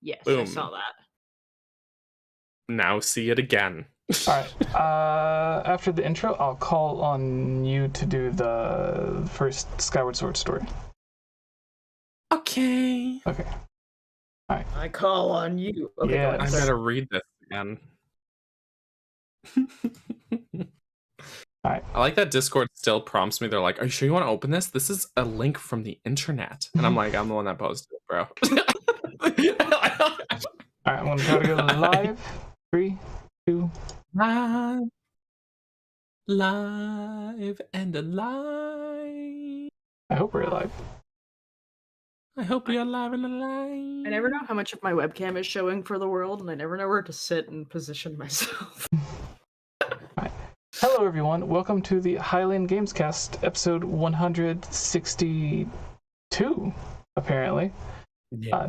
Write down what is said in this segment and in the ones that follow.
Yes, I Boom. saw that. Now see it again. Alright, after the intro, I'll call on you to do the first Skyward Sword story. Okay. Okay. Alright. I call on you. Okay, Yeah. go ahead. I Sorry. gotta read this again. Alright. I like that Discord still prompts me. They're like, "Are you sure you want to open this? This is a link from the internet." And I'm like, "I'm the one that posted it, bro." Alright, I'm gonna try to go live. 3, 2. Live and alive. I hope we're live. I hope you're alive and alive. I never know how much of my webcam is showing for the world, and I never know where to sit and position myself. Alright. Hello everyone, welcome to the Hylian Gamescast, episode 162, apparently. Yeah.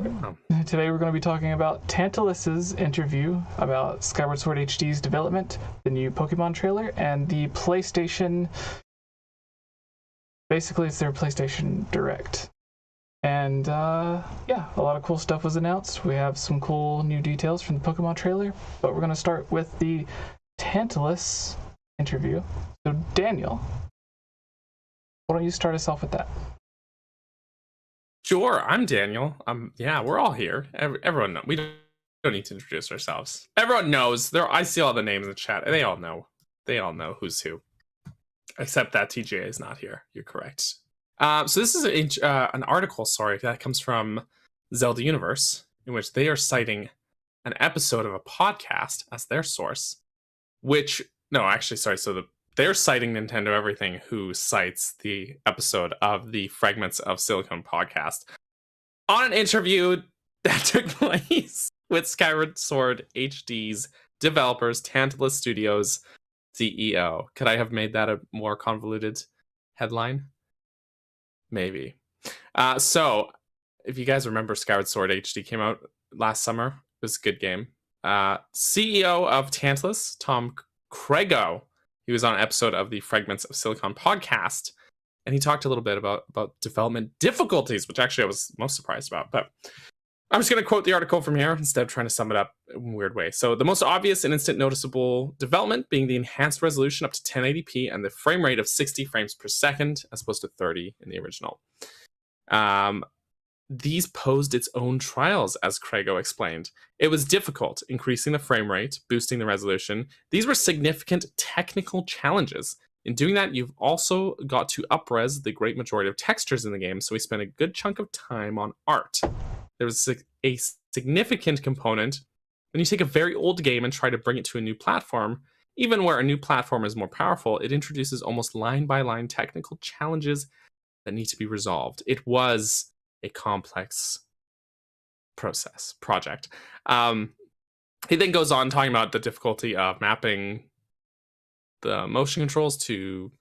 Today we're going to be talking about Tantalus's interview about Skyward Sword HD's development, the new Pokemon trailer, and the PlayStation... Basically, it's their PlayStation Direct. And, yeah, a lot of cool stuff was announced. We have some cool new details from the Pokemon trailer, but we're going to start with the Tantalus interview. So, Daniel, why don't you start us off with that? Sure, I'm Daniel. Yeah, we're all here. Everyone knows. We don't need to introduce ourselves. Everyone knows. I see all the names in the chat. They all know. They all know who's who. Except that TJ is not here. You're correct. So this is an article, that comes from Zelda Universe, in which they are citing an episode of a podcast as their source. They're citing Nintendo Everything, who cites the episode of the Fragments of Silicon podcast on an interview that took place with Skyward Sword HD's developers, Tantalus Studios CEO. Could I have made that a more convoluted headline? Maybe. So, if you guys remember, Skyward Sword HD came out last summer. It was a good game. CEO of Tantalus, Tom Craigo, he was on an episode of the Fragments of Silicon podcast, and he talked a little bit about development difficulties, which actually I was most surprised about. But I'm just going to quote the article from here instead of trying to sum it up in a weird way. So the most obvious and instant noticeable development being the enhanced resolution up to 1080p and the frame rate of 60 frames per second as opposed to 30 in the original. These posed its own trials, as Craigo explained. It was difficult, increasing the frame rate, boosting the resolution. These were significant technical challenges. In doing that, you've also got to up-res the great majority of textures in the game, so we spent a good chunk of time on art. There was a significant component when you take a very old game and try to bring it to a new platform. Even where a new platform is more powerful, it introduces almost line-by-line technical challenges that need to be resolved. It was a complex project. He then goes on talking about the difficulty of mapping the motion controls to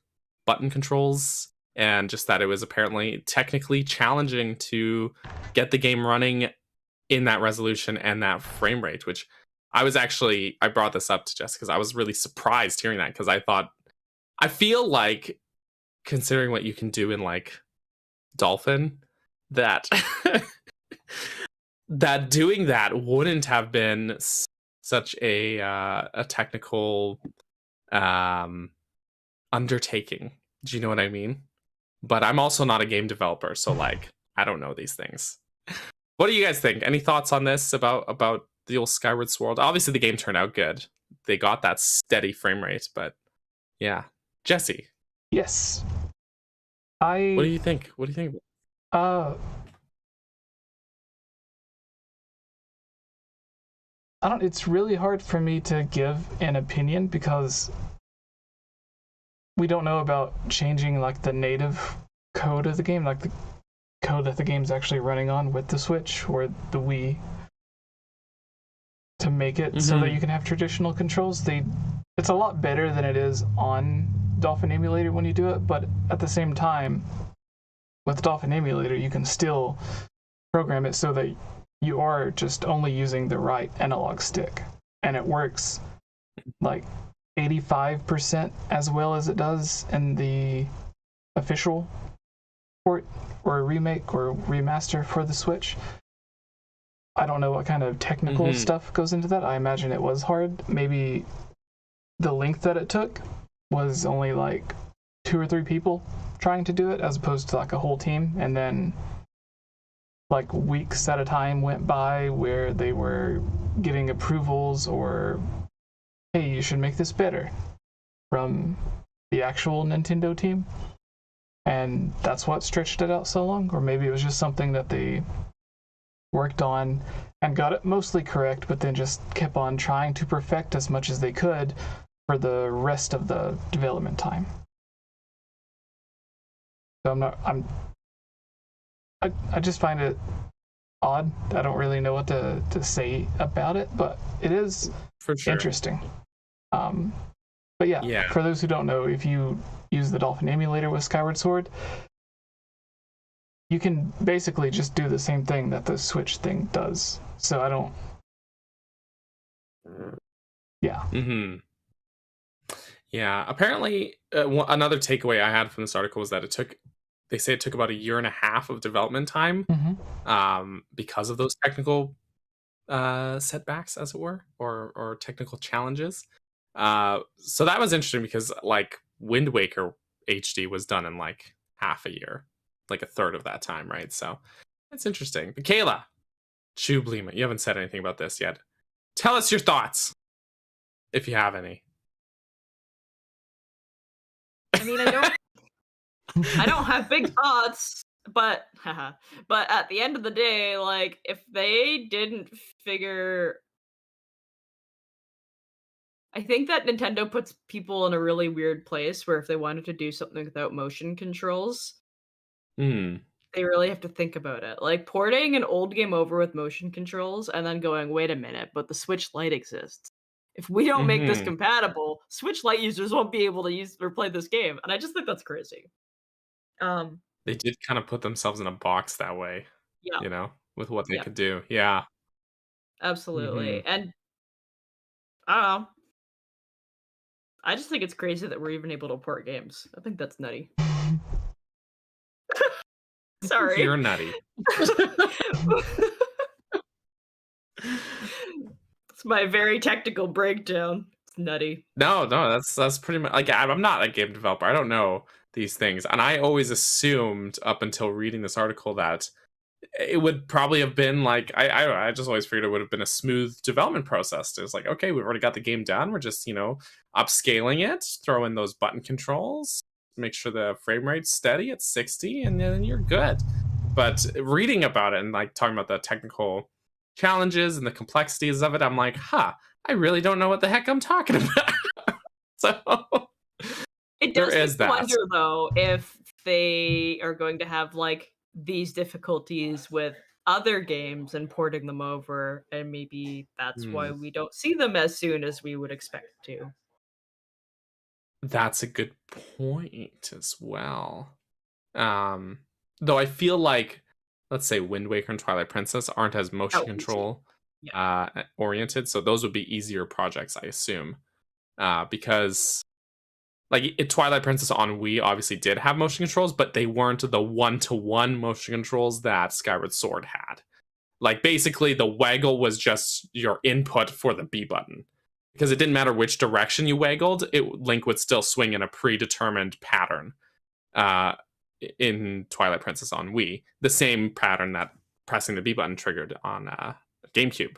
button controls, and just that it was apparently technically challenging to get the game running in that resolution and that frame rate, which I brought this up to Jess because I was really surprised hearing that, because I feel like, considering what you can do in like Dolphin, that that doing that wouldn't have been such a technical undertaking. Do you know what I mean? But I'm also not a game developer, so like I don't know these things. What do you guys think? Any thoughts on this about the old Skyward Sword? Obviously the game turned out good. They got that steady frame rate, but yeah. Jesse. Yes. What do you think? What do you think? It's really hard for me to give an opinion because we don't know about changing like the native code of the game, like the code that the game's actually running on with the Switch or the Wii, to make it so that you can have traditional controls. It's a lot better than it is on Dolphin Emulator when you do it, but at the same time, with Dolphin Emulator, you can still program it so that you are just only using the right analog stick, and it works like 85% as well as it does in the official port or remake or remaster for the Switch. I don't know what kind of technical stuff goes into that. I imagine it was hard. Maybe the length that it took was only like 2 or 3 people trying to do it, as opposed to like a whole team, and then like weeks at a time went by where they were getting approvals or, hey, you should make this better, from the actual Nintendo team. And that's what stretched it out so long. Or maybe it was just something that they worked on and got it mostly correct, but then just kept on trying to perfect as much as they could for the rest of the development time. So I just find it odd. I don't really know what to say about it, but it is For sure. interesting. But yeah, for those who don't know, if you use the Dolphin emulator with Skyward Sword, you can basically just do the same thing that the Switch thing does. So I don't... Yeah. Yeah, apparently another takeaway I had from this article was that they say it took about 1.5 years of development time because of those technical setbacks, as it were, or technical challenges. So that was interesting because like Wind Waker HD was done in like half a year, like 1/3 of that time, right? So that's interesting. 𝗏𝗧𝗏𝗃, 𝗬𝗵𝗲, you haven't said anything about this yet. Tell us your thoughts, if you have any. I mean, I don't have big thoughts, but at the end of the day, like, if they didn't figure... I think that Nintendo puts people in a really weird place where if they wanted to do something without motion controls, they really have to think about it. Like, porting an old game over with motion controls and then going, wait a minute, but the Switch Lite exists. If we don't make this compatible, Switch Lite users won't be able to use or play this game. And I just think that's crazy. They did kind of put themselves in a box that way, yeah, you know, with what they could do. Yeah. Absolutely. And I don't know. I just think it's crazy that we're even able to port games. I think that's nutty. Sorry. You're nutty. It's my very technical breakdown. It's nutty. No, that's pretty much like I'm not a game developer. I don't know these things, and I always assumed up until reading this article that it would probably have been like I just always figured it would have been a smooth development process. It was like, okay, we've already got the game done. We're just, upscaling it, throw in those button controls, make sure the frame rate's steady at 60, and then you're good. But reading about it and like talking about the technical challenges and the complexities of it, I'm like, I really don't know what the heck I'm talking about. So it does make me wonder, though, if they are going to have like these difficulties with other games and porting them over, and maybe that's why we don't see them as soon as we would expect to. That's a good point as well. Though I feel like, let's say Wind Waker and Twilight Princess aren't as motion control oriented, so those would be easier projects, I assume, because like Twilight Princess on Wii obviously did have motion controls, but they weren't the 1-to-1 motion controls that Skyward Sword had. Like basically the waggle was just your input for the B button, because it didn't matter which direction you waggled, Link would still swing in a predetermined pattern. In Twilight Princess on Wii, the same pattern that pressing the B button triggered on GameCube,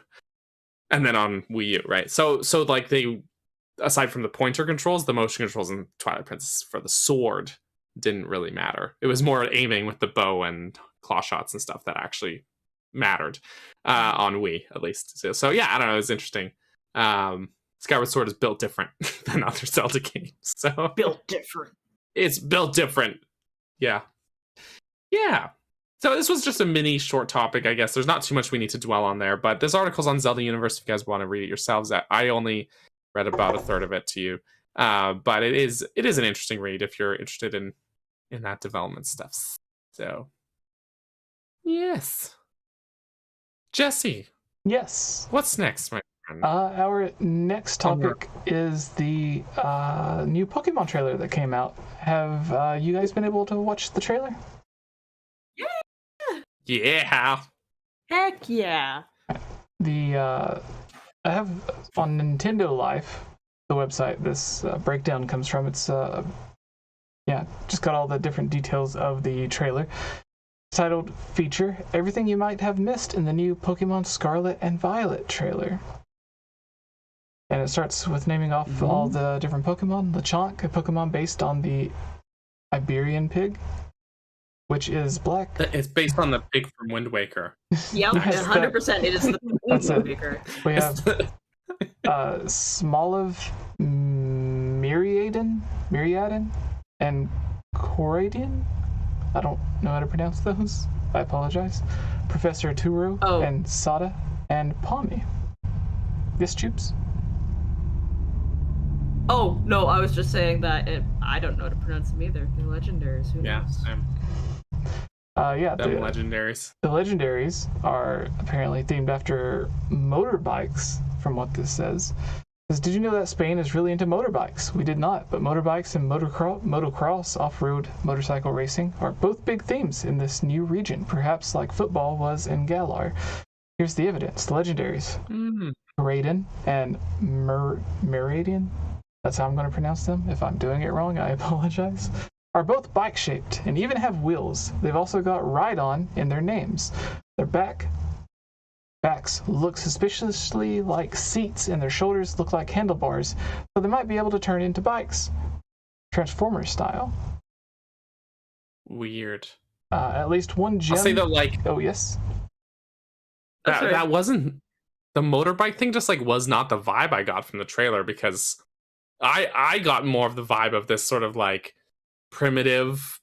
and then on Wii U, right? So like they, aside from the pointer controls, the motion controls in Twilight Princess for the sword didn't really matter. It was more aiming with the bow and claw shots and stuff that actually mattered on Wii, at least. So yeah, I don't know. It's interesting. Skyward Sword is built different than other Zelda games. So built different. It's built different. Yeah. So this was just a mini short topic, I guess. There's not too much we need to dwell on there, but this article's on Zelda Universe if you guys want to read it yourselves. I only read about 1/3 of it to you. But it is an interesting read if you're interested in that development stuff. So yes. Jesse. Yes. What's next, my friend? Our next topic is the new Pokemon trailer that came out. Have you guys been able to watch the trailer? Yeah. Heck yeah. I have on Nintendo Life, the website this breakdown comes from. It's just got all the different details of the trailer. Titled Feature: Everything You Might Have Missed in the New Pokemon Scarlet and Violet trailer. And it starts with naming off all the different Pokemon. Lechonk, a Pokemon based on the Iberian pig, which is black. It's based on the pig from Wind Waker. Yep, 100%. It is the Wind Waker. We have Myriaden, and Coradian. I don't know how to pronounce those. I apologize. Professor Turo and Sada and Palmy. Yes, Choops? Oh, no, I was just saying that I don't know how to pronounce them either. They're legendaries. Who knows? Same. Legendaries. The legendaries are apparently themed after motorbikes, from what this says. Did you know that Spain is really into motorbikes? We did not, but motorbikes and motocross off-road motorcycle racing are both big themes in this new region, perhaps like football was in Galar. Here's the evidence. The legendaries, Raiden and Meridian, that's how I'm going to pronounce them. If I'm doing it wrong, I apologize, are both bike-shaped and even have wheels. They've also got Ride-On in their names. Their backs look suspiciously like seats and their shoulders look like handlebars, so they might be able to turn into bikes, Transformer style. Weird. At least one gem. I'll say that, like, oh yes, that wasn't the motorbike thing. Just like was not the vibe I got from the trailer, because I got more of the vibe of this sort of like primitive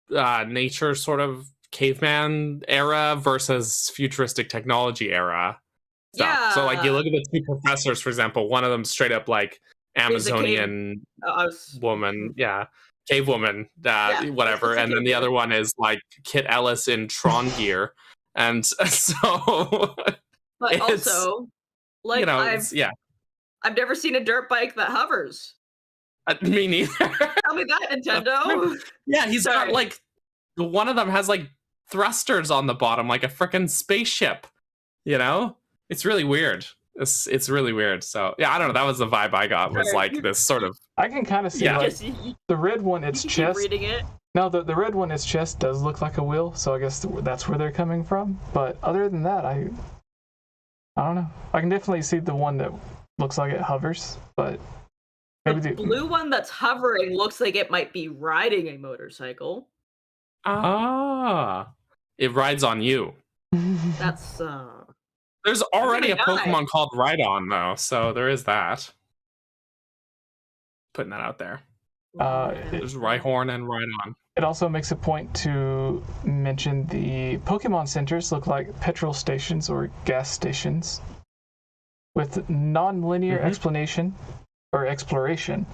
nature sort of caveman era versus futuristic technology era stuff. Yeah. So like you look at the two professors, for example, one of them straight up like Amazonian woman, cave woman, whatever, and then the other one is like Kit Ellis in Tron gear, and so. But also, like, you know, I've never seen a dirt bike that hovers. Me neither. Tell me that, Nintendo. Yeah, he's got like one of them has like thrusters on the bottom, like a freaking spaceship. You know, it's really weird. It's really weird. So yeah, I don't know. That was the vibe I got. Was like this sort of. I can kind of see like the red one. Its chest. Reading it. No, the red one. Its chest does look like a wheel. So I guess that's where they're coming from. But other than that, I don't know. I can definitely see the one that looks like it hovers, but. Maybe the blue one that's hovering looks like it might be riding a motorcycle. It rides on you. That's There's already a Pokemon called Rhydon though, so there is that. Putting that out there. There's Rhyhorn and Rhydon. It also makes a point to mention the Pokemon centers look like petrol stations or gas stations with non-linear explanation. Or exploration.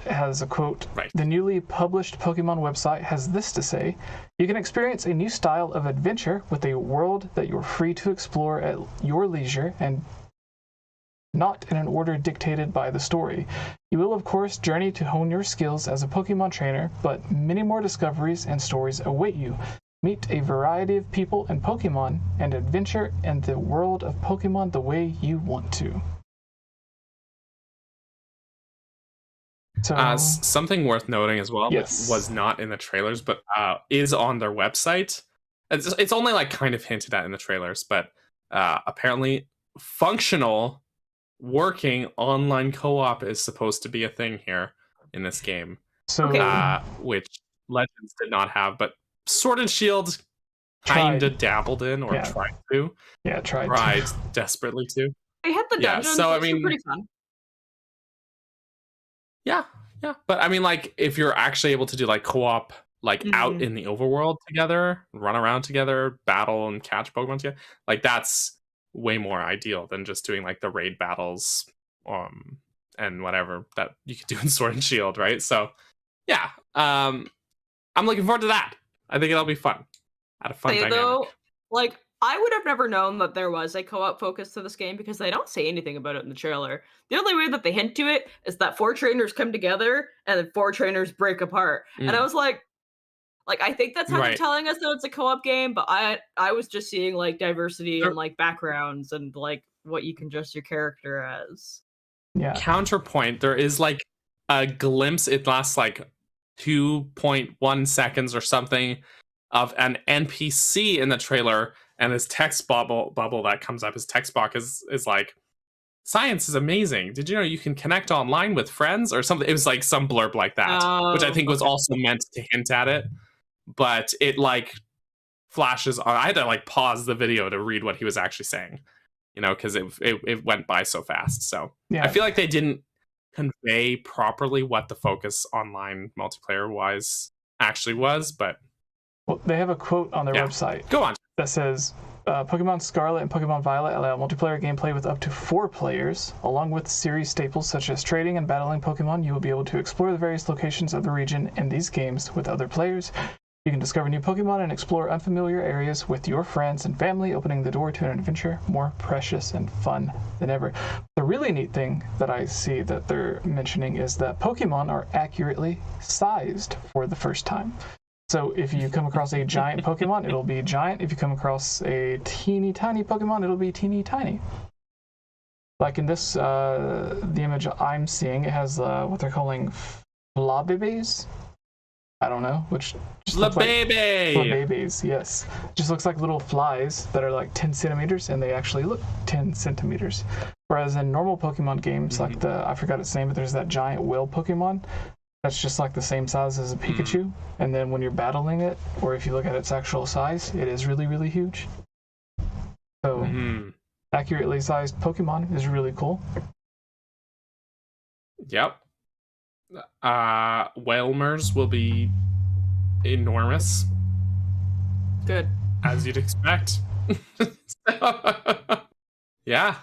Has a quote. Right. The newly published Pokemon website has this to say: you can experience a new style of adventure with a world that you're free to explore at your leisure and not in an order dictated by the story. You will, of course, journey to hone your skills as a Pokemon trainer, but many more discoveries and stories await you. Meet a variety of people and Pokemon and adventure in the world of Pokemon the way you want to. So, something worth noting as well, that was not in the trailers, but is on their website. It's only like kind of hinted at in the trailers, but apparently functional working online co-op is supposed to be a thing here in this game. So, which Legends did not have, but Sword and Shield kind of dabbled in or tried to. Yeah, tried desperately to. They had the dungeons, so I mean, pretty fun. Yeah. But I mean, like, if you're actually able to do like co-op, like out in the overworld together, run around together, battle and catch Pokemon together, like that's way more ideal than just doing like the raid battles, and whatever that you could do in Sword and Shield, right? So, yeah, I'm looking forward to that. I think it'll be fun. Had a fun dynamic. Though, like, I would have never known that there was a co-op focus to this game because they don't say anything about it in the trailer. The only way that they hint to it is that 4 trainers come together and then 4 trainers break apart. And I was like Like, I think that's how they're Right. telling us that it's a co-op game, but I was just seeing, like, diversity There- and, like, backgrounds and, like, what you can dress your character as. Yeah. Counterpoint, there is like a glimpse, it lasts like 2.1 seconds or something, of an NPC in the trailer, and his text bubble that comes up, his text box is like, science is amazing. Did you know you can connect online with friends or something? It was like some blurb like that, which I think was also meant to hint at it, but it like flashes on. I had to like pause the video to read what he was actually saying, you know, because it went by so fast. So Yeah. I feel like they didn't convey properly what the focus online multiplayer wise actually was, but Well, they have a quote on their website go on that says, Pokemon Scarlet and Pokemon Violet allow multiplayer gameplay with up to 4 players. Along with series staples such as trading and battling Pokemon, you will be able to explore the various locations of the region in these games with other players. You can discover new Pokemon and explore unfamiliar areas with your friends and family, opening the door to an adventure more precious and fun than ever. The really neat thing that I see that they're mentioning is that Pokemon are accurately sized for the first time. So if you come across a giant Pokemon, it'll be giant. If you come across a teeny tiny Pokemon, it'll be teeny tiny. Like in this, the image I'm seeing, it has what they're calling 𝗶𝗶𝗃𝗄𝗃. I don't know, which just looks like 𝗶𝗶𝗃𝗄𝗃, yes. Just looks like little flies that are like 10 centimeters, and they actually look 10 centimeters. Whereas in normal Pokemon games, like I forgot its name, but there's that giant whale Pokemon that's just like the same size as a Pikachu. And then when you're battling it, or if you look at its actual size, it is really, really huge. So accurately sized Pokemon is really cool. Yep. Whalmers will be enormous. Good. As you'd expect. Yeah.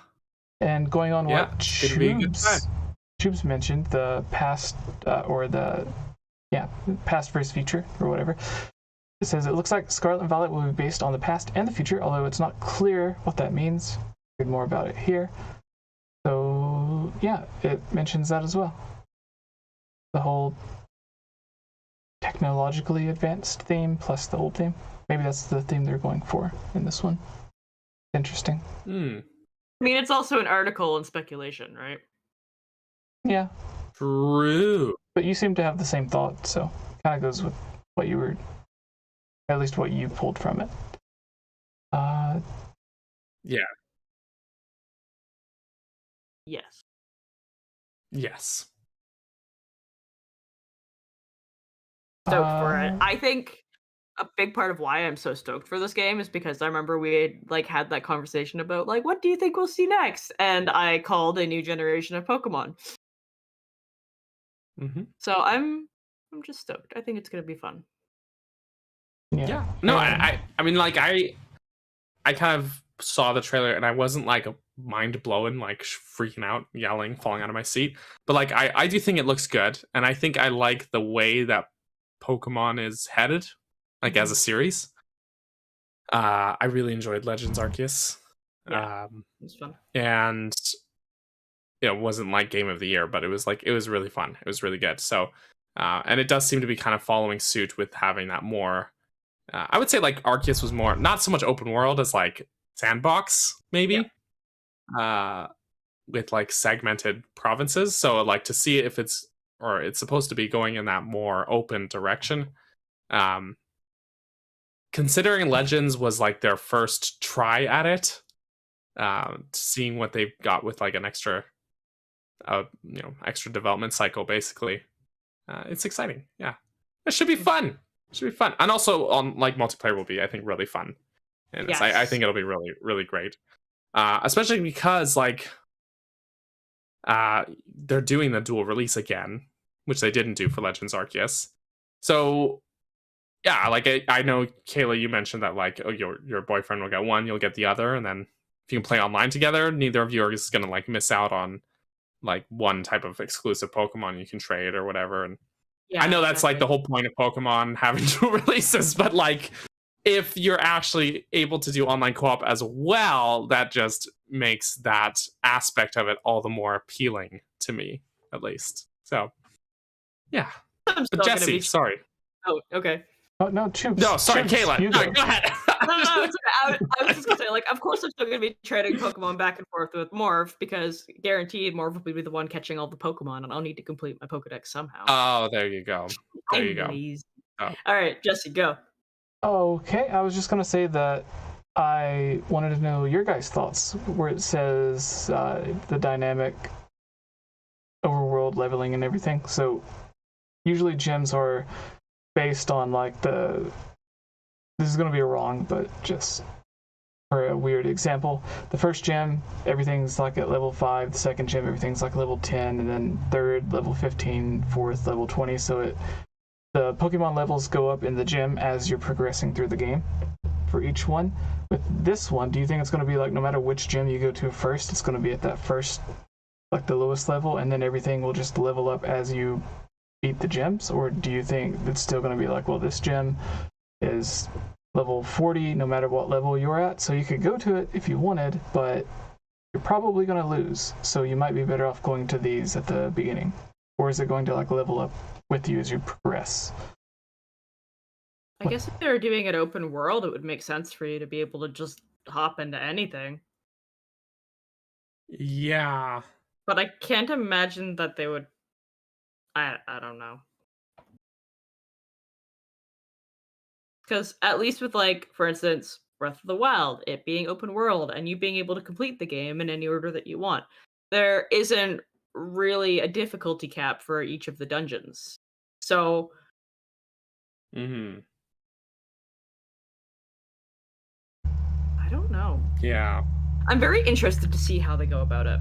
And going on what 𝗍𝗵𝗲 mentioned, the past past versus future or whatever. It says it looks like Scarlet and Violet will be based on the past and the future, although it's not clear what that means. Read more about it here. So yeah, it mentions that as well. The whole technologically advanced theme plus the old theme. Maybe that's the theme they're going for in this one. Interesting. I mean, it's also an article and speculation, right? Yeah. True. But you seem to have the same thought, so kind of goes with what you were, at least what you pulled from it. Yeah. Yes. Yes. Stoked for it. I think a big part of why I'm so stoked for this game is because I remember we had that conversation about what do you think we'll see next, and I called a new generation of Pokemon. So I'm just stoked. I think it's gonna be fun. Yeah. No, I mean, I kind of saw the trailer and I wasn't mind blowing, freaking out, yelling, falling out of my seat. But I do think it looks good, and I think I like the way that Pokemon is headed, as a series. I really enjoyed Legends Arceus. Yeah, it was fun. And it wasn't Game of the Year, but it was really fun. It was really good. So and it does seem to be kind of following suit with having that more I would say Arceus was more not so much open world as sandbox maybe. With segmented provinces. So to see if it's supposed to be going in that more open direction. Considering Legends was their first try at it, seeing what they've got with an extra extra development cycle, basically, it's exciting. Yeah, it should be fun. And also on multiplayer will be, I think, really fun. And yes. I think it'll be really, really great. Especially because they're doing the dual release again, which they didn't do for Legends Arceus. So yeah, I know, Kayla, you mentioned that your boyfriend will get one, you'll get the other, and then if you can play online together, neither of you are just gonna miss out on one type of exclusive Pokemon you can trade or whatever. And yeah, I know that's the whole point of Pokemon having dual releases, but if you're actually able to do online co-op as well, that just makes that aspect of it all the more appealing to me, at least. So yeah. But Jesse, sorry. Oh, okay. Oh no, Chimps. No, sorry, Chimps, Kayla. Sorry, go ahead. No, it's okay. I was just gonna say, like, of course I'm still gonna be trading Pokemon back and forth with Morph, because guaranteed Morph will be the one catching all the Pokemon, and I'll need to complete my Pokedex somehow. Oh, there you go. There you go. Oh. All right, Jesse, go. Okay, I was just gonna say that I wanted to know your guys' thoughts, where it says the dynamic overworld leveling and everything. So usually gyms are based on like this is gonna be wrong, but just for a weird example, the first gym, everything's like at level 5, the second gym, everything's like level 10, and then third, level 15, fourth, level 20, so the Pokemon levels go up in the gym as you're progressing through the game for each one. With this one, do you think it's going to be like no matter which gym you go to first, it's going to be at that first, like the lowest level, and then everything will just level up as you beat the gyms? Or do you think it's still going to be like, well, this gym is level 40 no matter what level you're at, so you could go to it if you wanted, but you're probably going to lose, so you might be better off going to these at the beginning? Or is it going to like level up with you as you progress? I guess if they were doing it open world, it would make sense for you to be able to just hop into anything. Yeah. But I can't imagine that they would... I don't know. Because at least with, like, for instance, Breath of the Wild, it being open world, and you being able to complete the game in any order that you want, there isn't really a difficulty cap for each of the dungeons. So... I don't know. Yeah. I'm very interested to see how they go about it.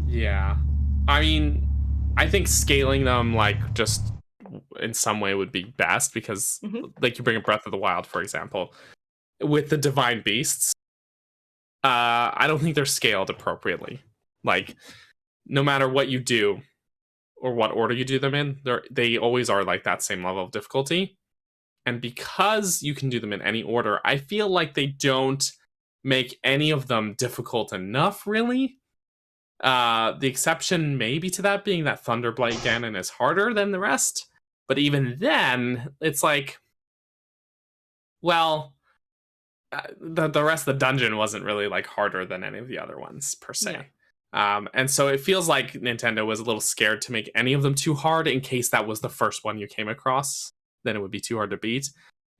Yeah. I mean, I think scaling them, like, just in some way would be best, because, like, you bring up Breath of the Wild, for example. With the Divine Beasts, I don't think they're scaled appropriately. Like, no matter what you do, or what order you do them in, they always are, like, that same level of difficulty. And because you can do them in any order, I feel like they don't make any of them difficult enough, really. The exception maybe to that being that Thunderblight Ganon is harder than the rest. But even then, it's like, well, the rest of the dungeon wasn't really like harder than any of the other ones, per se. Yeah. And so it feels like Nintendo was a little scared to make any of them too hard in case that was the first one you came across. Then it would be too hard to beat.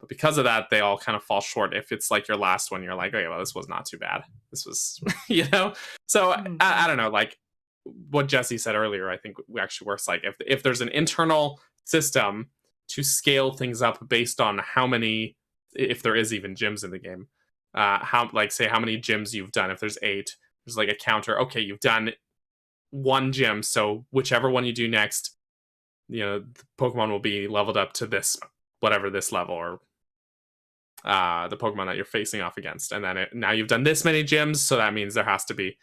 But because of that, they all kind of fall short. If it's like your last one, you're like, okay, well, this was not too bad. This was, you know? So I don't know, like what Jesse said earlier, I think actually works. Like if there's an internal system to scale things up based on how many, if there is even gyms in the game, how many gyms you've done. If there's 8, there's like a counter. Okay, you've done 1 gym, so whichever one you do next, you know, the Pokemon will be leveled up to this, whatever this level, or the Pokemon that you're facing off against. And then now you've done this many gyms, so that means there has to be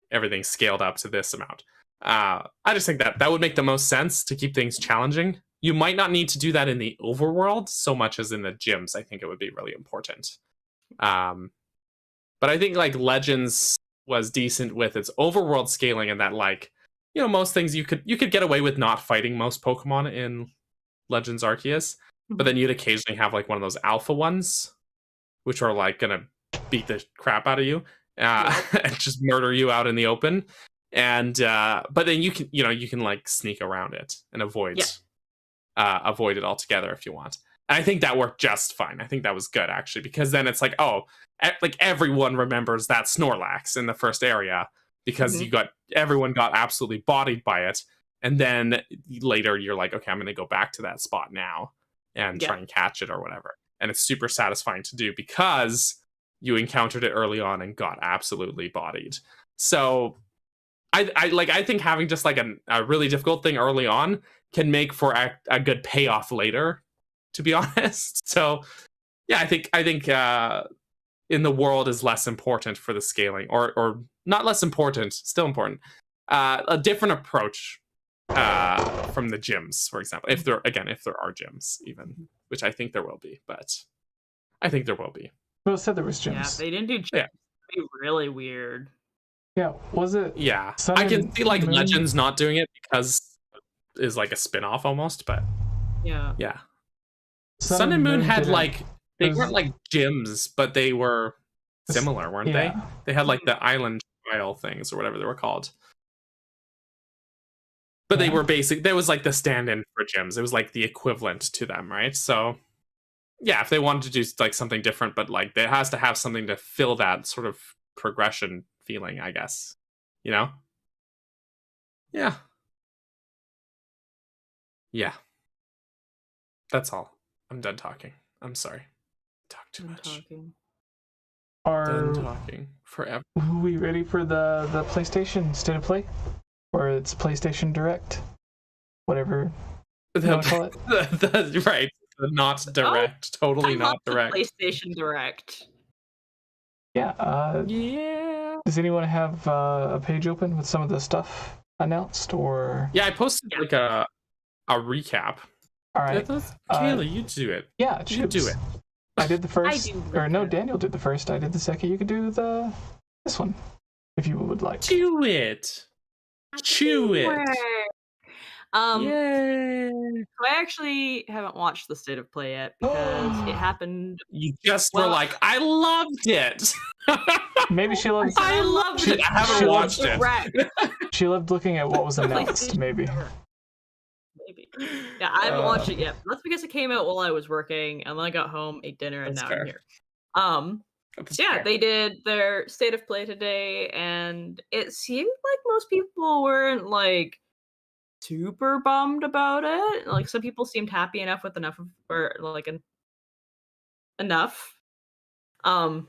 everything scaled up to this amount. I just think that would make the most sense to keep things challenging. You might not need to do that in the overworld so much as in the gyms. I think it would be really important. But I think like Legends was decent with its overworld scaling, and that, like, you know, most things you could get away with not fighting most Pokemon in Legends Arceus, but then you'd occasionally have like one of those alpha ones, which are like gonna beat the crap out of you and just murder you out in the open. And but then you can like sneak around it and avoid it altogether if you want. And I think that worked just fine. I think that was good, actually, because then it's like, oh, like everyone remembers that Snorlax in the first area, because everyone got absolutely bodied by it. And then later you're like, okay, I'm going to go back to that spot now and try and catch it or whatever. And it's super satisfying to do because you encountered it early on and got absolutely bodied. So I think having just like a really difficult thing early on can make for a good payoff later, to be honest. So yeah, I think in the world is less important for the scaling, or not less important, still important. A different approach from the gyms, for example. If there are gyms, even, which I think there will be, but I think there will be. Well, it said there was gyms. Yeah, if they didn't do gyms, it'd be really weird. Yeah, was it? Yeah, I can see like Legends not doing it because is like a spin-off almost, but yeah. Sun and Moon had didn't. like they There's- weren't like gyms, but they were similar, weren't they? Yeah. They had like the island trial things or whatever they were called. But they Yeah. were basic. There was like the stand-in for gyms. It was like the equivalent to them, right? So yeah, if they wanted to do like something different, but like there has to have something to fill that sort of progression feeling, I guess. You know? Yeah. Yeah. That's all. I'm done talking. I'm sorry. Talk too much. Talking. Done Are talking forever. we ready for the PlayStation State of Play? Or it's PlayStation Direct? Whatever you want to call it. Right. The not direct. Totally I not love the direct. PlayStation Direct. Yeah. Yeah. Does anyone have a page open with some of the stuff announced, or? Yeah, I posted like a recap. All right. Kayla, you do it. Yeah, You do it. I did the first. do Or no, recap. Daniel did the first. I did the second. You could do this one, if you would like. Do it. Chew it. Yay. So I actually haven't watched the State of Play yet because it happened. You just were Well- like, I loved it. Maybe she loved. I loved it. I haven't she watched it. Direct. She loved looking at what was announced. PlayStation Maybe. Direct. Maybe. Yeah, I haven't watched it yet. That's because it came out while I was working, and then I got home, ate dinner, and That's now fair. I'm here. That's Yeah, fair. they did their State of Play today, and it seemed like most people weren't like super bummed about it. Like some people seemed happy enough with enough enough. Mhm.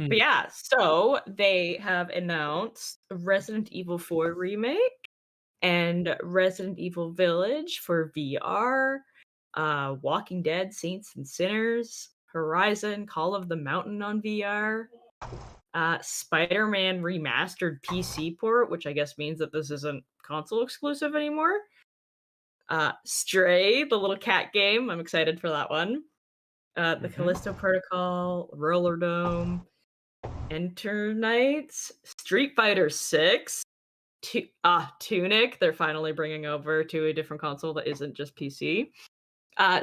But yeah, so they have announced Resident Evil 4 remake and Resident Evil Village for VR, Walking Dead Saints and Sinners, Horizon Call of the Mountain on VR, Spider-Man remastered PC port, which I guess means that this isn't console exclusive anymore. Stray, the little cat game. I'm excited for that one. The Callisto Protocol, Roller Dome, Enter Knights, Street Fighter 6, Tunic. They're finally bringing over to a different console that isn't just PC.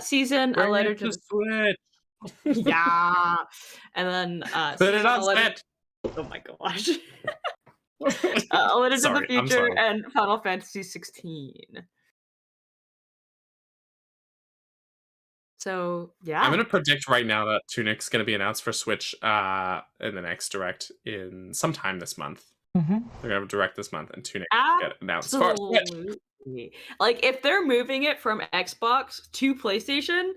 Season, Bring a letter it to to Switch. yeah, and then Put season, it on a letter. Switch. Oh my gosh. A Letter to the Sorry, I'm Future sorry. and Final Fantasy 16. So yeah, I'm gonna predict right now that Tunic's gonna be announced for Switch in the next direct in sometime this month. Mm-hmm. They're gonna have a direct this month, and Tunic will get announced for Switch. absolutely. Like if they're moving it from Xbox to PlayStation,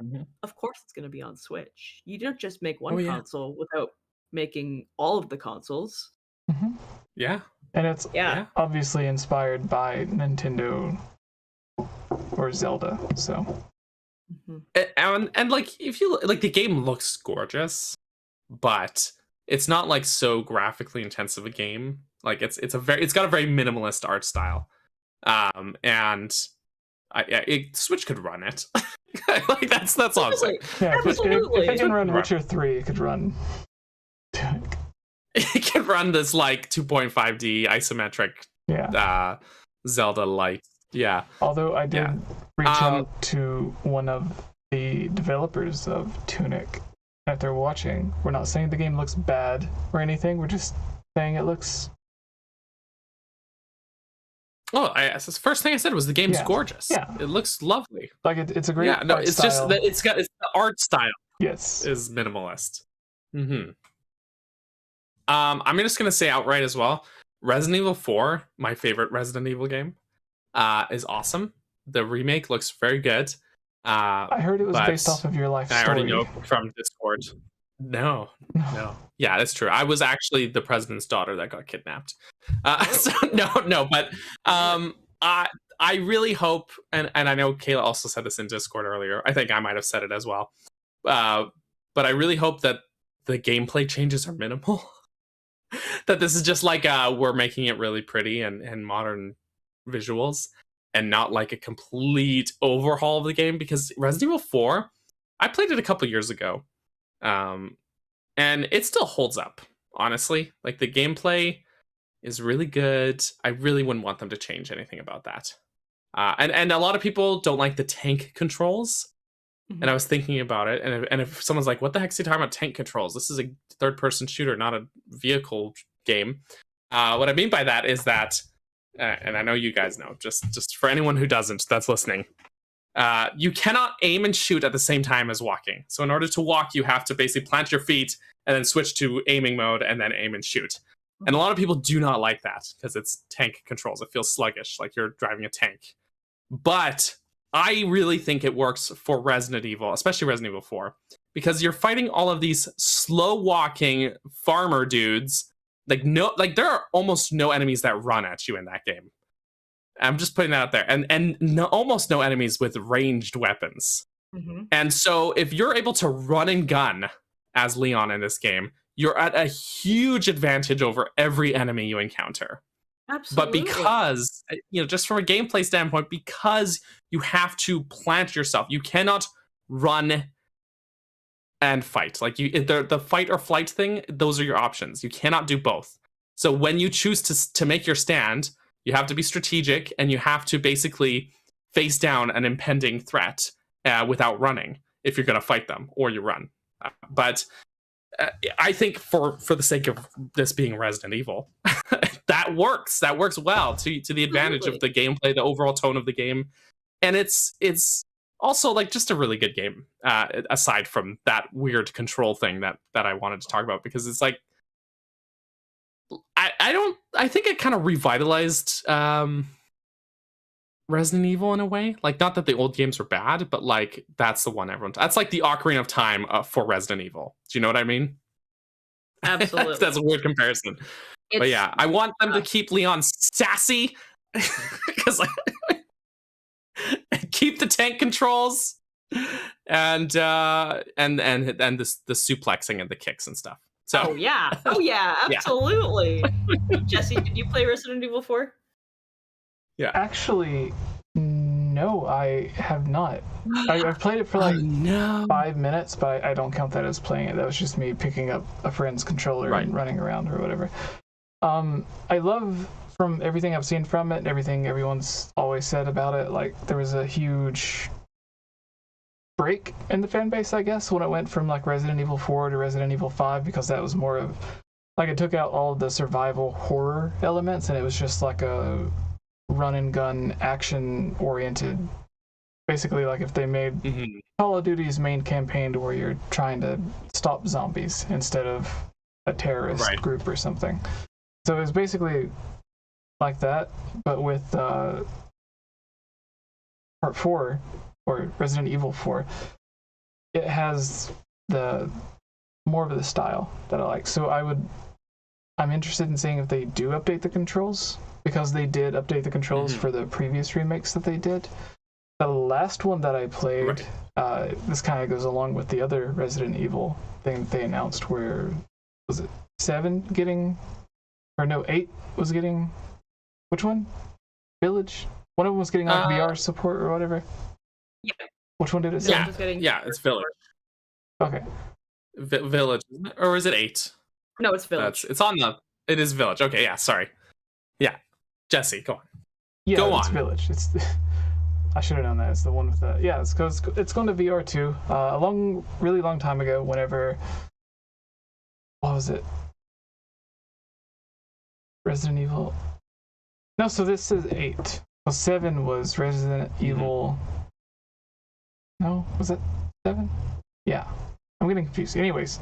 Mhm. of course it's going to be on Switch. You don't just make one Oh, yeah. console without making all of the consoles. Mm-hmm. Yeah. And it's Yeah. obviously inspired by Nintendo or Zelda. So Mhm. And like if you like, the game looks gorgeous, but it's not like so graphically intensive a game. Like it's got a very minimalist art style. And Switch could run it. Like that's all I'm saying. yeah, if Absolutely. it can run Right. Witcher 3, it could run Tunic. It can run this like 2.5D isometric Yeah. Zelda light. Yeah. Although I did Yeah. reach out to one of the developers of Tunic. If they're watching, we're not saying the game looks bad or anything. We're just saying it looks. Oh, the first thing I said was the game's Yeah. gorgeous. Yeah. It looks lovely. Like it's a great. Yeah, no, art it's style. just that it's the art style Yes. is minimalist. Mm-hmm. I'm just gonna say outright as well. Resident Evil 4, my favorite Resident Evil game, is awesome. The remake looks very good. I heard it was but based off of your life I story. already know from Discord. No. Yeah, that's true. I was actually the president's daughter that got kidnapped. So no, but I really hope, and I know Kayla also said this in Discord earlier. I think I might have said it as well. But I really hope that the gameplay changes are minimal. That this is just like we're making it really pretty and modern visuals, and not like a complete overhaul of the game. Because Resident Evil 4, I played it a couple years ago, and it still holds up. Honestly, like the gameplay is really good. I really wouldn't want them to change anything about that. And a lot of people don't like the tank controls. And I was thinking about it, and if someone's like, "What the heck's he talking about tank controls? This is a third-person shooter, not a vehicle game." What I mean by that is that, and I know you guys know, just for anyone who doesn't, that's listening, you cannot aim and shoot at the same time as walking. So in order to walk, you have to basically plant your feet and then switch to aiming mode and then aim and shoot. And a lot of people do not like that because it's tank controls. It feels sluggish, like you're driving a tank. But I really think it works for Resident Evil, especially Resident Evil 4, because you're fighting all of these slow-walking farmer dudes. There are almost no enemies that run at you in that game. I'm just putting that out there, and almost no enemies with ranged weapons. And so if you're able to run and gun as Leon in this game, you're at a huge advantage over every enemy you encounter. Absolutely. But because, just from a gameplay standpoint, because you have to plant yourself, you cannot run and fight. Like the fight or flight thing, those are your options. You cannot do both. So when you choose to make your stand, you have to be strategic and you have to basically face down an impending threat without running if you're going to fight them, or you run. But I think for the sake of this being Resident Evil, that works. That works well to the advantage of the gameplay, the overall tone of the game, and it's also like just a really good game. Aside from that weird control thing that I wanted to talk about, because it's like I think it kind of revitalized Resident Evil in a way. Like, not that the old games were bad, but like that's the one that's like the Ocarina of Time for Resident Evil. Do you know what I mean? Absolutely. That's a weird comparison. But yeah, I want them to keep Leon sassy because keep the tank controls and the suplexing and the kicks and stuff. So oh yeah, absolutely. Jesse, did you play Resident Evil 4? Yeah. Actually, no, I have not. I've played it for like 5 minutes, but I don't count that as playing it. That was just me picking up a friend's controller and running around or whatever. I love, from everything I've seen from it and everything everyone's always said about it, like there was a huge break in the fan base, I guess, when it went from like Resident Evil 4 to Resident Evil 5, because that was more of like, it took out all of the survival horror elements and it was just like a run and gun action oriented, basically like if they made Call of Duty's main campaign to where you're trying to stop zombies instead of a terrorist group or something. So it was basically like that, but with part 4 or Resident Evil 4, it has the more of the style that I like. So I'm interested in seeing if they do update the controls, because they did update the controls for the previous remakes that they did. The last one that I played, this kind of goes along with the other Resident Evil thing that they announced, where, was it 7 getting, or no, 8 was getting, which one? Village? One of them was getting like VR support or whatever? Yeah. Which one did it say? Yeah, it's Village. Okay. Village, or is it 8? No, it's Village. It is Village. Okay, yeah, sorry. Yeah. Jesse, go on. Yeah, go it's on. Village. I should have known that. It's the one with the... Yeah, it's going to VR too. A really long time ago, whenever... What was it? Resident Evil... No, so this is 8. Well, 7 was Resident Evil... No? Was it 7? Yeah. I'm getting confused. Anyways,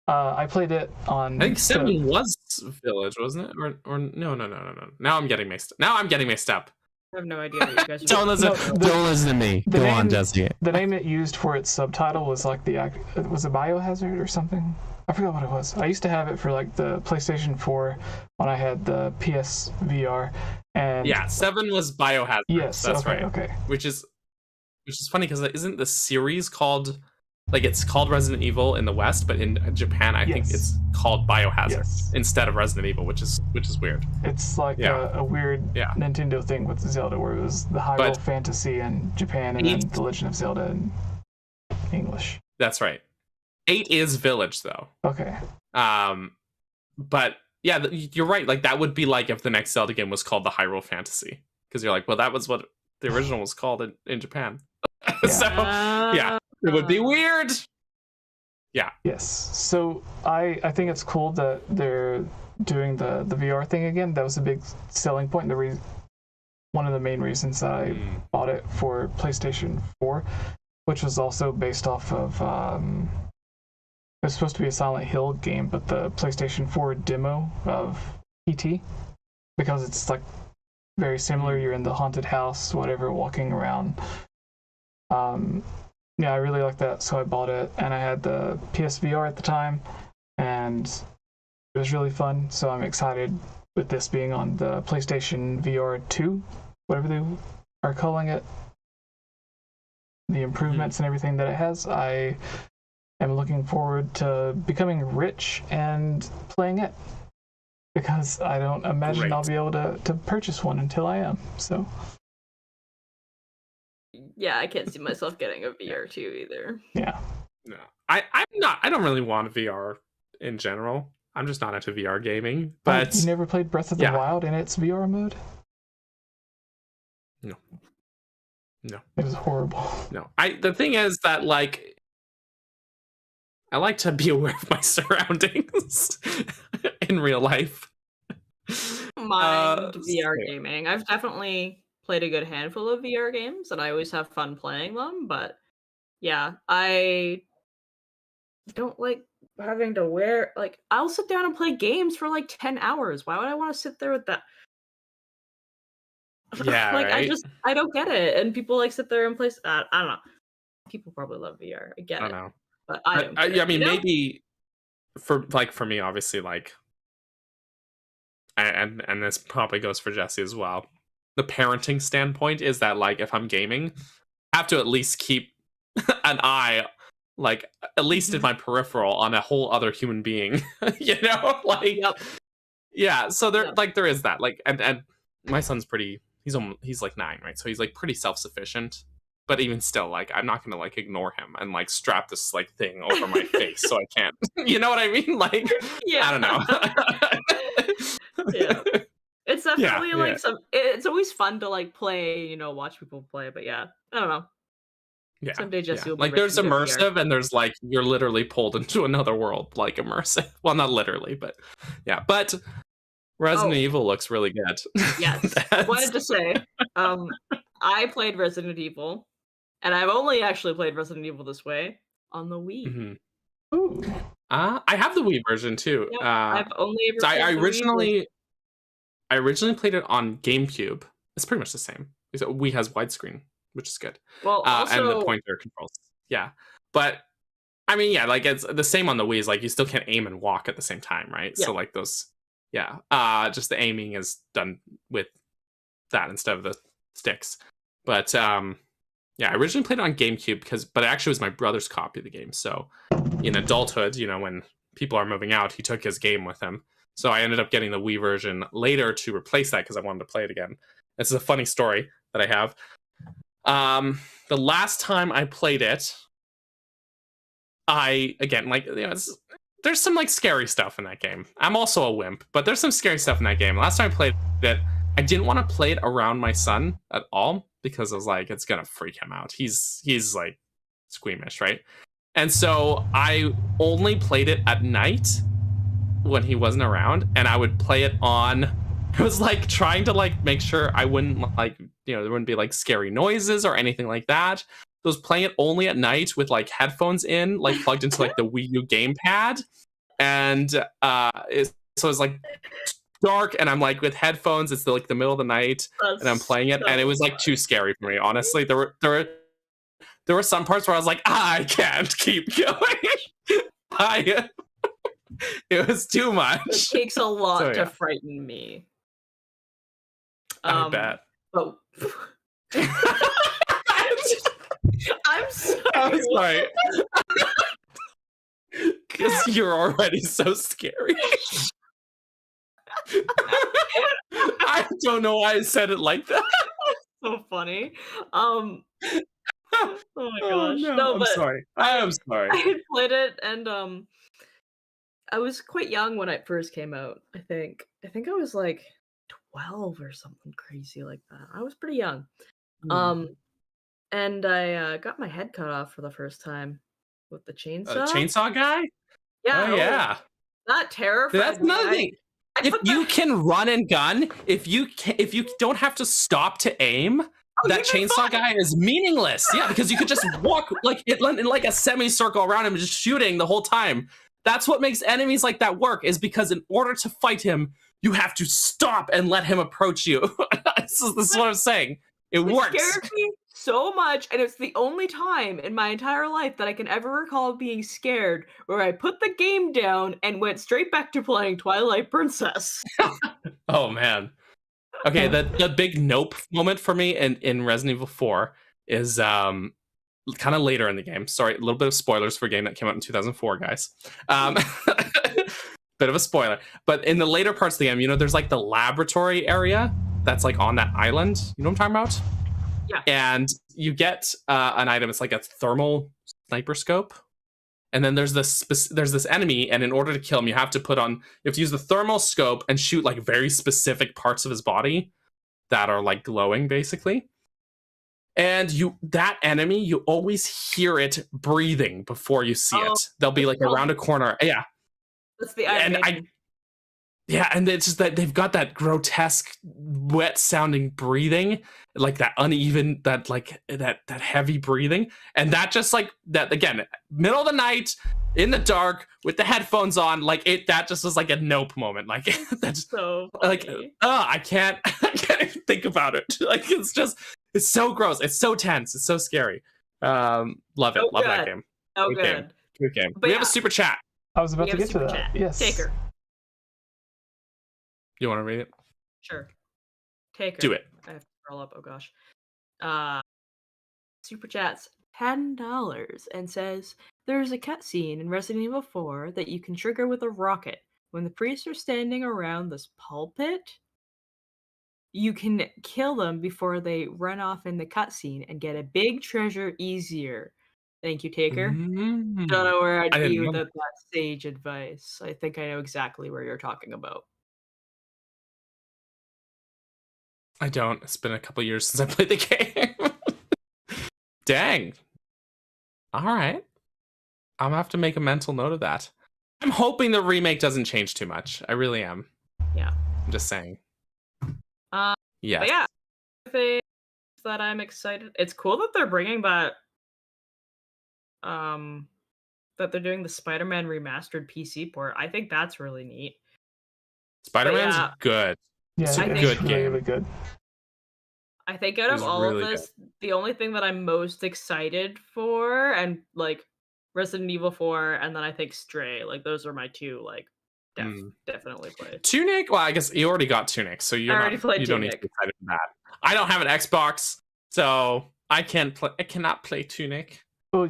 I played it on... I think 7 was Village, wasn't it? Or no. Now I'm getting mixed up. I have no idea what you guys are Don't listen to me. Go on, Jesse. The name it used for its subtitle was like was it Biohazard or something? I forgot what it was. I used to have it for like the PlayStation 4 when I had the PSVR. And yeah, 7 was Biohazard. Yes, that's right. Okay. Which is funny because isn't the series called, like, it's called Resident Evil in the West, but in Japan I think it's called Biohazard instead of Resident Evil, which is weird. It's like a weird Nintendo thing with Zelda, where it was the Hyrule Fantasy in Japan and then The Legend of Zelda in English. That's right. 8 is Village though. Okay. But yeah, you're right. Like, that would be like if the next Zelda game was called the Hyrule Fantasy, because you're like, well, that was what the original was called in Japan. So yeah. It would be weird. Yeah. Yes. So I think it's cool that they're doing the VR thing again. That was a big selling point. One of the main reasons I bought it for PlayStation 4, which was also based off of it was supposed to be a Silent Hill game, but the PlayStation 4 demo of PT, because it's like very similar. You're in the haunted house, whatever, walking around. Yeah, I really like that, so I bought it, and I had the PSVR at the time, and it was really fun. So I'm excited with this being on the PlayStation VR 2, whatever they are calling it. The improvements and everything that it has, I am looking forward to becoming rich and playing it, because I don't imagine I'll be able to purchase one until I am. So yeah, I can't see myself getting a VR too either. Yeah. No, I'm not. I don't really want VR in general. I'm just not into VR gaming. But you never played Breath of the Wild in its VR mode? No. It was horrible. No. The thing is that, like, I like to be aware of my surroundings in real life. Mind VR gaming. I've definitely played a good handful of VR games, and I always have fun playing them, but yeah, I don't like having to wear, like, I'll sit down and play games for like 10 hours. Why would I want to sit there with that? Yeah, like, right? I don't get it. And people like sit there and play, I don't know. People probably love VR. I get it. Know. But I don't get I mean, it, maybe for me, obviously, like, and this probably goes for Jesse as well. The parenting standpoint is that, like, if I'm gaming, I have to at least keep an eye, like, at least in my peripheral, on a whole other human being. You know, like, yeah. So there, like, there is that, like, and my son's pretty. He's like 9, right? So he's like pretty self-sufficient. But even still, like, I'm not gonna, like, ignore him and, like, strap this, like, thing over my face so I can't. You know what I mean? Like, I don't know. Yeah. It's definitely like it's always fun to, like, play, you know, watch people play, but yeah, I don't know. Yeah. Someday Jesse will be like, there's immersive and there's, like, you're literally pulled into another world, like, immersive. Well, not literally, but yeah. But Resident Evil looks really good. Yes. Wanted to say, I played Resident Evil, and I've only actually played Resident Evil this way on the Wii. Mm-hmm. Ooh. I have the Wii version too. Yep, I've only ever played I originally played it on GameCube. It's pretty much the same. Wii has widescreen, which is good. Well, also, and the pointer controls. Yeah, but I mean, yeah, like, it's the same on the Wii. Is like you still can't aim and walk at the same time, right? Yeah. So, like, those, just the aiming is done with that instead of the sticks. But yeah, I originally played it on GameCube but it actually was my brother's copy of the game. So in adulthood, you know, when people are moving out, he took his game with him. So I ended up getting the Wii version later to replace that because I wanted to play it again. This is a funny story that I have. The last time I played it, there's some, like, scary stuff in that game. I'm also a wimp, but there's some scary stuff in that game. Last time I played it, I didn't want to play it around my son at all because I was like, it's gonna freak him out. He's like squeamish, right? And so I only played it at night when he wasn't around, and I would play it on. I was like trying to, like, make sure I wouldn't, like, you know, there wouldn't be, like, scary noises or anything like that. I was playing it only at night with, like, headphones in, like, plugged into, like, the Wii U gamepad, and so it's like dark, and I'm, like, with headphones. It's like the middle of the night, and I'm playing it, and it was, like, too scary for me. Honestly, there were some parts where I was like, I can't keep going. It was too much. It takes a lot to frighten me. I bet. Oh. I'm sorry. I'm sorry. Because you're already so scary. I don't know why I said it like that. So funny. Oh my gosh. No, I'm sorry. I am sorry. I played it, and I was quite young when it first came out. I think I was like 12 or something crazy like that. I was pretty young. And I got my head cut off for the first time with the chainsaw. Chainsaw guy? Yeah. Oh, yeah. That terrified That's me. another thing. If you can run and gun, if you don't have to stop to aim, that chainsaw guy is meaningless. Yeah, because you could just walk like in like a semicircle around him, just shooting the whole time. That's what makes enemies like that work. Is because in order to fight him, you have to stop and let him approach you. This is what I'm saying. It works. It scared me so much, and it's the only time in my entire life that I can ever recall being scared where I put the game down and went straight back to playing Twilight Princess. Oh man. Okay, the big nope moment for me in Resident Evil 4 is kind of later in the game. Sorry, a little bit of spoilers for a game that came out in 2004, guys. Bit of a spoiler. But in the later parts of the game, there's like the laboratory area that's like on that island. You know what I'm talking about? Yeah. And you get an item. It's like a thermal sniper scope. And then there's this enemy, and in order to kill him, you have to use the thermal scope and shoot like very specific parts of his body that are like glowing, basically. And that enemy, you always hear it breathing before you see it. They'll be like around a corner. Yeah. That's the animation. And it's just that they've got that grotesque, wet-sounding breathing, like that uneven, that heavy breathing, and that just like that again, middle of the night, in the dark, with the headphones on, like that just was like a nope moment, like that's so funny. Like I can't even think about it. Like it's so gross, it's so tense, it's so scary. Love it, love that game. Oh, good game. But we have a super chat. I was about to get to that. Chat. Yes. Taker. You want to read it? Sure. Taker. Do it. I have to scroll up. Oh gosh. Super chats $10 and says there's a cutscene in Resident Evil 4 that you can trigger with a rocket. When the priests are standing around this pulpit, you can kill them before they run off in the cutscene and get a big treasure easier. Thank you, Taker. Don't know where I'd be without that sage advice. I think I know exactly where you're talking about. I don't. It's been a couple years since I played the game. Dang. All right. I'm gonna have to make a mental note of that. I'm hoping the remake doesn't change too much. I really am. Yeah. I'm just saying. Yeah. Yeah. But yeah. Things that I'm excited. It's cool that they're bringing that. That they're doing the Spider-Man remastered PC port. I think that's really neat. Spider-Man's good. Yeah, it's a good game. Really good. I think out of all of this, the only thing that I'm most excited for, and like Resident Evil 4, and then I think Stray, like those are my two, like definitely play. Tunic? Well, I guess you already got Tunic, so you don't need to be excited for that. I don't have an Xbox, so I cannot play Tunic. Well,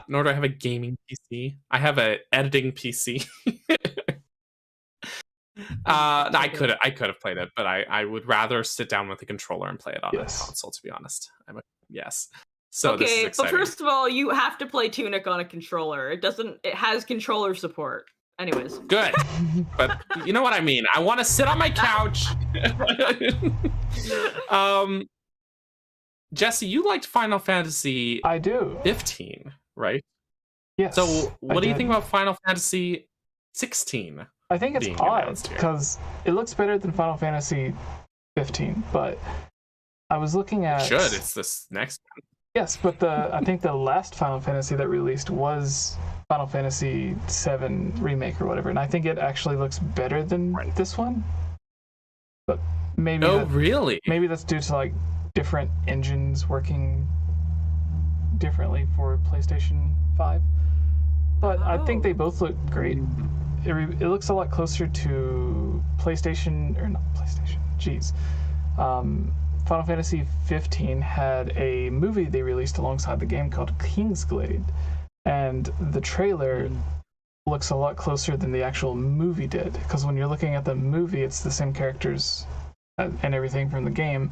nor do I have a gaming PC. I have an editing PC. I could have played it, but I would rather sit down with the controller and play it on a console, to be honest. So okay, but first of all, you have to play Tunic on a controller. It has controller support. Anyways. Good. But you know what I mean. I want to sit on my couch. Jesse, you liked Final Fantasy I do. 15, right? Yes. So what do you think about Final Fantasy 16? I think it's odd because it looks better than Final Fantasy 15, but I was looking at... It's this next one. Yes, but I think the last Final Fantasy that released was Final Fantasy 7 Remake or whatever, and I think it actually looks better than this one. But maybe... really? Maybe that's due to like different engines working differently for PlayStation 5. But I think they both look great. It looks a lot closer to Final Fantasy 15 had a movie they released alongside the game called Kingsglaive, and the trailer looks a lot closer than the actual movie did, because when you're looking at the movie, it's the same characters and everything from the game,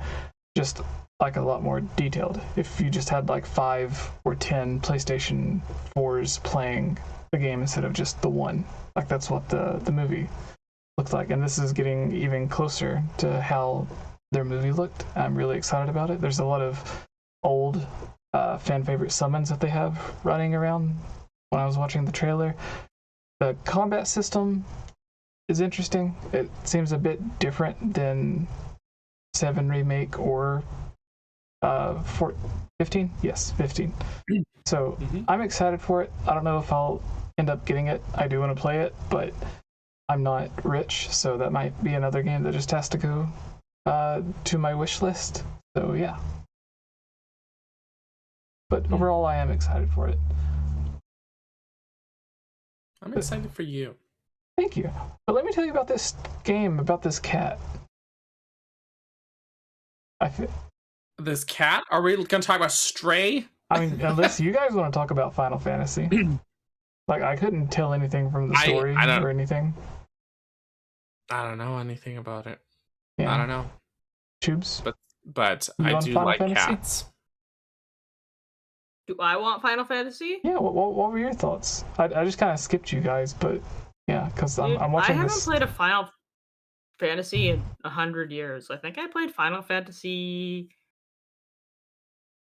just like a lot more detailed. If you just had like 5 or 10 PlayStation 4s playing the game instead of just the one. Like that's what the movie looked like, and this is getting even closer to how their movie looked. I'm really excited about it. There's a lot of old fan favorite summons that they have running around when I was watching the trailer. The combat system is interesting. It seems a bit different than 7 Remake or 15? Yes, 15. So I'm excited for it. I don't know if I'll end up getting it. I do want to play it, but I'm not rich, so that might be another game that just has to go to my wish list. So yeah. But overall, I am excited for it. I'm excited for you. Thank you. But let me tell you about this game, about this cat. This cat? Are we going to talk about Stray? I mean, unless you guys want to talk about Final Fantasy. Like, I couldn't tell anything from the story or anything. I don't know anything about it. Yeah. I don't know. Tubes? But I do like cats. Do I want Final Fantasy? Yeah, what were your thoughts? I just kind of skipped you guys, but yeah, because I'm watching I this. haven't played a Final Fantasy in 100 years. I think I played Final Fantasy...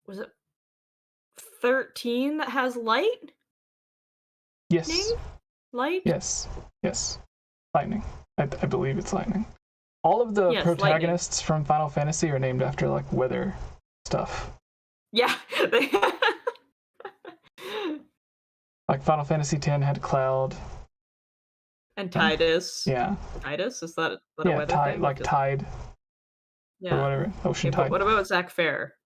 Was it 13 that has light? Yes. Light? Yes. Lightning. I believe it's lightning. All of the protagonists from Final Fantasy are named after, like, weather stuff. Yeah. Like Final Fantasy X had Cloud. And Tidus. Yeah. Tidus? Is that a weather thing? Like Tide. Yeah. Or whatever. Ocean Tide. But what about Zack Fair?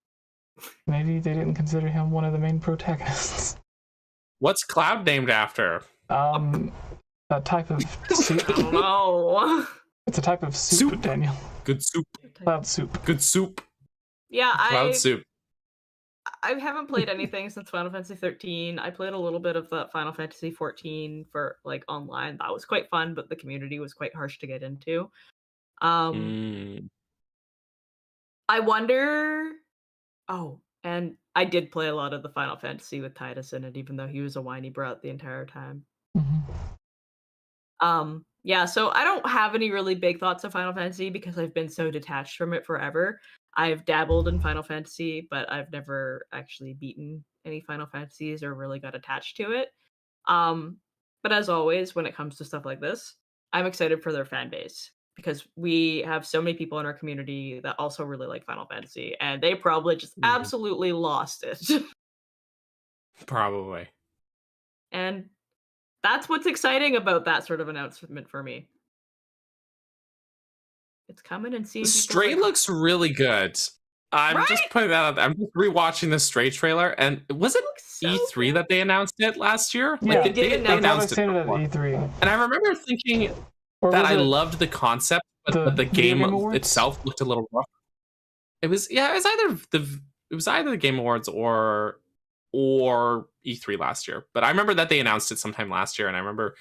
Maybe they didn't consider him one of the main protagonists. What's Cloud named after? A type of soup. I don't know. It's a type of soup, Daniel. Good soup. Cloud soup. Good soup. Yeah, Cloud soup. I haven't played anything since Final Fantasy 13. I played a little bit of the Final Fantasy 14 for like online. That was quite fun, but the community was quite harsh to get into. I wonder. Oh, and I did play a lot of the Final Fantasy with Tidus in it, even though he was a whiny brat the entire time. Yeah, so I don't have any really big thoughts of Final Fantasy because I've been so detached from it forever. I've dabbled in Final Fantasy, but I've never actually beaten any Final Fantasies or really got attached to it. But as always, when it comes to stuff like this, I'm excited for their fan base because we have so many people in our community that also really like Final Fantasy, and they probably just absolutely lost it. Probably. And that's what's exciting about that sort of announcement for me. It's coming and seeing. Stray looks really good. I'm just putting that out there. I'm just rewatching the Stray trailer, and was it E3 that they announced it last year? Yeah, like, they announced it at E3. And I remember thinking that I loved the concept, but the game itself looked a little rough. It was either the Game Awards or E3 last year. But I remember that they announced it sometime last year, and I remember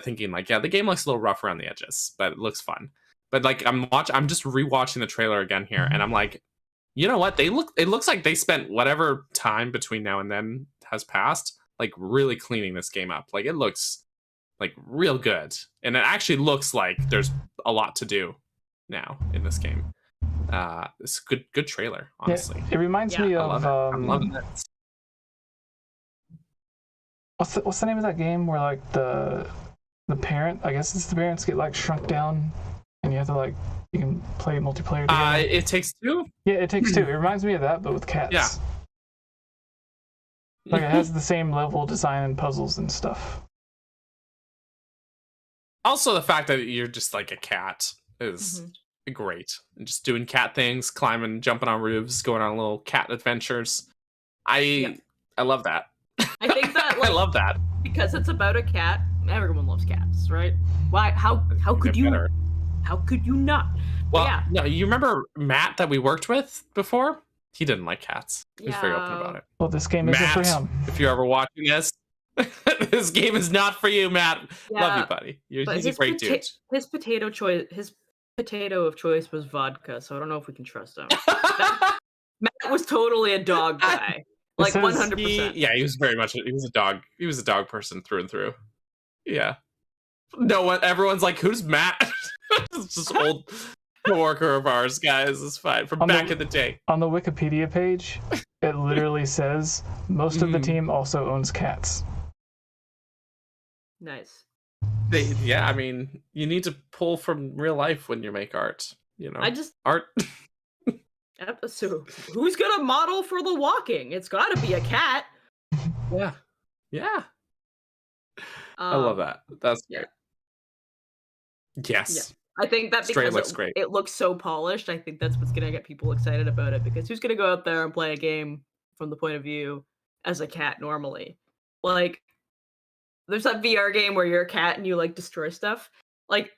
thinking like, yeah, the game looks a little rough around the edges, but it looks fun. But like I'm just rewatching the trailer again here, and I'm like, you know what? It looks like they spent whatever time between now and then has passed, like really cleaning this game up. Like it looks like real good, and it actually looks like there's a lot to do now in this game. It's a good trailer, honestly. Yeah, it reminds me of I'm loving it. What's the name of that game where like the parent, I guess it's the parents, get like shrunk down and you have to like, you can play multiplayer together? It Takes Two? Yeah, It Takes Two. It reminds me of that, but with cats. Yeah. Like it has the same level design and puzzles and stuff. Also, the fact that you're just like a cat is great. And just doing cat things, climbing, jumping on roofs, going on little cat adventures. I love that. I think that like, I love that. Because it's about a cat, everyone loves cats, right? Why? How could you? Better. How could you not? Well, no, you remember Matt that we worked with before? He didn't like cats. He was very open about it. Well, this game isn't for him. If you're ever watching this, this game is not for you, Matt. Love you, buddy. He's a great dude. His potato of choice was vodka, so I don't know if we can trust him. Matt was totally a dog guy. Like 100%. Yeah, he was very much. He was a dog. He was a dog person through and through. Yeah. No one. Everyone's like, "Who's Matt?" It's just old coworker of ours, guys. It's fine from back in the day. On the Wikipedia page, It literally says most of the team also owns cats. Nice. Yeah, I mean, you need to pull from real life when you make art. You know, art. So who's gonna model for the walking? It's got to be a cat. Yeah. I love that. That's great. Yes. Yeah. I think that because looks great. It looks so polished, I think that's what's gonna get people excited about it, because who's gonna go out there and play a game from the point of view as a cat normally? Like, there's that VR game where you're a cat and you like destroy stuff. Like,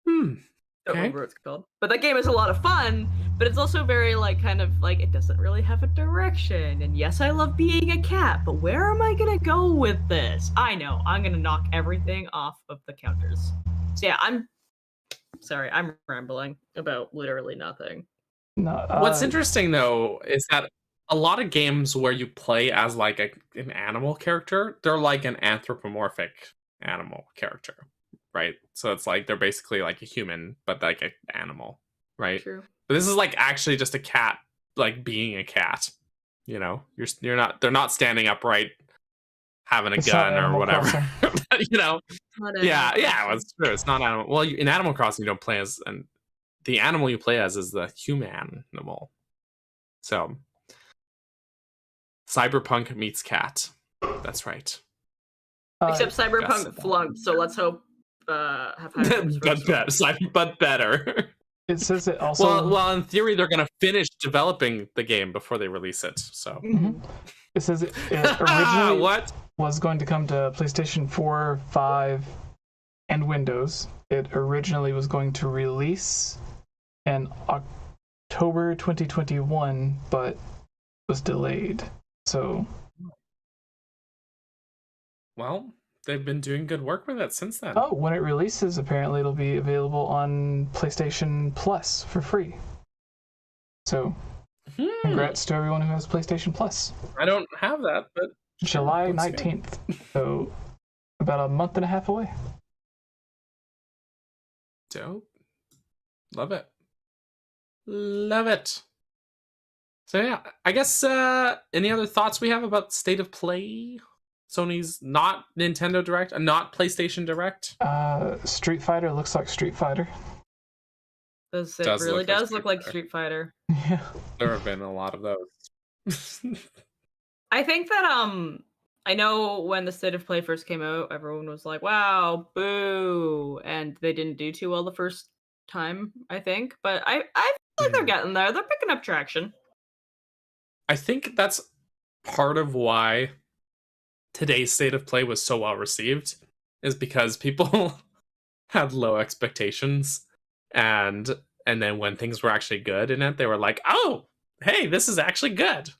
don't remember what it's called. But that game is a lot of fun, but it's also very like kind of like it doesn't really have a direction. And yes, I love being a cat, but where am I gonna go with this? I know, I'm gonna knock everything off of the counters. So yeah, I'm sorry, I'm rambling about literally nothing. No, what's interesting though is that a lot of games where you play as like an animal character, they're like an anthropomorphic animal character, right? So it's like they're basically like a human, but like an animal, right? True. But this is like actually just a cat, like being a cat. You know, they're not standing upright, having a gun or whatever. You know, yeah, it's true. It's not animal. Well, in Animal Crossing, you don't play as, and the animal you play as is the human animal. So, cyberpunk meets cat. That's right. Except cyberpunk flunked, so let's hope have but better. It says it also. Well, in theory, they're going to finish developing the game before they release it. So it says it originally was going to come to PlayStation 4, 5, and Windows. It originally was going to release in October 2021, but was delayed. So, well, they've been doing good work with it since then. Oh, when it releases, apparently it'll be available on PlayStation Plus for free. So, congrats to everyone who has PlayStation Plus. I don't have that, but July 19th. So, about a month and a half away. Dope. Love it. Love it. So yeah, I guess any other thoughts we have about State of Play? Sony's not Nintendo Direct, not PlayStation Direct. Street Fighter looks like Street Fighter. It really does look like Street Fighter. Yeah. There have been a lot of those. I think that I know when the State of Play first came out, everyone was like, "Wow, boo," and they didn't do too well the first time, I think. But I feel like they're getting there. They're picking up traction. I think that's part of why today's State of Play was so well received, is because people had low expectations, and then when things were actually good in it, they were like, "Oh, hey, this is actually good,"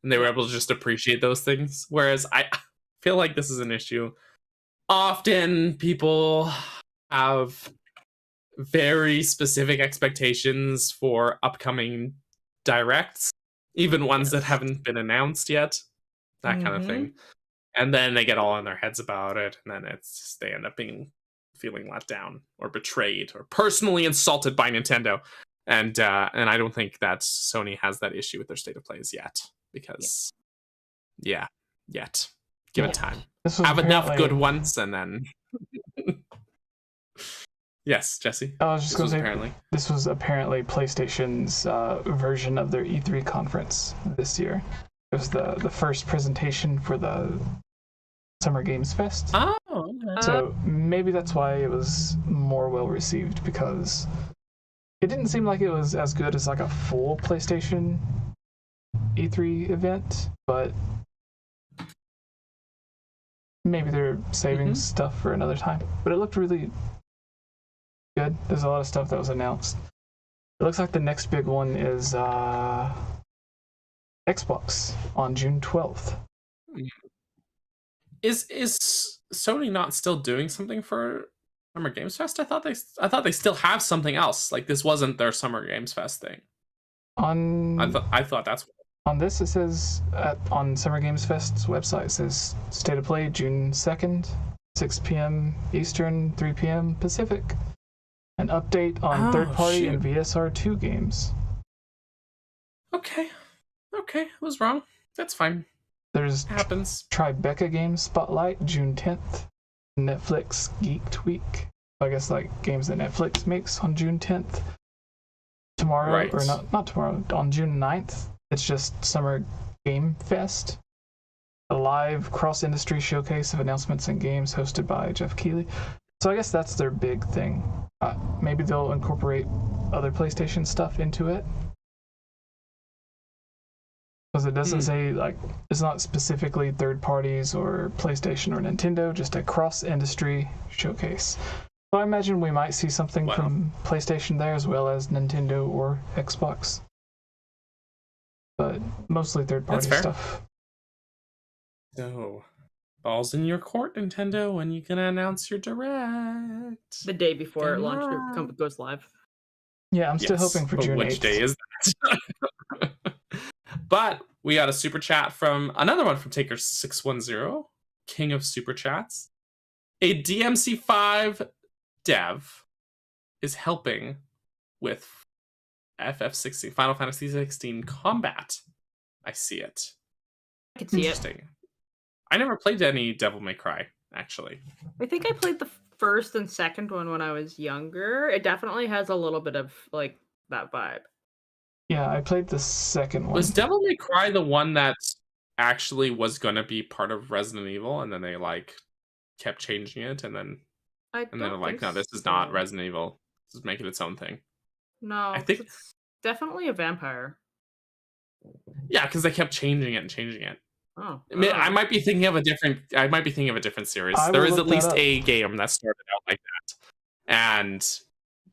and they were able to just appreciate those things. Whereas I feel like this is an issue. Often people have very specific expectations for upcoming directs, even ones that haven't been announced yet, that kind of thing. And then they get all in their heads about it, and then they end up feeling let down or betrayed or personally insulted by Nintendo. And I don't think that Sony has that issue with their State of Plays yet, because yet. Give it time. Have enough good ones, and then yes, Jesse. I was just going to say, this was apparently PlayStation's version of their E3 conference this year. It was the first presentation for the Summer Games Fest. Oh. So maybe that's why it was more well received, because it didn't seem like it was as good as like a full PlayStation E3 event, but maybe they're saving stuff for another time. But it looked really good. There's a lot of stuff that was announced. It looks like the next big one is Xbox on June 12th. Is Sony not still doing something for Summer Games Fest? I thought they still have something else. Like, this wasn't their Summer Games Fest thing. I thought that's what... On this, it says on Summer Games Fest's website, it says State of Play June 2nd, 6 p.m. Eastern, 3 p.m. Pacific. An update on third-party and VSR2 games. Okay. Okay, I was wrong. That's fine. There's Happens. Tribeca Games Spotlight, June 10th. Netflix Geeked Week. I guess like games that Netflix makes on June 10th. Tomorrow, Right. or not tomorrow, on June 9th, it's just Summer Game Fest. A live cross-industry showcase of announcements and games hosted by Jeff Keighley. So I guess that's their big thing. Maybe they'll incorporate other PlayStation stuff into it. Because it doesn't say, like, it's not specifically third parties or PlayStation or Nintendo, just a cross-industry showcase. So I imagine we might see something from PlayStation there as well as Nintendo or Xbox. But mostly third-party stuff. So, balls in your court, Nintendo, when you gonna announce your Direct? The day before it goes live. Yeah, I'm still hoping for June 8th. Which day is that? But we got a super chat from another one from Taker610, King of Super Chats. A DMC5 dev is helping with FF16, Final Fantasy 16 combat. I see it. I can see it. Interesting. I never played any Devil May Cry, actually. I think I played the first and second one when I was younger. It definitely has a little bit of like that vibe. Yeah, I played the second one. Was Devil May Cry the one that actually was gonna be part of Resident Evil, and then they like kept changing it, and then they're like, no, this is not Resident Evil. This is making its own thing. No, I think it's definitely a vampire. Yeah, because they kept changing it and changing it. Oh, I might be thinking of a different. I might be thinking of a different series. There is at least a game that started out like that, and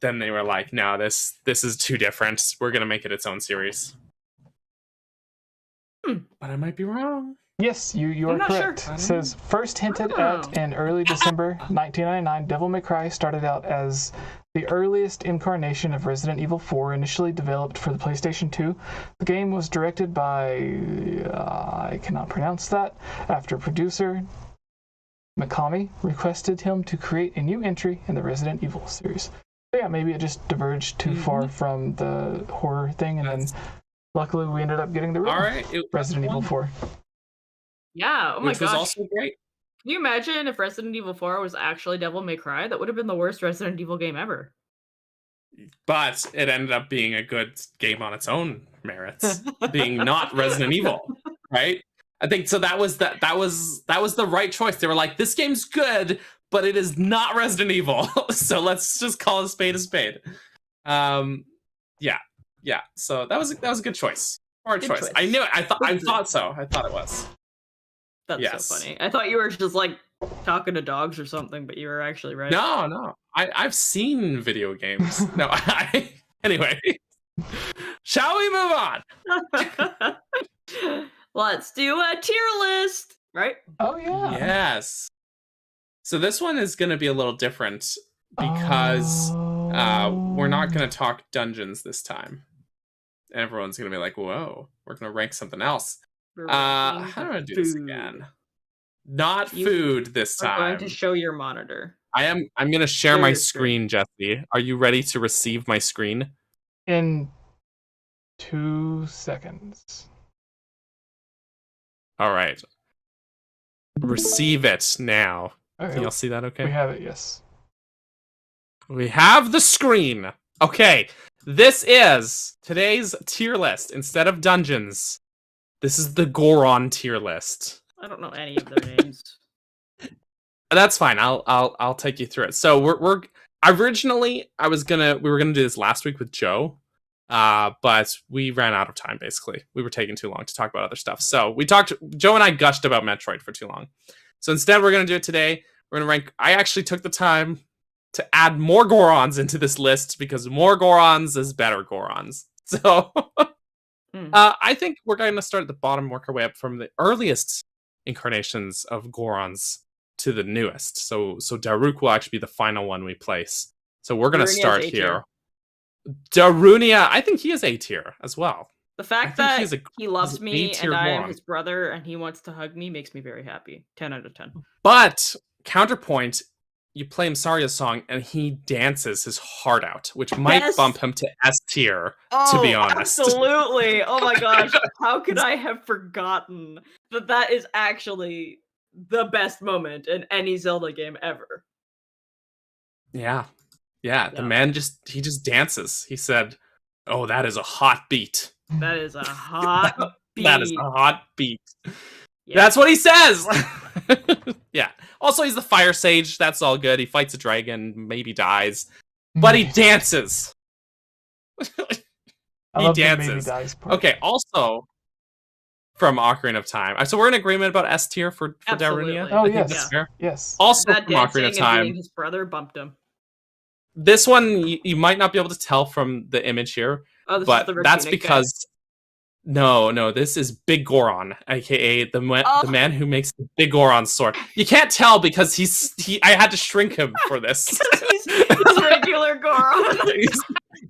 then they were like, "No, this is too different. We're gonna make it its own series." But I might be wrong. Yes, you are correct. Sure. It says first hinted at in early December 1999, Devil May Cry started out as the earliest incarnation of Resident Evil 4, initially developed for the PlayStation 2. The game was directed by I cannot pronounce that. After producer Mikami requested him to create a new entry in the Resident Evil series. So yeah, maybe it just diverged too far from the horror thing, and then luckily we ended up getting the real Resident Evil 4. Yeah, oh my gosh. Which was also great. Can you imagine if Resident Evil 4 was actually Devil May Cry? That would have been the worst Resident Evil game ever. But it ended up being a good game on its own merits, being not Resident Evil, right? I think so. That was the right choice. They were like, this game's good, but it is not Resident Evil. So let's just call a spade a spade. Yeah. So that was a good choice. Hard choice. I knew it. I thought so. I thought it was. That's so funny. I thought you were just like talking to dogs or something, but you were actually right. No. I've seen video games. No, anyway. Shall we move on? Let's do a tier list, right? Oh yeah. Yes. So this one is going to be a little different because we're not going to talk dungeons this time. Everyone's going to be like, whoa, we're going to rank something else. How do I do this again? Not food this time. I'm going to show your monitor. I'm going to share my screen, Jesse. Are you ready to receive my screen? In 2 seconds. All right. Receive it now. Okay. Can y'all see that okay? We have it, yes. We have the screen. Okay. This is today's tier list. Instead of dungeons, this is the Goron tier list. I don't know any of their names. That's fine. I'll take you through it. So we're originally we were gonna do this last week with Joe, but we ran out of time. Basically, we were taking too long to talk about other stuff. So Joe and I gushed about Metroid for too long. So instead, we're gonna do it today. We're gonna rank. I actually took the time to add more Gorons into this list because more Gorons is better Gorons. So I think we're going to start at the bottom, work our way up from the earliest incarnations of Gorons to the newest. So Daruk will actually be the final one we place. So we're going to start here. Darunia, I think he is A tier as well. The fact that he loves me and I am one. his brother and he wants to hug me makes me very happy. 10 out of 10. But counterpoint, you play him Saria's song, and he dances his heart out, which might bump him to S tier, to be honest. Absolutely. Oh my gosh. How could I have forgotten that is actually the best moment in any Zelda game ever? Yeah. The man just dances. He said, "Oh, that is a hot beat. That is a hot beat. That is a hot beat." Yeah. That's what he says. Yeah. Also, he's the fire sage. That's all good. He fights a dragon, maybe dies, but he dances. He dances. Okay. Also, from Ocarina of Time. So we're in agreement about S tier for Darunia. Oh yes. Yes. Also, from Ocarina of Time, his brother bumped him. This one you might not be able to tell from the image here, but that's because. No, this is Big Goron, aka the man who makes the Big Goron sword. You can't tell because I had to shrink him for this. he's regular Goron.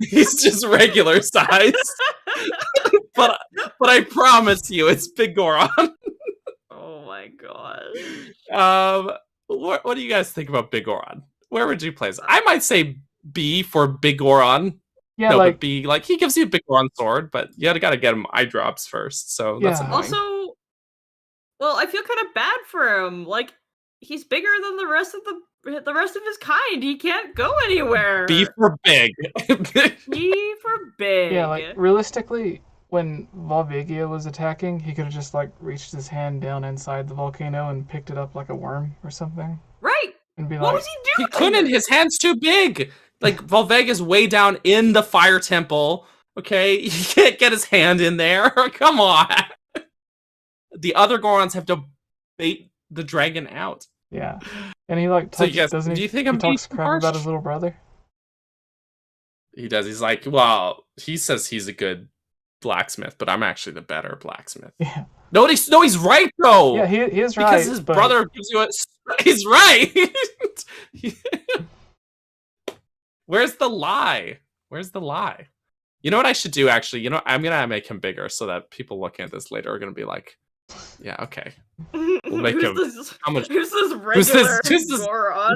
he's just regular size. but I promise you, it's Big Goron. Oh my god. What do you guys think about Big Goron? Where would you place it? I might say B for Big Goron. Yeah, no, but B, he gives you a Big Goron sword, but you gotta get him eye drops first, so that's annoying. Also, well, I feel kind of bad for him. He's bigger than the rest of his kind. He can't go anywhere. B for big. B for big. Yeah, realistically, when 𝗷𝗃𝗃𝗄𝗆 was attacking, he could have just reached his hand down inside the volcano and picked it up like a worm or something. Right. And be what was he doing? He couldn't. His hand's too big. 𝗷𝗃𝗃 is way down in the fire temple. Okay, he can't get his hand in there. Come on. The other Gorons have to bait the dragon out. Yeah, and he doesn't do you think he talks crap about his little brother? He does. He's like, well, he says he's a good blacksmith, but I'm actually the better blacksmith. Yeah. No, he's right though. Yeah, he is right. Because his brother gives you he's right. Where's the lie? You know what I should do, actually? I'm going to make him bigger so that people looking at this later are going to be like, yeah, okay. We'll make him... Who's this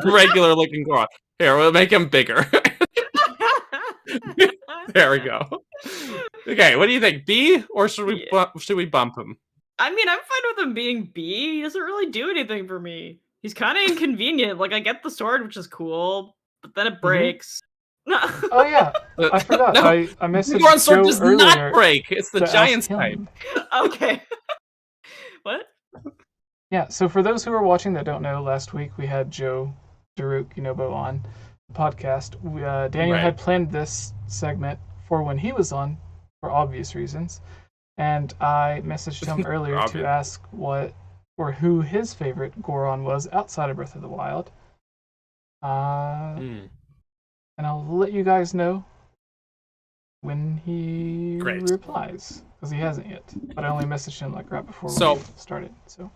regular looking Goron? Here, we'll make him bigger. There we go. Okay, what do you think? B? Or should we bump him? I mean, I'm fine with him being B. He doesn't really do anything for me. He's kind of inconvenient. I get the sword, which is cool. But then it breaks. Oh yeah, I forgot. No, I messaged Goron sword Joe does earlier not break. It's the giant's type. Okay. What? Yeah. So for those who are watching that don't know, last week we had Joe 𝗟𝗃 on the podcast. Daniel had planned this segment for when he was on, for obvious reasons, and I messaged him earlier to ask what or who his favorite Goron was outside of Breath of the Wild. And I'll let you guys know when he replies, because he hasn't yet. But I only messaged him right before we started. So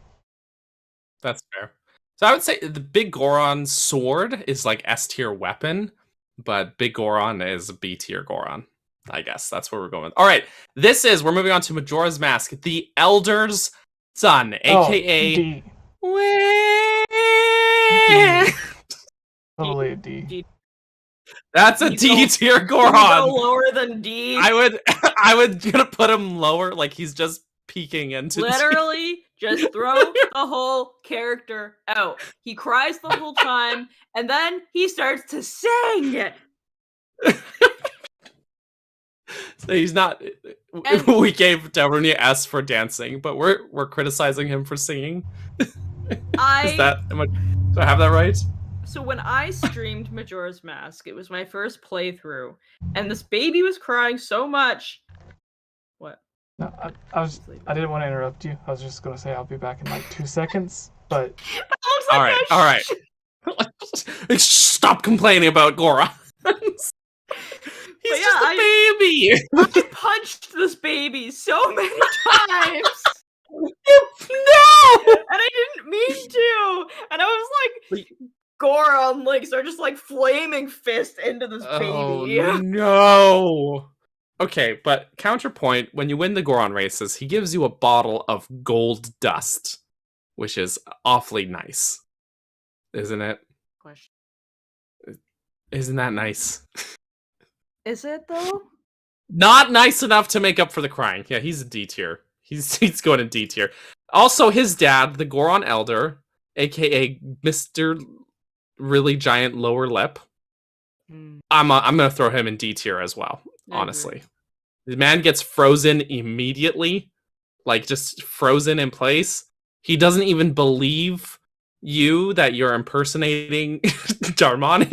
that's fair. So I would say the Big Goron sword is S tier weapon, but Big Goron is a B tier Goron. I guess that's where we're going. All right, we're moving on to Majora's Mask, the Elder's son, aka D. Totally a D. That's a D tier Goron. Go lower than D. I would gonna put him lower, he's just peeking into literally just throw the whole character out. He cries the whole time, and then he starts to sing. So he's not. We gave Darunia S for dancing, but we're criticizing him for singing. Do I have that right? So when I streamed Majora's Mask, it was my first playthrough, and this baby was crying so much. What? No, I didn't want to interrupt you. I was just gonna say I'll be back in 2 seconds, but. All right. Stop complaining about Goron. He's just a baby. I punched this baby so many times. No! And I didn't mean to. And I was like, Goron, so just flaming fist into this baby. Oh, no. Okay, but counterpoint, when you win the Goron races, he gives you a bottle of gold dust, which is awfully nice. Isn't it? Isn't that nice? Is it though? Not nice enough to make up for the crying. Yeah, he's a D tier. He's going to D tier. Also, his dad, the Goron Elder, aka Mr. Really Giant Lower Lip. I'm gonna throw him in D tier as well. Honestly, the man gets frozen immediately, like just frozen in place. He doesn't even believe you that you're impersonating 𝗏𝗏.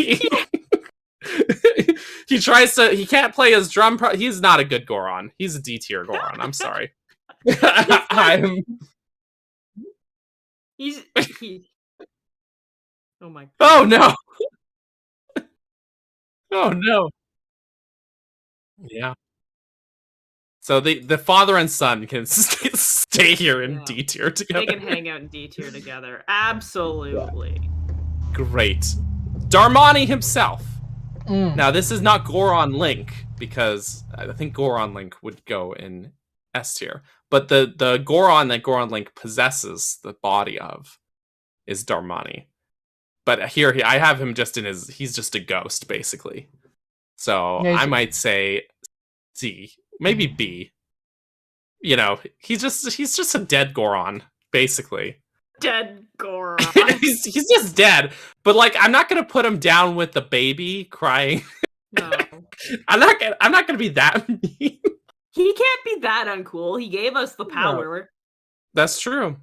He can't play his drum. He's not a good Goron. He's a D tier Goron. I'm sorry. He's oh my god. Oh no. Oh no. Yeah. So the father and son can stay here in D tier together. They can hang out in D tier together. Absolutely. Yeah. Great. 𝗏𝗏 himself. Now this is not Goron Link, because I think Goron Link would go in S tier. But the Goron that Goron Link possesses the body of is 𝗏𝗏. But here I have him just in he's just a ghost basically. So I might say C, maybe B. You know, he's just a dead Goron basically. Dead Goron. he's just dead. But like, I'm not gonna put him down with the baby crying. No. I'm not gonna be that mean. He can't be that uncool. He gave us the power. No. That's true.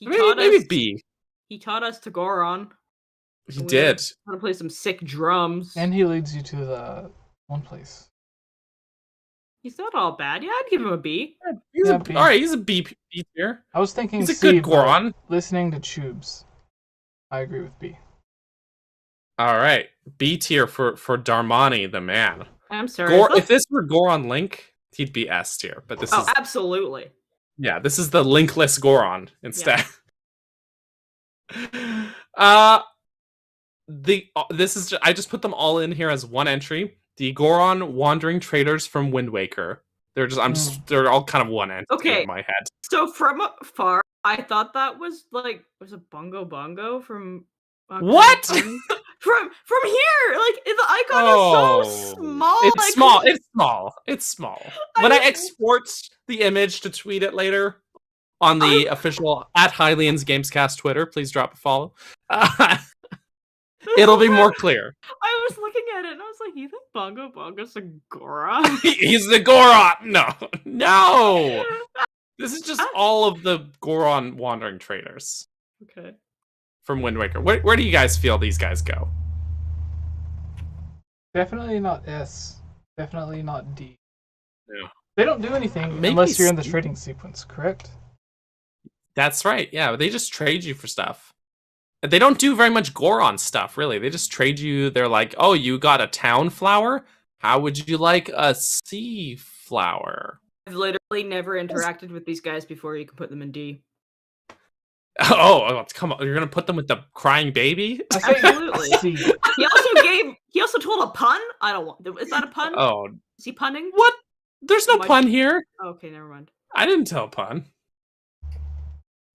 Maybe B. He taught us to Goron. He did. How to play some sick drums. And he leads you to the one place. He's not all bad. Yeah, I'd give him a B. B. Alright, he's a B tier. I was thinking he's a C, good Goron. Listening to 𝗏𝗵𝗲, I agree with B. Alright. B tier for 𝗏𝗏, the man. I'm sorry. If this were Goron Link, he'd be S tier. But this is absolutely. Yeah, this is the linkless Goron instead. Yeah. I just put them all in here as one entry. The Goron wandering traders from Wind Waker. They're all kind of one entry in my head. So from afar, I thought that was like, was it Bongo Bongo from what? From here, like the icon is so small. It's small. It's small. When I export the image to tweet it later on the official @Hylian Gamescast Twitter, please drop a follow. It'll be more clear. I was looking at it and I was like, you think Bongo Bongo's a Goron? He's the Goron! No! This is just all of the Goron wandering traders. Okay. From Wind Waker. Where do you guys feel these guys go? Definitely not S. Definitely not D. Yeah. They don't do anything unless you're in the trading sequence, correct? That's right. Yeah, they just trade you for stuff. They don't do very much Goron stuff, really. They just trade you. They're like, oh, you got a town flower? How would you like a sea flower? I've literally never interacted with these guys before you can put them in D. Oh, come on. You're going to put them with the crying baby? Absolutely. He also told a pun? I don't want... Is that a pun? Oh. Is he punning? What? There's no pun here. Okay, never mind. I didn't tell a pun.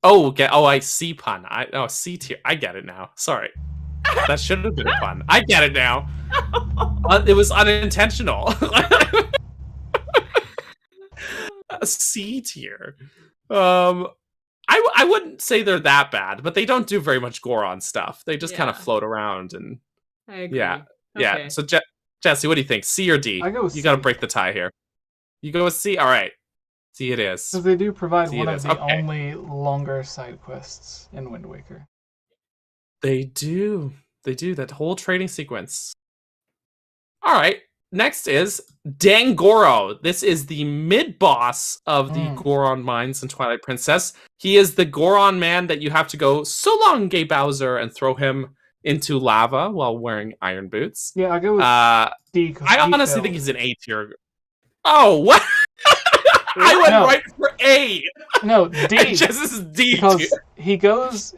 Oh, I see pun. C tier. I get it now. Sorry. That should have been a pun. I get it now. It was unintentional. C tier. I wouldn't say they're that bad, but they don't do very much Goron stuff. They just kind of float around and I agree. Yeah. Okay. So Jesse, what do you think? C or D? I go with C. You got to break the tie here. You go with C. All right. C it is. So they do provide one of the only longer side quests in Wind Waker. They do. They do. That whole trading sequence. All right. Next is Dangoro. This is the mid-boss of the Goron mines in Twilight Princess. He is the Goron man that you have to go, so long, gay Bowser, and throw him into lava while wearing iron boots. Yeah, I go with D. I honestly think he's an A tier. Oh, what? I went right for A. No, D. This is D. Because he goes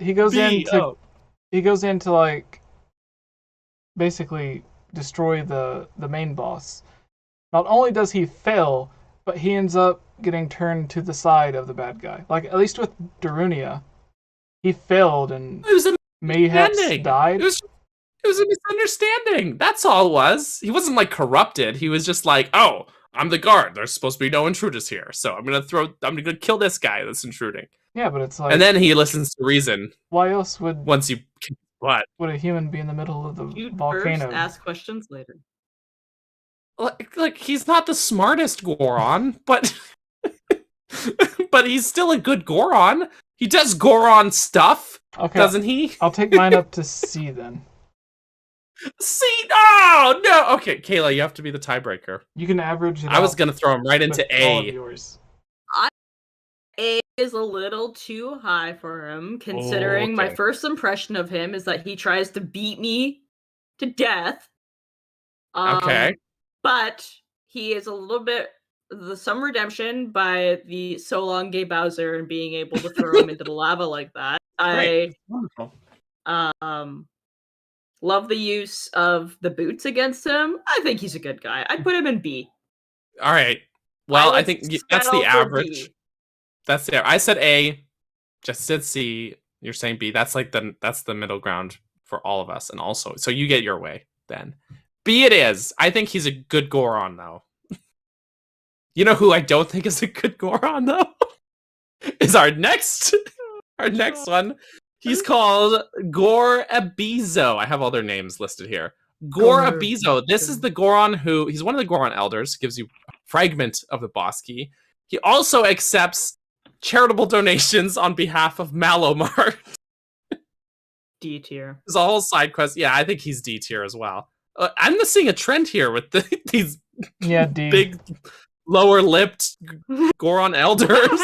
into like basically destroy the main boss. Not only does he fail, but he ends up getting turned to the side of the bad guy. Like at least with Darunia, he failed and mayhaps died. It It was a misunderstanding. That's all it was. He wasn't like corrupted. He was just like, oh, I'm the guard. There's supposed to be no intruders here. So I'm gonna kill this guy that's intruding. Yeah, but it's like, and then he listens to reason. Why else would once you what? Would a human be in the middle of the volcano? First, ask questions later. Like he's not the smartest Goron, but but he's still a good Goron. He does Goron stuff, doesn't he? I'll take mine up to C then. C? Oh no! Okay, Kayla, you have to be the tiebreaker. You can average it. I was gonna throw him right into A. A is a little too high for him, considering my first impression of him is that he tries to beat me to death. Okay. But he is a little bit some redemption by the so long gay Bowser and being able to throw him into the lava like that. Wonderful. Love the use of the boots against him. I think he's a good guy. I'd put him in B. All right. Well, I think that's the average. B. That's there. I said A. Just said C. You're saying B. That's like that's the middle ground for all of us, and also so you get your way then. B it is. I think he's a good Goron though. You know who I don't think is a good Goron though? Is our next one. He's called 𝗵𝗃𝗀𝗃𝗀𝗀. I have all their names listed here. 𝗵𝗃𝗀𝗃𝗀𝗀. This is the Goron he's one of the Goron elders, gives you a fragment of the boss key. He also accepts charitable donations on behalf of Malomar. D tier. There's a whole side quest. Yeah, I think he's D tier as well. I'm seeing a trend here with these big lower-lipped Goron elders.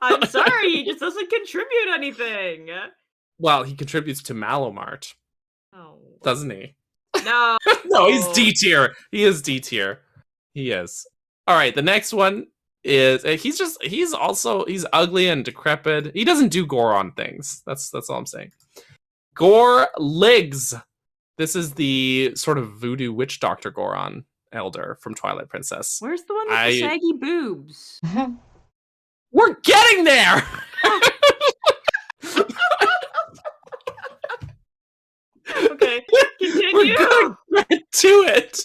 I'm sorry, he just doesn't contribute anything. Well, he contributes to Malomart. Oh. Doesn't he? No. No, he's D tier. He is D tier. He is. All right, the next one is he's ugly and decrepit. He doesn't do Goron things. That's all I'm saying. 𝗏𝗏𝗃𝗃. This is the sort of voodoo witch doctor Goron elder from Twilight Princess. Where's the one with the saggy boobs? We're getting there! Okay, continue. We're gonna get to it.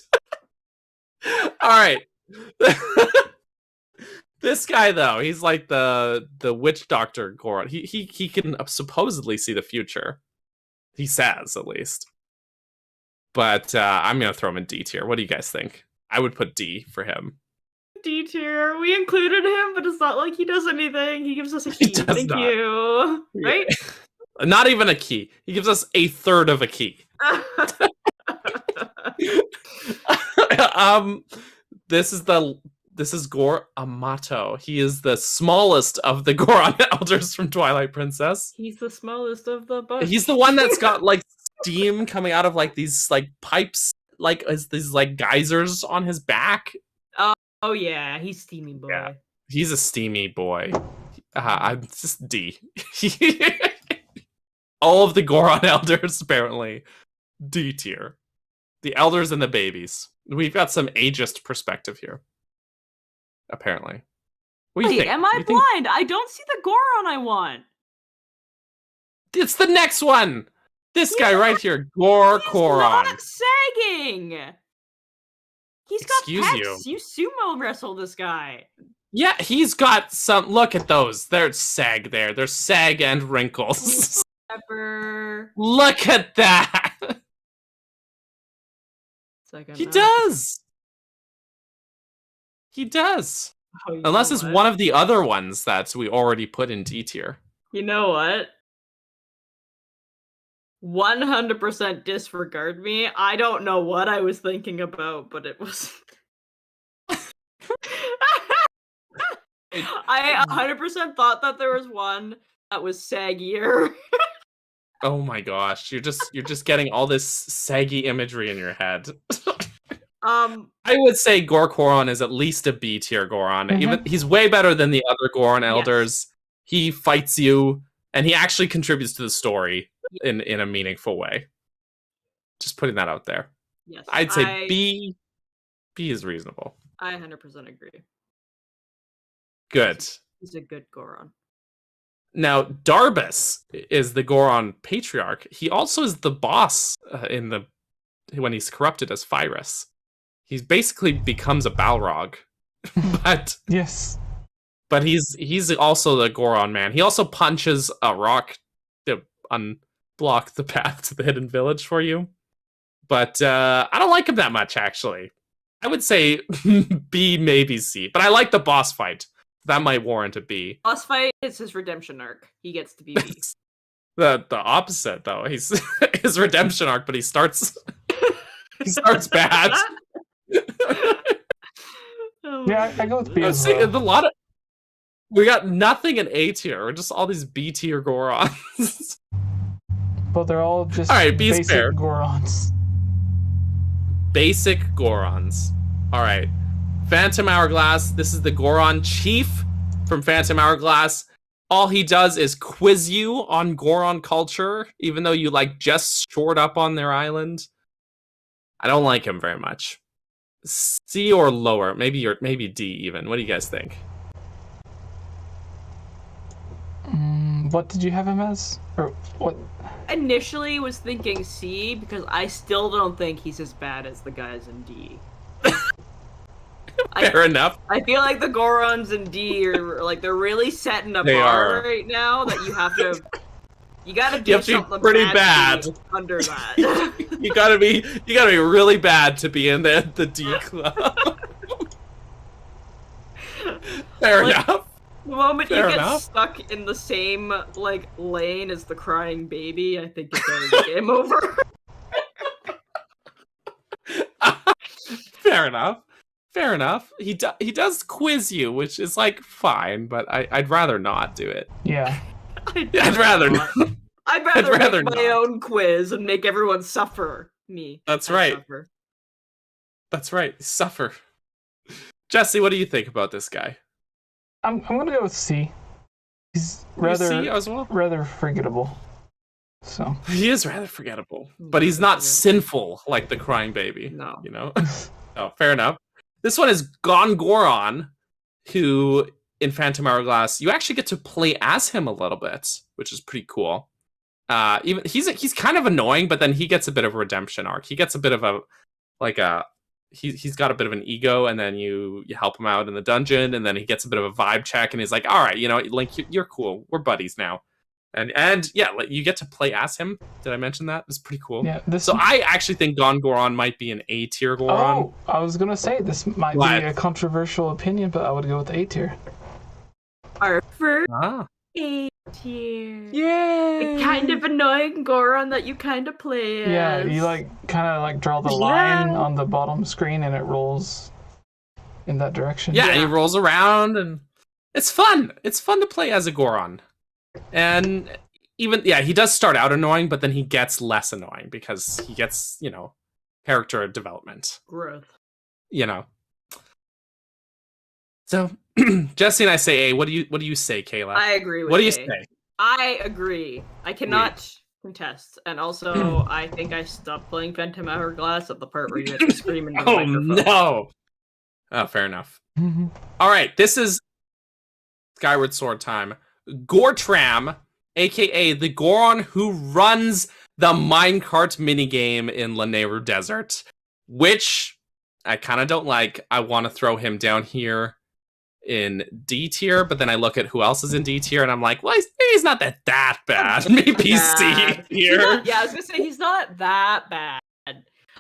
All right. This guy though, he's like the witch doctor Goron. He can supposedly see the future. He says, at least. But I'm gonna throw him in D tier. What do you guys think? I would put D for him. D tier. We included him, but it's not like he does anything. He gives us a key. Thank you. Right? Yeah. Not even a key. He gives us a third of a key. This is 𝗏𝗏𝗃𝗀𝗃𝗀𝗃. He is the smallest of the Goron elders from Twilight Princess. He's the smallest of the bunch. He's the one that's got like steam coming out of like these like pipes, like these like geysers on his back. Oh yeah, he's steamy boy. Yeah, he's a steamy boy. I'm just D. All of the Goron elders apparently D tier. The elders and the babies. We've got some ageist perspective here. Apparently. What do you think? Am I blind? I don't see the Goron I want. It's the next one. This guy right here, Goron. He's not sagging. He's got pecs. You sumo wrestle this guy. Yeah, he's got some. Look at those. There's sag there. There's sag and wrinkles. Look at that. He does. He does. Oh, unless it's one of the other ones that we already put in D tier. You know what? 100% disregard me. I don't know what I was thinking about, but it was... I 100% thought that there was one that was saggier. Oh my gosh, you're just getting all this saggy imagery in your head. I would say 𝗏𝗏𝗃𝗀𝗃𝗀𝗃 is at least a B tier Goron. Even he's way better than the other Goron elders. Yes. He fights you, and he actually contributes to the story in a meaningful way. Just putting that out there. Yes, I'd say B. B is reasonable. I 100% agree. Good. He's a good Goron. Now, Darbus is the Goron patriarch. He also is the boss when he's corrupted as Phyrus. He basically becomes a Balrog, but yes, but he's also the Goron man. He also punches a rock to unblock the path to the hidden village for you. But I don't like him that much, actually. I would say B, maybe C. But I like the boss fight. That might warrant a B. Boss fight is his redemption arc. He gets to be B. The opposite, though. He's his redemption arc, but he starts bad. Yeah, I go with B as well. We got nothing in A tier. We're just all these B tier Gorons. But they're all just B's basic fair. Gorons. Basic Gorons. All right. Phantom Hourglass. This is the Goron chief from Phantom Hourglass. All he does is quiz you on Goron culture, even though you just shored up on their island. I don't like him very much. C or lower, maybe D even. What do you guys think? What did you have him as? Or what? Initially was thinking C because I still don't think he's as bad as the guys in D. Fair enough. I feel like the Gorons in D are they're really setting a bar right now that you have to. You gotta do something pretty bad under that. you gotta be really bad to be in the D club. Fair enough. The moment you get stuck in the same lane as the crying baby, I think it's game over. Fair enough. Fair enough. He does quiz you, which is fine, but I'd rather not do it. Yeah. I'd rather not. I'd rather make my own quiz and make everyone suffer me. That's right. Suffer. That's right. Suffer. Jesse, what do you think about this guy? I'm gonna go with C. He's rather C as well? rather forgettable. So he is rather forgettable, but he's not sinful like the crying baby. No, you know. Oh, fair enough. This one is Gongoron, who in Phantom Hourglass you actually get to play as him a little bit, which is pretty cool. Even he's kind of annoying, but then he gets a bit of a redemption arc. He gets a bit of he's got a bit of an ego, and then you help him out in the dungeon, and then he gets a bit of a vibe check, and he's like, all right, Link, you're cool. We're buddies now. And yeah, you get to play as him. Did I mention that? It's pretty cool. Yeah. I actually think Gongoron might be an A tier Goron. Oh, I was gonna say this might be a controversial opinion, but I would go with A tier. Our first A tier. Yay! The kind of annoying Goron that you kind of play as. Yeah, you kind of draw the line on the bottom screen, and it rolls in that direction. Yeah, he rolls around, and it's fun. It's fun to play as a Goron. And even he does start out annoying, but then he gets less annoying because he gets, character development. Growth. So Jesse and I say A. What do you say, Kayla? I agree with What do you A. say? I agree. I cannot contest. And also I think I stopped playing Phantom Hourglass at the part where you had to scream into the microphone. No. Oh, fair enough. All right, this is Skyward Sword time. Gortram, aka the Goron who runs the minecart minigame in Lanayru Desert, which I kind of don't like. I want to throw him down here in D tier, but then I look at who else is in D tier, and I'm like, well, he's not that bad. Maybe C tier. I was gonna say he's not that bad.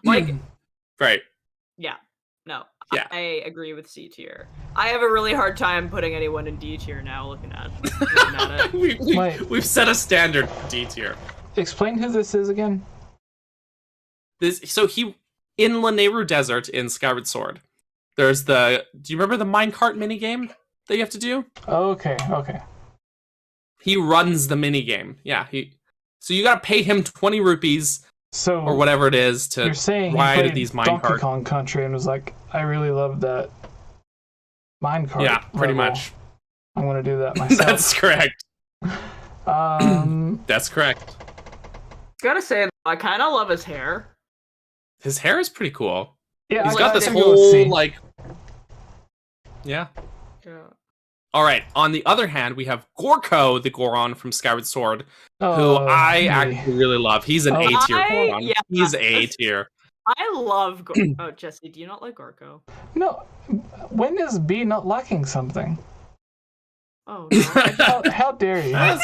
Right. Yeah. No. Yeah. I agree with C tier. I have a really hard time putting anyone in D tier now. Looking at it. We've set a standard for D tier. Explain who this is again. He in Lanayru Desert in Skyward Sword. There's do you remember the minecart minigame that you have to do? Okay. He runs the minigame. Yeah, so you gotta pay him 20 rupees or whatever it is to ride these minecarts. Donkey Kong Country and was like, I really love that minecart. Yeah, pretty much. I'm gonna do that myself. That's correct. That's correct. Gotta say, I kind of love his hair. His hair is pretty cool. Yeah, he's got this whole Yeah. All right. On the other hand, we have 𝗏𝗏, the Goron from Skyward Sword, who I actually really love. He's an A tier Goron. Yeah. He's A tier. I love Oh, Jesse, do you not like 𝗏𝗏? No. When is B not liking something? Oh, no. How dare you? I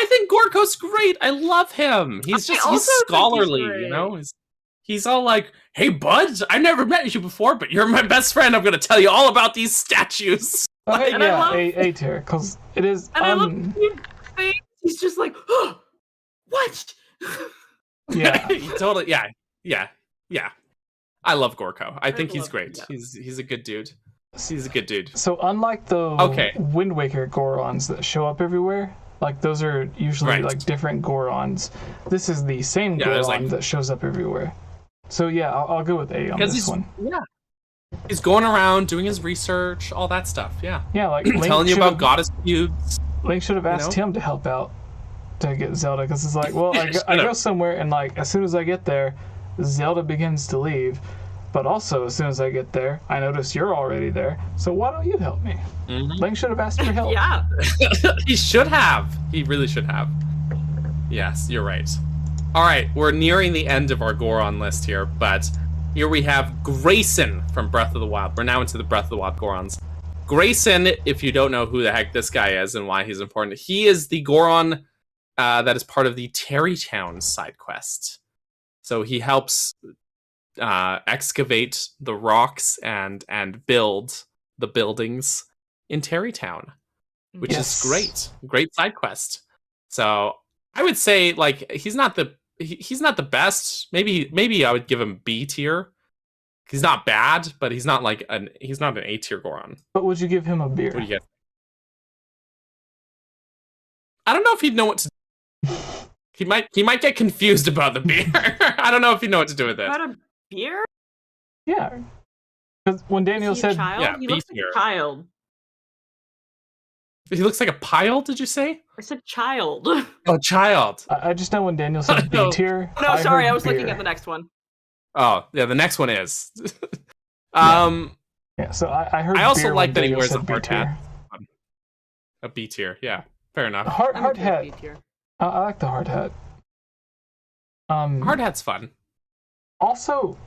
think 𝗏𝗏's great. I love him. He's scholarly, you know? He's all like, hey, buds, I never met you before, but you're my best friend. I'm going to tell you all about these statues. Okay, yeah, A tier, because it is... And I love things. He's just like, oh, what? Yeah. Totally, yeah. I love 𝗏𝗏. I think he's great. Yeah. He's a good dude. He's a good dude. So unlike the Wind Waker Gorons that show up everywhere, like those are usually like different Gorons, this is the same Goron that shows up everywhere. So yeah, I'll go with A on this one. Yeah. He's going around doing his research, all that stuff. Yeah. Yeah, like telling you about goddess cubes. Link should have asked him to help out to get Zelda, because it's like, well, I go somewhere and like as soon as I get there, Zelda begins to leave. But also, as soon as I get there, I notice you're already there. So why don't you help me? Link should have asked for help. Yeah. He should have. He really should have. Yes, you're right. All right, we're nearing the end of our Goron list here, but here we have Grayson from Breath of the Wild. We're now into the Breath of the Wild Gorons. Grayson, if you don't know who the heck this guy is and why he's important, he is the Goron that is part of the Tarrey Town side quest. So he helps excavate the rocks and build the buildings in Tarrey Town, which is great side quest. So I would say like he's not the best. Maybe I would give him B tier. He's not bad, but he's not an A tier Goron. But would you give him a beer? What do you get? I don't know if he'd know what to do. He might get confused about the beer. I don't know if he'd know what to do with it. About a beer? Yeah. Because when Daniel said... Yeah, he looks like a child. He looks like a pile, did you say? I said child. Oh, child. I just know when Daniel said B tier. No, sorry, I was looking at the next one. Oh, yeah, the next one is. Yeah, so I heard I also beer like that he Daniel wears a said hard hat. A B tier, yeah. Fair enough. Hard hat. I like the hard hat. Hard hat's fun. Also,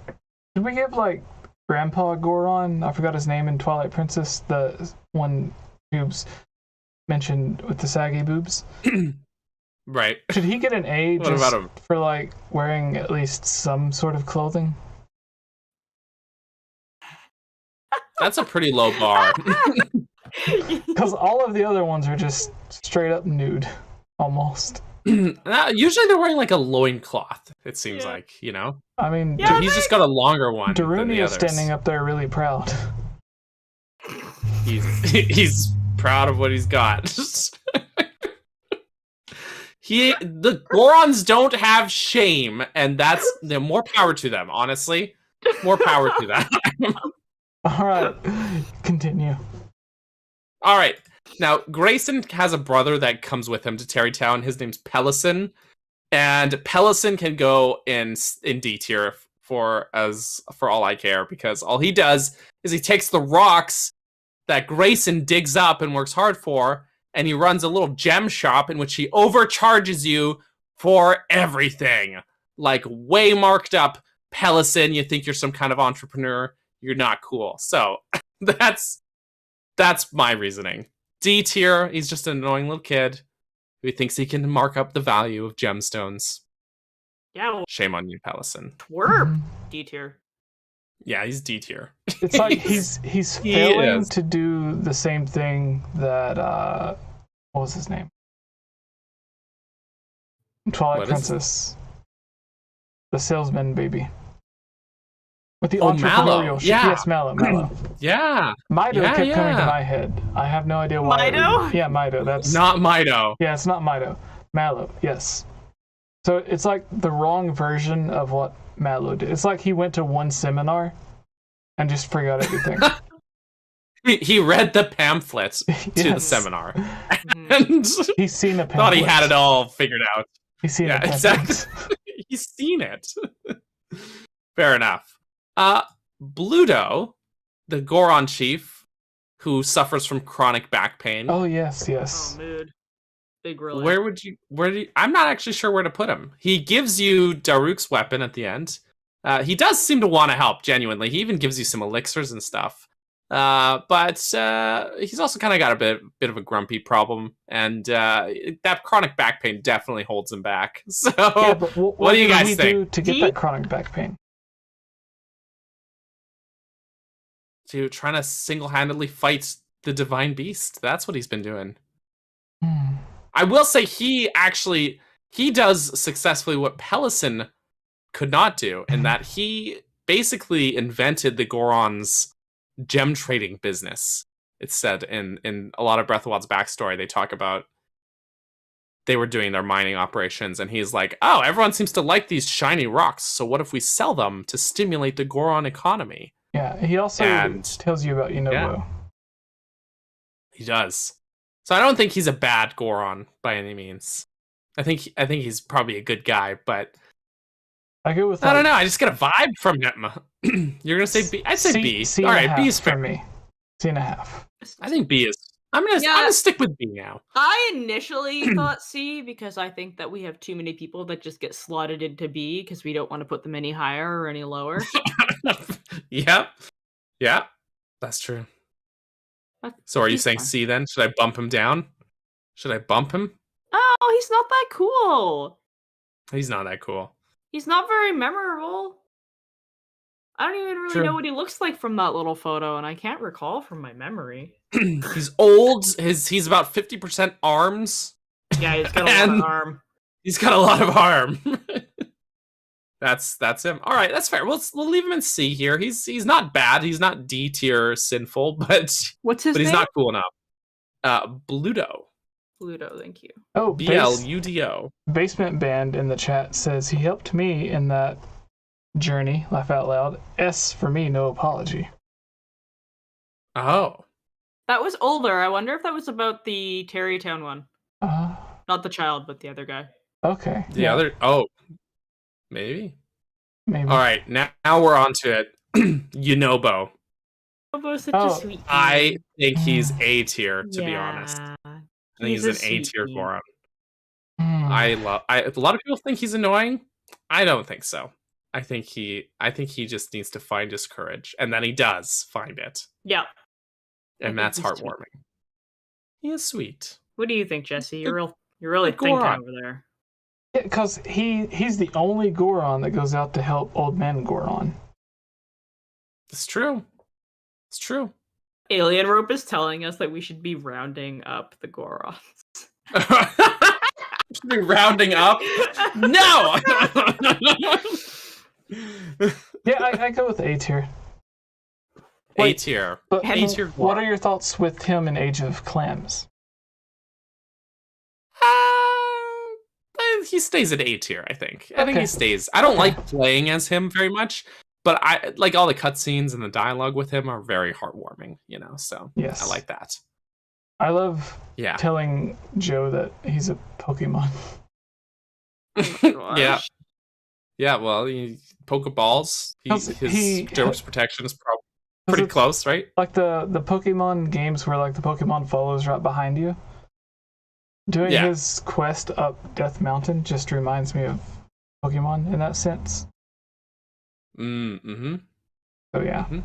did we give like Grandpa Goron? I forgot his name in Twilight Princess. The one who's mentioned with the saggy boobs. Right. Should he get an A just for like wearing at least some sort of clothing? That's a pretty low bar. Because all of the other ones are just straight up nude, almost. Usually they're wearing like a loincloth, it seems like, you know? I mean, so he's just got a longer one. Daruni is standing up there really proud. He's proud of what he's got. The Gorons don't have shame, and that's more power to them, honestly. More power to them. Alright, continue. Alright. Now, Grayson has a brother that comes with him to Tarrey Town. His name's 𝗏𝗄𝗏, and 𝗏𝗏 can go in D tier for all I care, because all he does is he takes the rocks that Grayson digs up and works hard for, and he runs a little gem shop in which he overcharges you for everything. Like, way marked up 𝗏𝗏. You think you're some kind of entrepreneur. You're not cool. So, that's my reasoning. D tier, he's just an annoying little kid who thinks he can mark up the value of gemstones. Yeah. Well, shame on you, 𝗏𝗏. Twerp. D tier. Yeah, he's D tier. It's like he's failing to do the same thing that what was his name? Twilight Princess. The salesman baby. With the entrepreneurial shit. Yeah. Yes, Mallow. Yeah. Mido kept coming to my head. I have no idea why. Mido? Yeah, Mido. That's not Mido. Yeah, it's not Mido. Mallow, yes. So it's like the wrong version of what Mallow did. It's like he went to one seminar and just forgot everything. He read the pamphlets to the seminar. And he's seen a pamphlet. Thought he had it all figured out. He's seen it. Exactly. He's seen it. Fair enough. Bluto, the Goron chief, who suffers from chronic back pain. Oh yes, yes. Oh, mood. Big really. Where do you, I'm not actually sure where to put him. He gives you Daruk's weapon at the end. He does seem to want to help, genuinely. He even gives you some elixirs and stuff. But he's also kind of got a bit of a grumpy problem, and that chronic back pain definitely holds him back. So, Yeah, but what do you guys he think? do to get that chronic back pain? To trying to single-handedly fight the divine beast. That's what he's been doing. I will say he does successfully what Pelison could not do, in that he basically invented the Goron's gem trading business. It's said in a lot of Breath of the Wild's backstory, they talk about they were doing their mining operations, and he's like, oh, everyone seems to like these shiny rocks, so what if we sell them to stimulate the Goron economy? Yeah, he also tells you about Yunobo. Yeah. He does. So I don't think he's a bad Goron by any means. I think he's probably a good guy, but I go with I don't know. I just get a vibe from him. You're gonna say B? I'd say B. C All right, B is for fair. me. C.5. I think B is. I'm gonna stick with B now. I initially thought C because I think that we have too many people that just get slotted into B because we don't want to put them any higher or any lower. Yep. Yeah, that's true. So are you saying C then? Should I bump him down? Should I bump him? Oh, he's not that cool. He's not that cool. He's not very memorable. I don't even really know what he looks like from that little photo, and I can't recall from my memory. He's old. He's about 50% arms. Yeah, he's got a lot of arm. He's got a lot of arm. That's him. All right, that's fair. We'll leave him in C here. He's not bad. He's not D tier sinful, but what's his name? But he's not cool enough. Bluto. Bluto, thank you. Oh, BLUDO. Basement Band in the chat says he helped me in that journey. Laugh out loud. S for me, no apology. Oh. That was older. I wonder if that was about the Terrytown one. Not the child, but the other guy. Okay. The other. Oh. Maybe. Maybe. All right, now we're on to it. Yunobo. Yunobo's such a sweet kid. I think he's A tier, to be honest. I think he's an A tier Goron. A lot of people think he's annoying. I don't think so. I think he just needs to find his courage, and then he does find it. Yeah. And that's heartwarming. Sweet. He is sweet. What do you think, Jesse? You're really thinking over there. Yeah, because he's the only Goron that goes out to help Old Man Goron. It's true. It's true. Alien Rope is telling us that we should be rounding up the Gorons. Should be rounding up? No! Yeah, I go with A tier. A tier. A tier. What are your thoughts with him in Age of Clams? He stays at A tier, I think. I think he stays. I don't like playing as him very much, but I like all the cutscenes and the dialogue with him are very heartwarming, so yes. I like that. I love telling Joe that he's a Pokemon. Yeah. Yeah, well, Pokeballs, his Joe's protection is probably pretty close, right? Like the Pokemon games where like the Pokemon follows right behind you. Doing his quest up Death Mountain just reminds me of Pokemon in that sense. Mm-hmm. So yeah. Mm-hmm.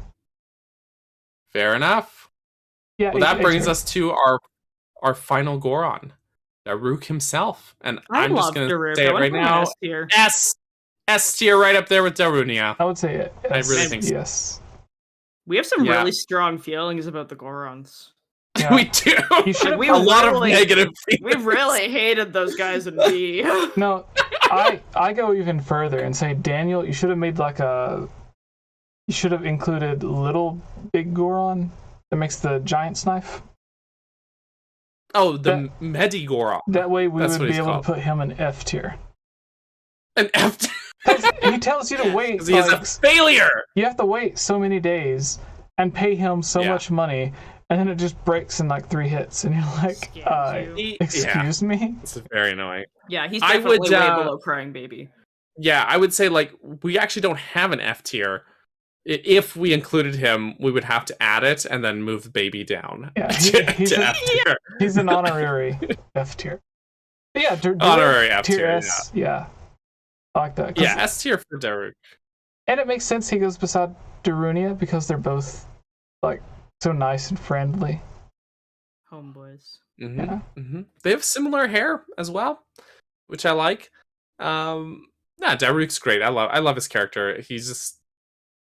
Fair enough. Yeah. Well, that brings us to our final Goron, Daruk himself, and I'm just gonna say it right now. S tier, right up there with Darunia. I would say it. I really think so. Yes. We have some really strong feelings about the Gorons. Yeah. We do. A lot of negative feelings. We've really hated those guys in B. No, I go even further and say, Daniel, you should have made you should have included Little Big Goron that makes the Giant's Knife. Oh, the Medigoron. That way we would be able to put him in F tier. An F tier? He tells you to wait. Because he is a failure. You have to wait so many days and pay him so much money. And then it just breaks in like 3 hits, and you're like, excuse me? It's very annoying. Yeah, he's definitely way below Crying Baby. Yeah, I would say, like, we actually don't have an F tier, if we included him, we would have to add it and then move the baby down. Yeah, to F tier. He's an honorary F tier. Yeah, honorary F tier tier. S. Yeah, I like that. Yeah, S tier for Daruk. And it makes sense he goes beside Darunia because they're both like so nice and friendly. Homeboys. Mm-hmm, Yeah. mm-hmm. They have similar hair as well, which I like. Daruk's great. I love his character. He's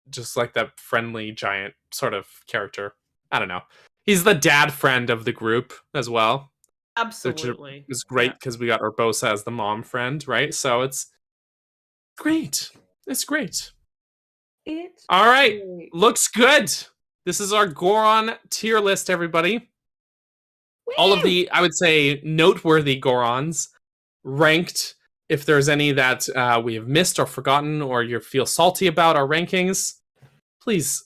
just like that friendly giant sort of character. I don't know. He's the dad friend of the group as well. Absolutely. It's great because we got 𝗟𝗏𝘃𝗀 as the mom friend, right? So it's great. It's great. It's all right. great. Looks good. This is our Goron tier list, everybody. Woo! All of the, I would say, noteworthy Gorons ranked. If there's any that we have missed or forgotten or you feel salty about our rankings, please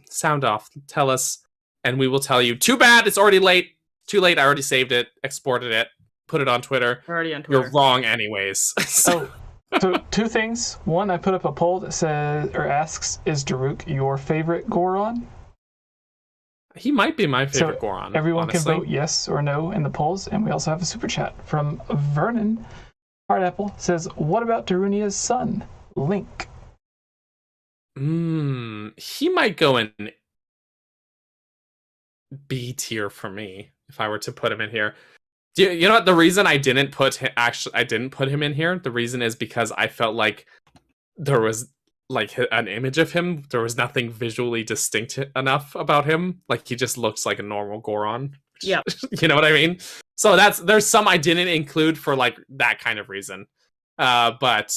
sound off. Tell us, and we will tell you. Too bad, it's already late. Too late, I already saved it, exported it, put it on Twitter. Already on Twitter. You're wrong anyways. So two things. One, I put up a poll that says or asks, is Daruk your favorite Goron? He might be my favorite Goron. Everyone honestly. can vote yes or no in the polls, and we also have a super chat from Vernon. Hard Apple says, what about Darunia's son, Link? He might go in B tier for me if I were to put him in here. You know what? The reason I didn't put him in here, the reason is because I felt like there was like an image of him. There was nothing visually distinct enough about him. Like he just looks like a normal Goron. Yeah. You know what I mean? So there's some I didn't include for like that kind of reason. But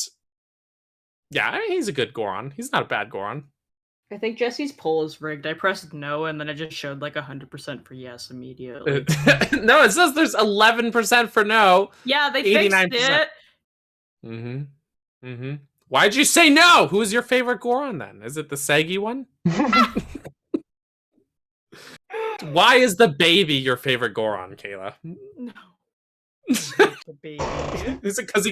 yeah, I mean, he's a good Goron. He's not a bad Goron. I think Jesse's poll is rigged. I pressed no, and then it just showed like 100% for yes immediately. No, it says there's 11% for no. Yeah, they fixed it. Why'd you say no? Who is your favorite Goron then? Is it the Saggy one? Why is the baby your favorite Goron, Kayla? No. The baby. Is it because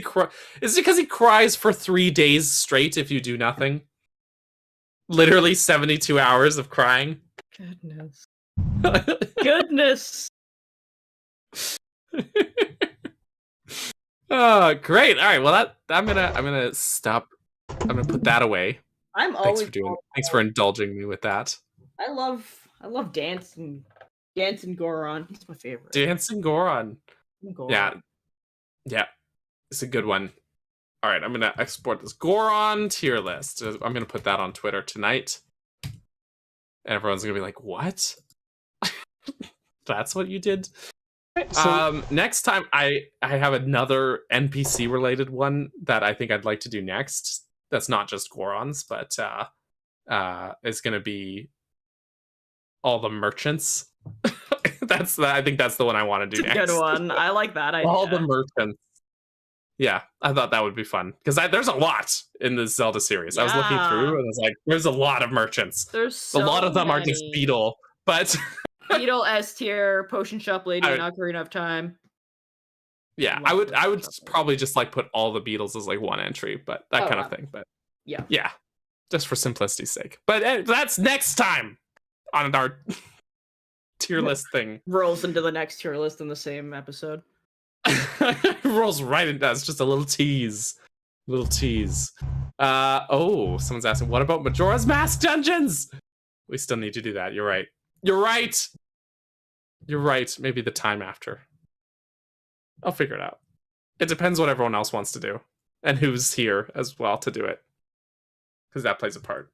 he cries for 3 days straight if you do nothing? Literally 72 hours of crying. Goodness. Goodness. Oh, great. All right. Well, I'm gonna stop. I'm gonna put that away. Thanks for indulging me with that. I love dancing Goron. He's my favorite. Dancing Goron. Yeah. It's a good one. All right, I'm gonna export this Goron tier list. I'm gonna put that on Twitter tonight. And everyone's gonna be like, "What? That's what you did?" So, next time, I have another NPC related one that I think I'd like to do next. That's not just Gorons, but it's gonna be all the merchants. I think that's the one I want to do next. Good one. I like that idea. All the merchants. Yeah, I thought that would be fun because there's a lot in the Zelda series. Yeah. I was looking through and I was like, "There's a lot of merchants. There's a lot of them are just Beetle, but Beetle S tier, Potion Shop Lady, and Ocarina of Time." Yeah, I would probably just like put all the Beetles as like one entry, but that kind of thing. But yeah, just for simplicity's sake. But that's next time on our tier list thing. Rolls into the next tier list in the same episode. Rolls right into that. It's just a little tease. Someone's asking, what about Majora's Mask Dungeons? We still need to do that. You're right. Maybe the time after. I'll figure it out. It depends what everyone else wants to do. And who's here as well to do it. Because that plays a part.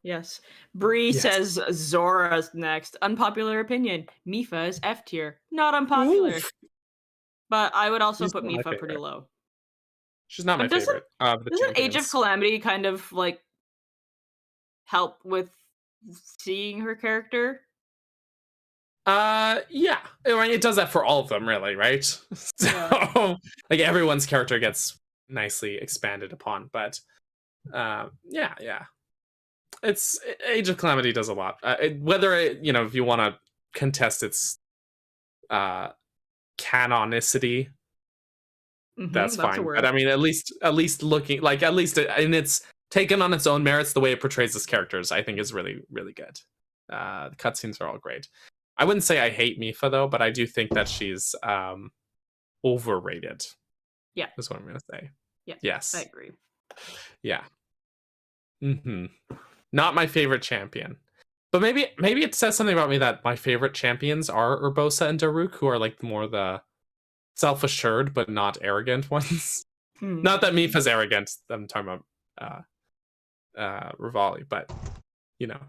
Yes. Bree says Zora's next. Unpopular opinion. Mipha is F tier. Not unpopular. Oof. But I would also put Mipha pretty low. She's not my favorite. Doesn't Age of Calamity kind of like help with seeing her character? Yeah. I mean, it does that for all of them, really, right? So like everyone's character gets nicely expanded upon, but yeah. It's Age of Calamity does a lot. Whether if you want to contest its canonicity, that's fine. But I mean, at least looking like in its taken on its own merits, the way it portrays its characters, I think is really, really good. The cutscenes are all great. I wouldn't say I hate 𝗵𝗲 though, but I do think that she's overrated. Yeah. Is what I'm gonna say. Yeah. Yes. I agree. Yeah. Not my favorite champion. But maybe it says something about me that my favorite champions are 𝗟𝗏𝗃 and Daruk, who are like more the self-assured but not arrogant ones. Not that 𝗵𝗲's arrogant. I'm talking about Rivali, but you know,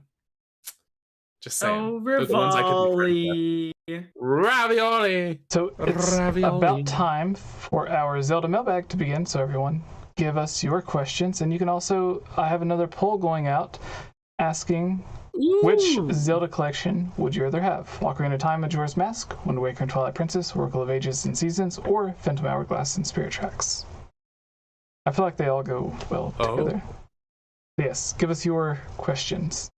just saying. Oh, Rivali. Ravioli. So it's about time for our Zelda mailbag to begin. So everyone, give us your questions, and you can also. I have another poll going out asking. Which Zelda collection would you rather have? Ocarina of Time, Majora's Mask, Wind Waker and Twilight Princess, Oracle of Ages and Seasons, or Phantom Hourglass and Spirit Tracks? I feel like they all go well together. Yes, give us your questions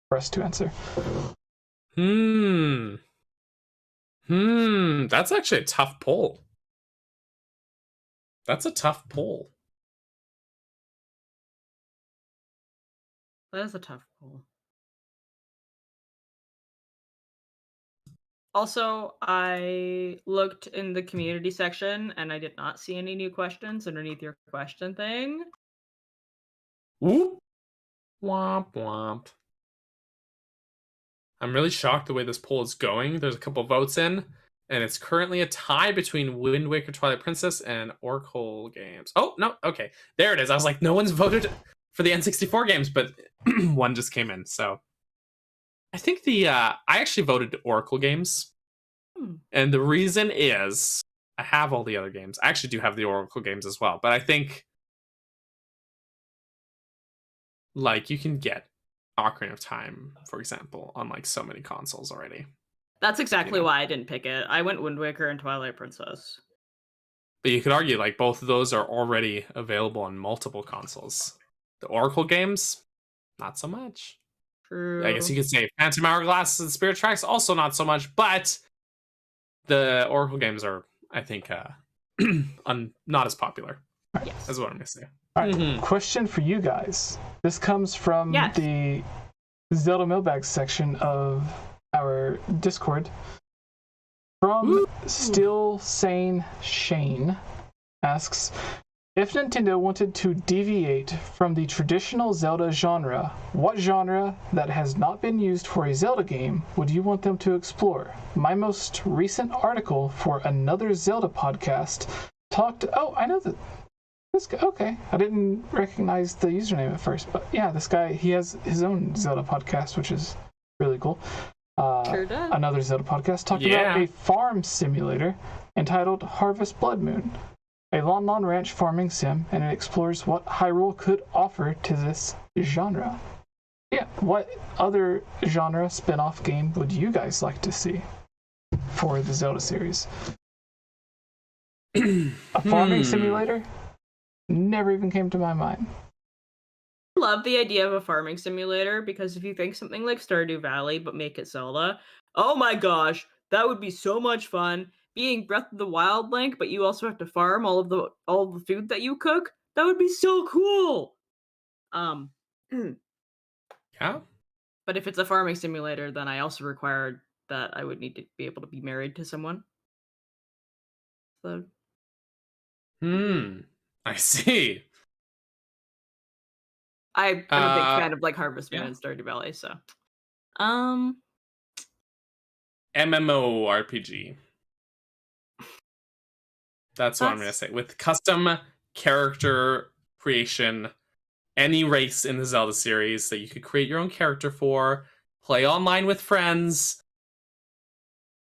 for us to answer. That's actually a tough poll. That's a tough poll. That is a tough poll. Also, I looked in the community section and I did not see any new questions underneath your question thing. Whoop. Womp womp. I'm really shocked the way this poll is going. There's a couple votes in, and it's currently a tie between Wind Waker, Twilight Princess, and Oracle games. Oh, no, okay. There it is. I was like, no one's voted for the N64 games, but one just came in, so... I think I actually voted Oracle games. And the reason is, I have all the other games. I actually do have the Oracle games as well. But I think, like, you can get Ocarina of Time, for example, on, like, so many consoles already. That's exactly why I didn't pick it. I went Wind Waker and Twilight Princess. But you could argue, like, both of those are already available on multiple consoles. The Oracle games, not so much. True. I guess you could say Phantom Hourglass and Spirit Tracks, also not so much, but the Oracle games are, I think, not as popular. Yes. That's what I'm going to say. All right, question for you guys. This comes from the Zelda Mailbag section of our Discord. From Still Sane Shane asks, if Nintendo wanted to deviate from the traditional Zelda genre, what genre that has not been used for a Zelda game would you want them to explore? My most recent article for another Zelda podcast talked... Oh, I know that... This guy... Okay, I didn't recognize the username at first, but yeah, this guy, he has his own Zelda podcast, which is really cool. Sure does. Another Zelda podcast talked about a farm simulator entitled Harvest Blood Moon. A Lon Lon Ranch farming sim, and it explores what Hyrule could offer to this genre. Yeah, what other genre spin-off game would you guys like to see for the Zelda series? A farming simulator? Never even came to my mind. I love the idea of a farming simulator, because if you think something like Stardew Valley but make it Zelda, oh my gosh, that would be so much fun. Being Breath of the Wild Link, but you also have to farm all the food that you cook. That would be so cool. Yeah. But if it's a farming simulator, then I also required that I would need to be able to be married to someone. So. I see. I'm a big fan of like Harvest Moon and Stardew Valley, so. MMORPG. That's what I'm going to say. With custom character creation, any race in the Zelda series that you could create your own character for, play online with friends,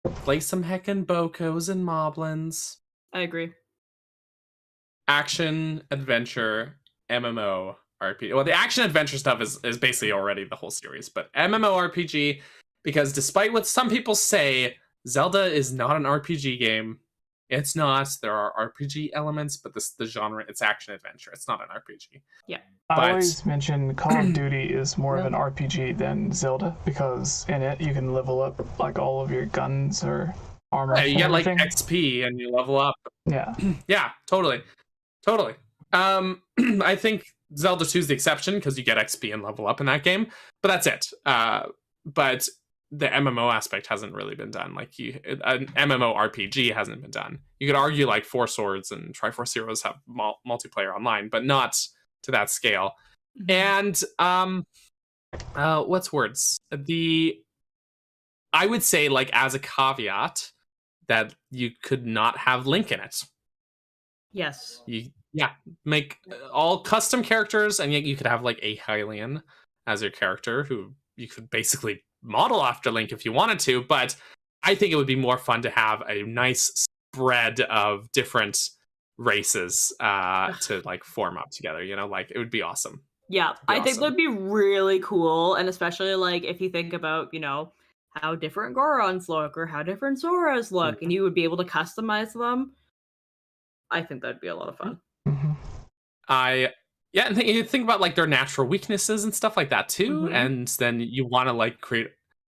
play some heckin' Bokos and Moblins. I agree. Action, adventure, MMORPG. Well, the action adventure stuff is basically already the whole series, but MMORPG, because despite what some people say, Zelda is not an RPG game. It's not. There are RPG elements, but the genre, it's action adventure. It's not an RPG. Yeah. I always mention Call of Duty is more of an RPG than Zelda, because in it you can level up like all of your guns or armor. Yeah, you get like XP and you level up. Yeah. Yeah, totally. I think Zelda 2 is the exception because you get XP and level up in that game, but that's it. But the MMO aspect hasn't really been done. Like an MMO RPG hasn't been done. You could argue like Four Swords and Triforce Heroes have multiplayer online, but not to that scale. And what's words? I would say, like, as a caveat, that you could not have Link in it. Yes. Make all custom characters, and yet you could have like a Hylian as your character, who you could basically model after Link if you wanted to. But I think it would be more fun to have a nice spread of different races to like form up together. You know, like it would be awesome. Yeah, I think that'd be really cool, and especially like if you think about, you know, how different Gorons look or how different Zoras look, and you would be able to customize them. I think that'd be a lot of fun. And you think about like their natural weaknesses and stuff like that too, and then you want to like create,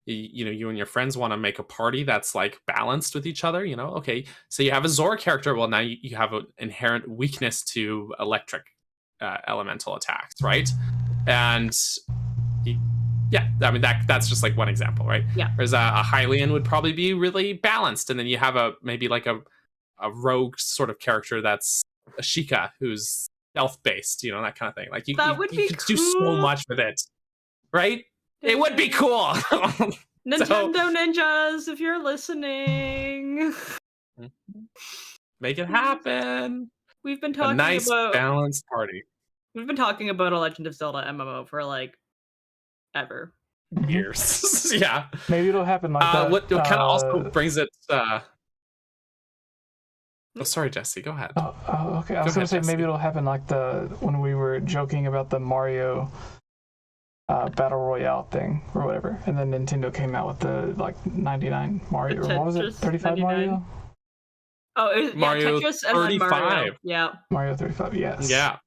you know, you and your friends want to make a party that's like balanced with each other. You know, okay, so you have a Zora character. Well, now you have an inherent weakness to electric elemental attacks, right? And I mean that's just like one example, right? Yeah. Whereas a Hylian would probably be really balanced, and then you have maybe like a rogue sort of character that's a Sheikah who's stealth based, you know, that kind of thing. Like you could do so much with it, right? It would be cool. Nintendo ninjas, if you're listening, make it happen. We've been talking a nice about balanced party. We've been talking about a Legend of Zelda MMO for like ever. Years. Yeah. Maybe it'll happen like that. What kind of also brings it Oh, sorry, Jesse. Go ahead. Okay. I was going to say maybe it'll happen like when we were joking about the Mario Battle Royale thing or whatever, and then Nintendo came out with the like 99 Mario, or what was it? 35 Mario? Oh, it was Mario Tetris 35. and then Mario. Yeah. Mario 35. Yes. Yeah.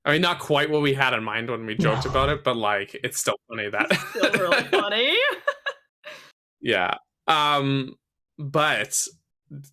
I mean, not quite what we had in mind when we joked about it, but like, it's still funny that. It's still really funny. Yeah. But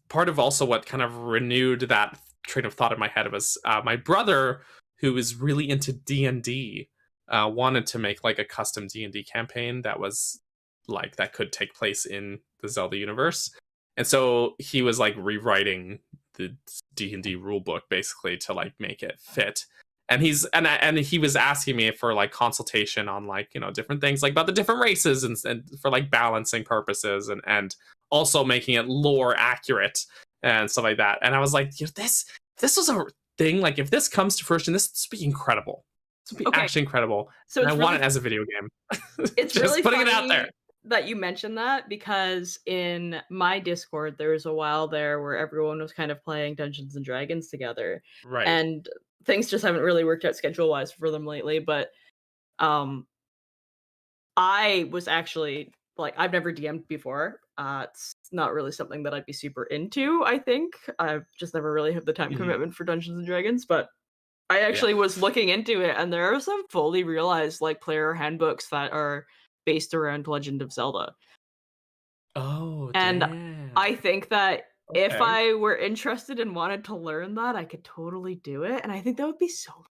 part of also what kind of renewed that train of thought in my head was my brother, who is really into D&D, wanted to make like a custom D&D campaign that was like that could take place in the Zelda universe. And so he was like rewriting the D&D rulebook basically to like make it fit. And he was asking me for like consultation on like, you know, different things like about the different races and for like balancing purposes and also making it lore accurate and stuff like that. And I was like, this was a thing. Like if this comes to fruition, this would be incredible. This would be actually incredible. So I want it as a video game. It's just really putting funny it out there that you mentioned that, because in my Discord there was a while there where everyone was kind of playing Dungeons and Dragons together, right? And things just haven't really worked out schedule wise for them lately. But I was actually like, I've never DM'd before. It's not really something that I'd be super into. I think I've just never really had the time commitment for Dungeons and Dragons, but I actually was looking into it, and there are some fully realized like player handbooks that are based around Legend of Zelda. Oh, and damn. I think that if I were interested and wanted to learn that, I could totally do it, and I think that would be so fun.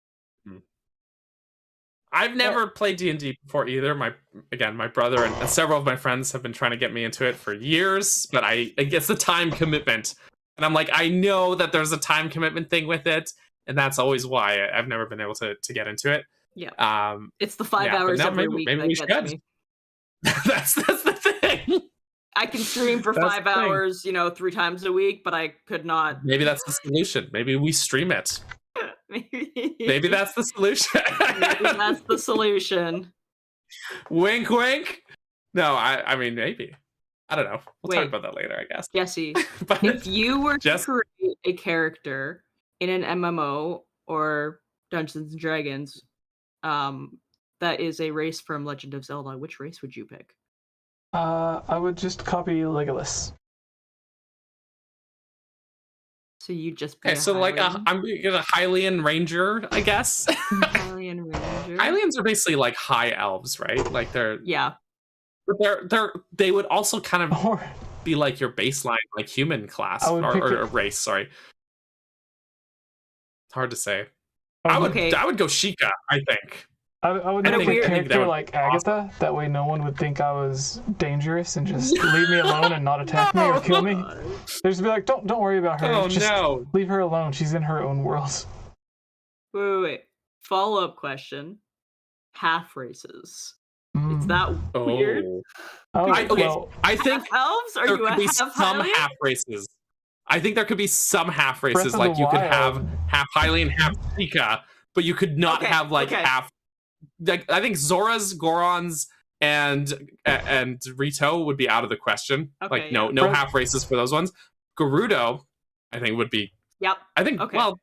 I've never played D&D before either. My brother and several of my friends have been trying to get me into it for years, but I guess the time commitment. And I'm like, I know that there's a time commitment thing with it, and that's always why I've never been able to get into it. Yeah. It's the 5 hours every week that gets me. That's the thing. I can stream for 5 hours, 3 times a week, but I could not. Maybe that's the solution. Maybe we stream it. Maybe that's the solution. Maybe that's the solution. Wink, wink. No, I mean, maybe. I don't know. We'll talk about that later, I guess. Jesse, if you were to create a character in an MMO or Dungeons and Dragons, that is a race from Legend of Zelda, which race would you pick? I would just copy Legolas. So you just pick so like I'm a Hylian Ranger, I guess. Hylian Ranger. Hylians are basically like high elves, right? Like they're but they would also kind of be like your baseline like human class or race. Sorry, hard to say. Oh, I would go Sheikah, I think. I would I make think a character would like be awesome. Agatha. That way no one would think I was dangerous and just leave me alone and not attack me or kill me. They'd just be like, don't worry about her. Oh, just no. leave her alone. She's in her own world. Wait. Follow-up question. Half races. Mm. Is that weird? Oh, I think half elves? Are there you could a be half some Hylian? half races. I think there could be some half Breath races, of like the you could Wild. have half Hylian, half Sheikah, but you could not have like half. Like, I think Zora's, Goron's, and Rito would be out of the question. Okay, like no half races for those ones. Gerudo, I think would be. Yep. I think. Okay. Well,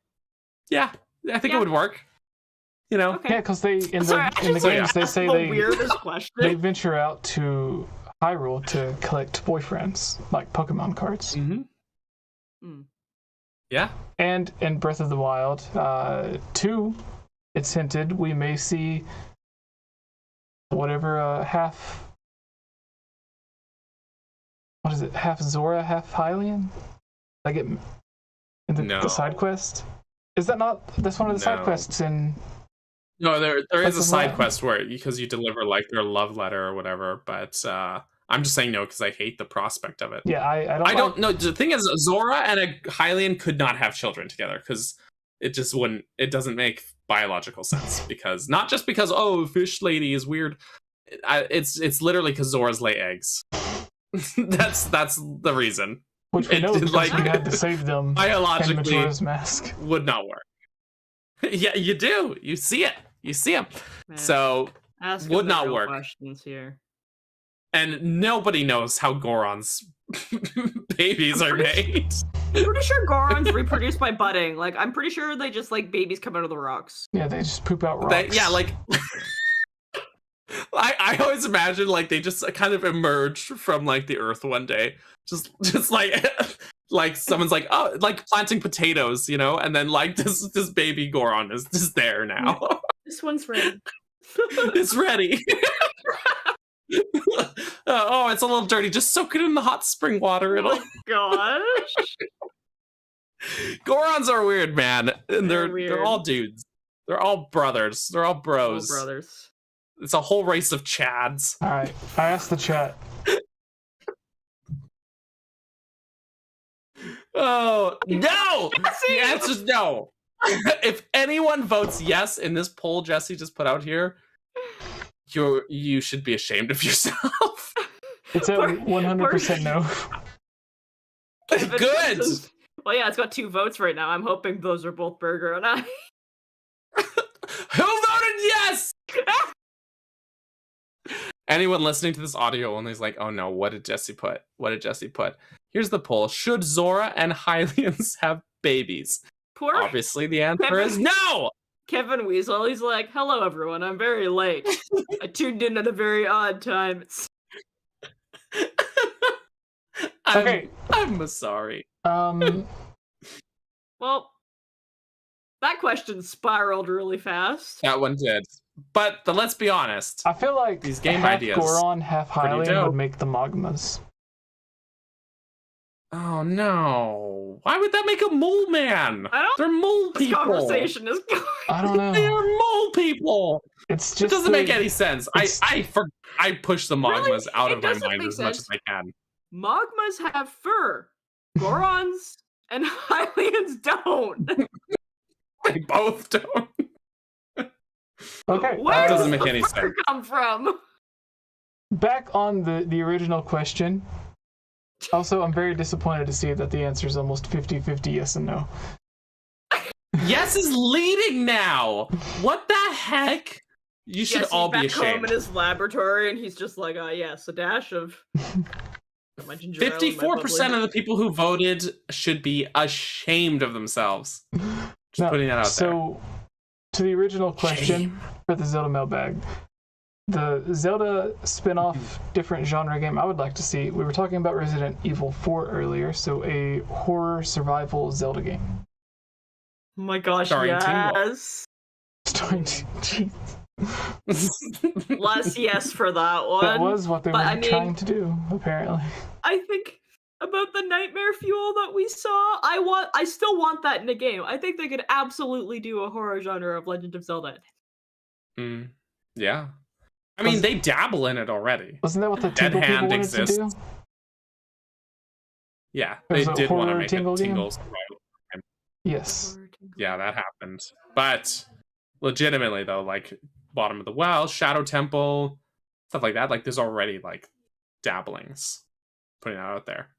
yeah, I think it would work. You know. Okay. Yeah, because they in the games they say they venture out to Hyrule to collect boyfriends, like Pokemon cards. Mm-hmm. Yeah. And in Breath of the Wild 2, it's hinted we may see whatever half. What is it? Half Zora, half Hylian? Like it in the side quest. Is that not? That's one of the side quests in. No, there is a side quest where because you deliver like their love letter or whatever, but I'm just saying no because I hate the prospect of it. Yeah, I don't know. The thing is, Zora and a Hylian could not have children together because it just wouldn't. It doesn't make biological sense because not just because fish lady is weird. It's literally because Zoras lay eggs. that's the reason. Which we know because we had to save them. Biologically, Majora's Mask would not work. Yeah, you do. You see it. You see them. Man. So would not work. Questions here. And nobody knows how Goron's babies are made. I'm pretty sure Gorons reproduce by budding. Like, I'm pretty sure they just, like, babies come out of the rocks. Yeah, they just poop out rocks. Like... I always imagine, like, they just kind of emerge from, like, the earth one day. Just like... like, someone's like, oh, like, planting potatoes, you know? And then, like, this baby Goron is just there now. This one's ready. It's ready. It's a little dirty. Just soak it in the hot spring water. Oh my gosh. Gorons are weird, man. And they're all dudes. They're all brothers. They're all bros. All brothers. It's a whole race of Chads. All right, I asked the chat. Oh, no! The answer's no. If anyone votes yes in this poll Jesse just put out here, you should be ashamed of yourself. It's a 100% no. Good. Well, yeah, it's got 2 votes right now. I'm hoping those are both Burger and I. Who voted yes? Anyone listening to this audio only is like, oh no, what did Jesse put? What did Jesse put? Here's the poll. Should Zora and Hylians have babies? Obviously, the answer is no! Kevin Weasel, he's like, hello everyone, I'm very late. I tuned in at a very odd time. I'm sorry. Well, that question spiraled really fast. That one did. But let's be honest. I feel like these game half ideas Goron, half Hylian would make the Magmas. Oh no! Why would that make a mole man? They're mole people. This conversation is going. I don't know. They're mole people. It's just it doesn't make any sense. I push the Magmas out of my mind as much as I can. Magmas have fur. Gorons and Hylians don't. They both don't. Okay. Where that doesn't does make any fur sense. Come from? Back on the original question. Also, I'm very disappointed to see that the answer is almost 50-50 yes and no. Yes is leading now. What the heck? You should all be ashamed. Home in his laboratory, and he's just like, yes, a dash of. 54% of the people who voted should be ashamed of themselves. Just putting that out there. So, to the original question for the Zelda Mailbag, the Zelda spin-off different genre game I would like to see. We were talking about Resident Evil 4 earlier, so a horror survival Zelda game. Oh my gosh, Starring yes. Starring Less yes for that one. That was what they were trying to do, apparently. I think about the nightmare fuel that we saw. I still want that in a game. I think they could absolutely do a horror genre of Legend of Zelda. Yeah. I mean, they dabble in it already. Wasn't that what the Tingle people wanted to do? Yeah, they did want to make a Tingle. Yes. Yeah, that happened. But legitimately, though, like Bottom of the Well, Shadow Temple, stuff like that, like there's already like dabblings putting that out there.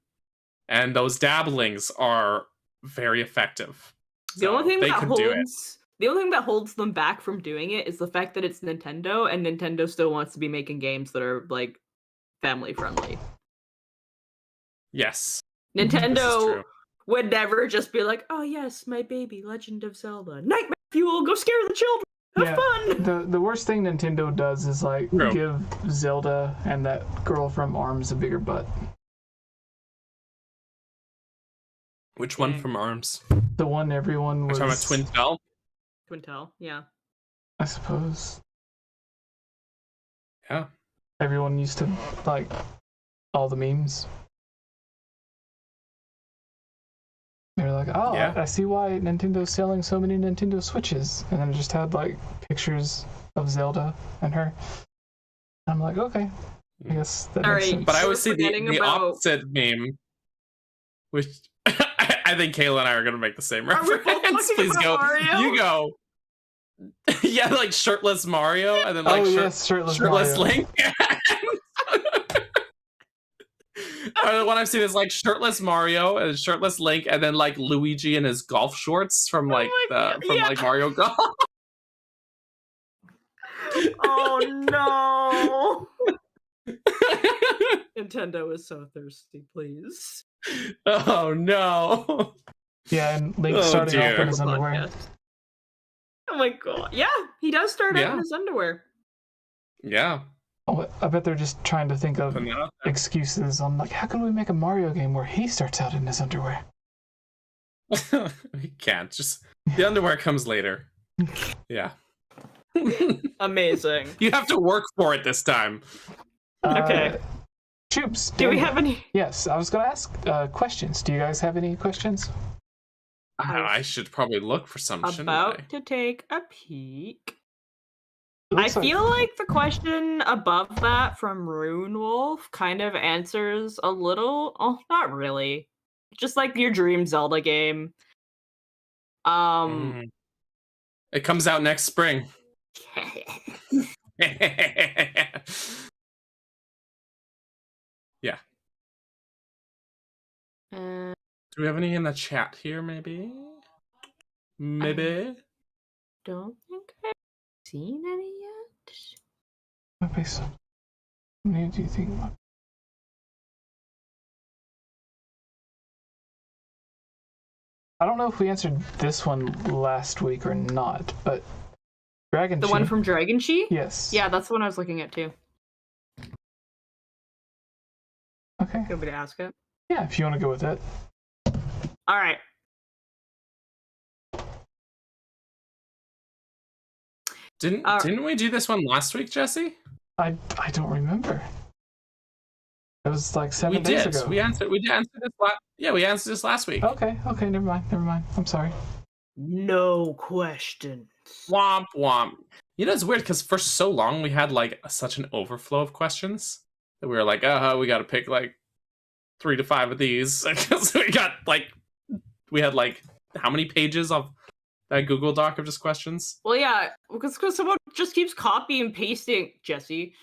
And those dabblings are very effective. The only thing that holds them back from doing it is the fact that it's Nintendo, and Nintendo still wants to be making games that are like family friendly. Yes. Nintendo would never just be like, "Oh yes, my baby, Legend of Zelda, nightmare fuel, go scare the children, have fun." The worst thing Nintendo does is like give Zelda and that girl from ARMS a bigger butt. Which one from ARMS? The one everyone was. You're talking about Twin Tell? Twin Tell, yeah. I suppose. Yeah. Everyone used to like all the memes. They're like, oh, yeah. I see why Nintendo's selling so many Nintendo Switches. And then it just had like pictures of Zelda and her. I'm like, okay. I guess that makes sense. But I would say the opposite meme, which I think Kayla and I are going to make the same reference. Please go. Mario? You go. Yeah, like shirtless Mario, and then like shirtless Link. Or the one I've seen is like shirtless Mario and shirtless Link, and then like Luigi in his golf shorts from like like Mario Golf. Oh no! Nintendo is so thirsty, please. Oh no! Yeah, and Link starting off in his underwear. Oh my god! Yeah, he does start out in his underwear. Yeah. Oh, I bet they're just trying to think of excuses on like, how can we make a Mario game where he starts out in his underwear? We can't. Just the underwear comes later. Yeah. Amazing. You have to work for it this time. Okay. Troops. Do we have any? Yes, I was going to ask questions. Do you guys have any questions? I should probably look for some. About to take a peek. I feel like the question above that from Rune Wolf kind of answers a little. Oh, not really. Just like your dream Zelda game. It comes out next spring. Yeah. Do we have any in the chat here, maybe? Maybe? Don't think I've seen any yet. Okay, so how many do you think? I don't know if we answered this one last week or not, but Dragon The one from Dragon Chi? Yes. Yeah, that's the one I was looking at too. Okay. Feel free to ask it. Yeah, if you want to go with it. All right. Didn't we do this one last week, Jesse? I don't remember. It was like 7 days ago. We answered this we answered this last week. Okay, never mind. I'm sorry. No questions. Womp womp. You know, it's weird because for so long we had like such an overflow of questions that we were like, we got to pick like 3 to 5 of these because we had like how many pages of that Google Doc of just questions? Well, yeah, because someone just keeps copy and pasting, Jesse.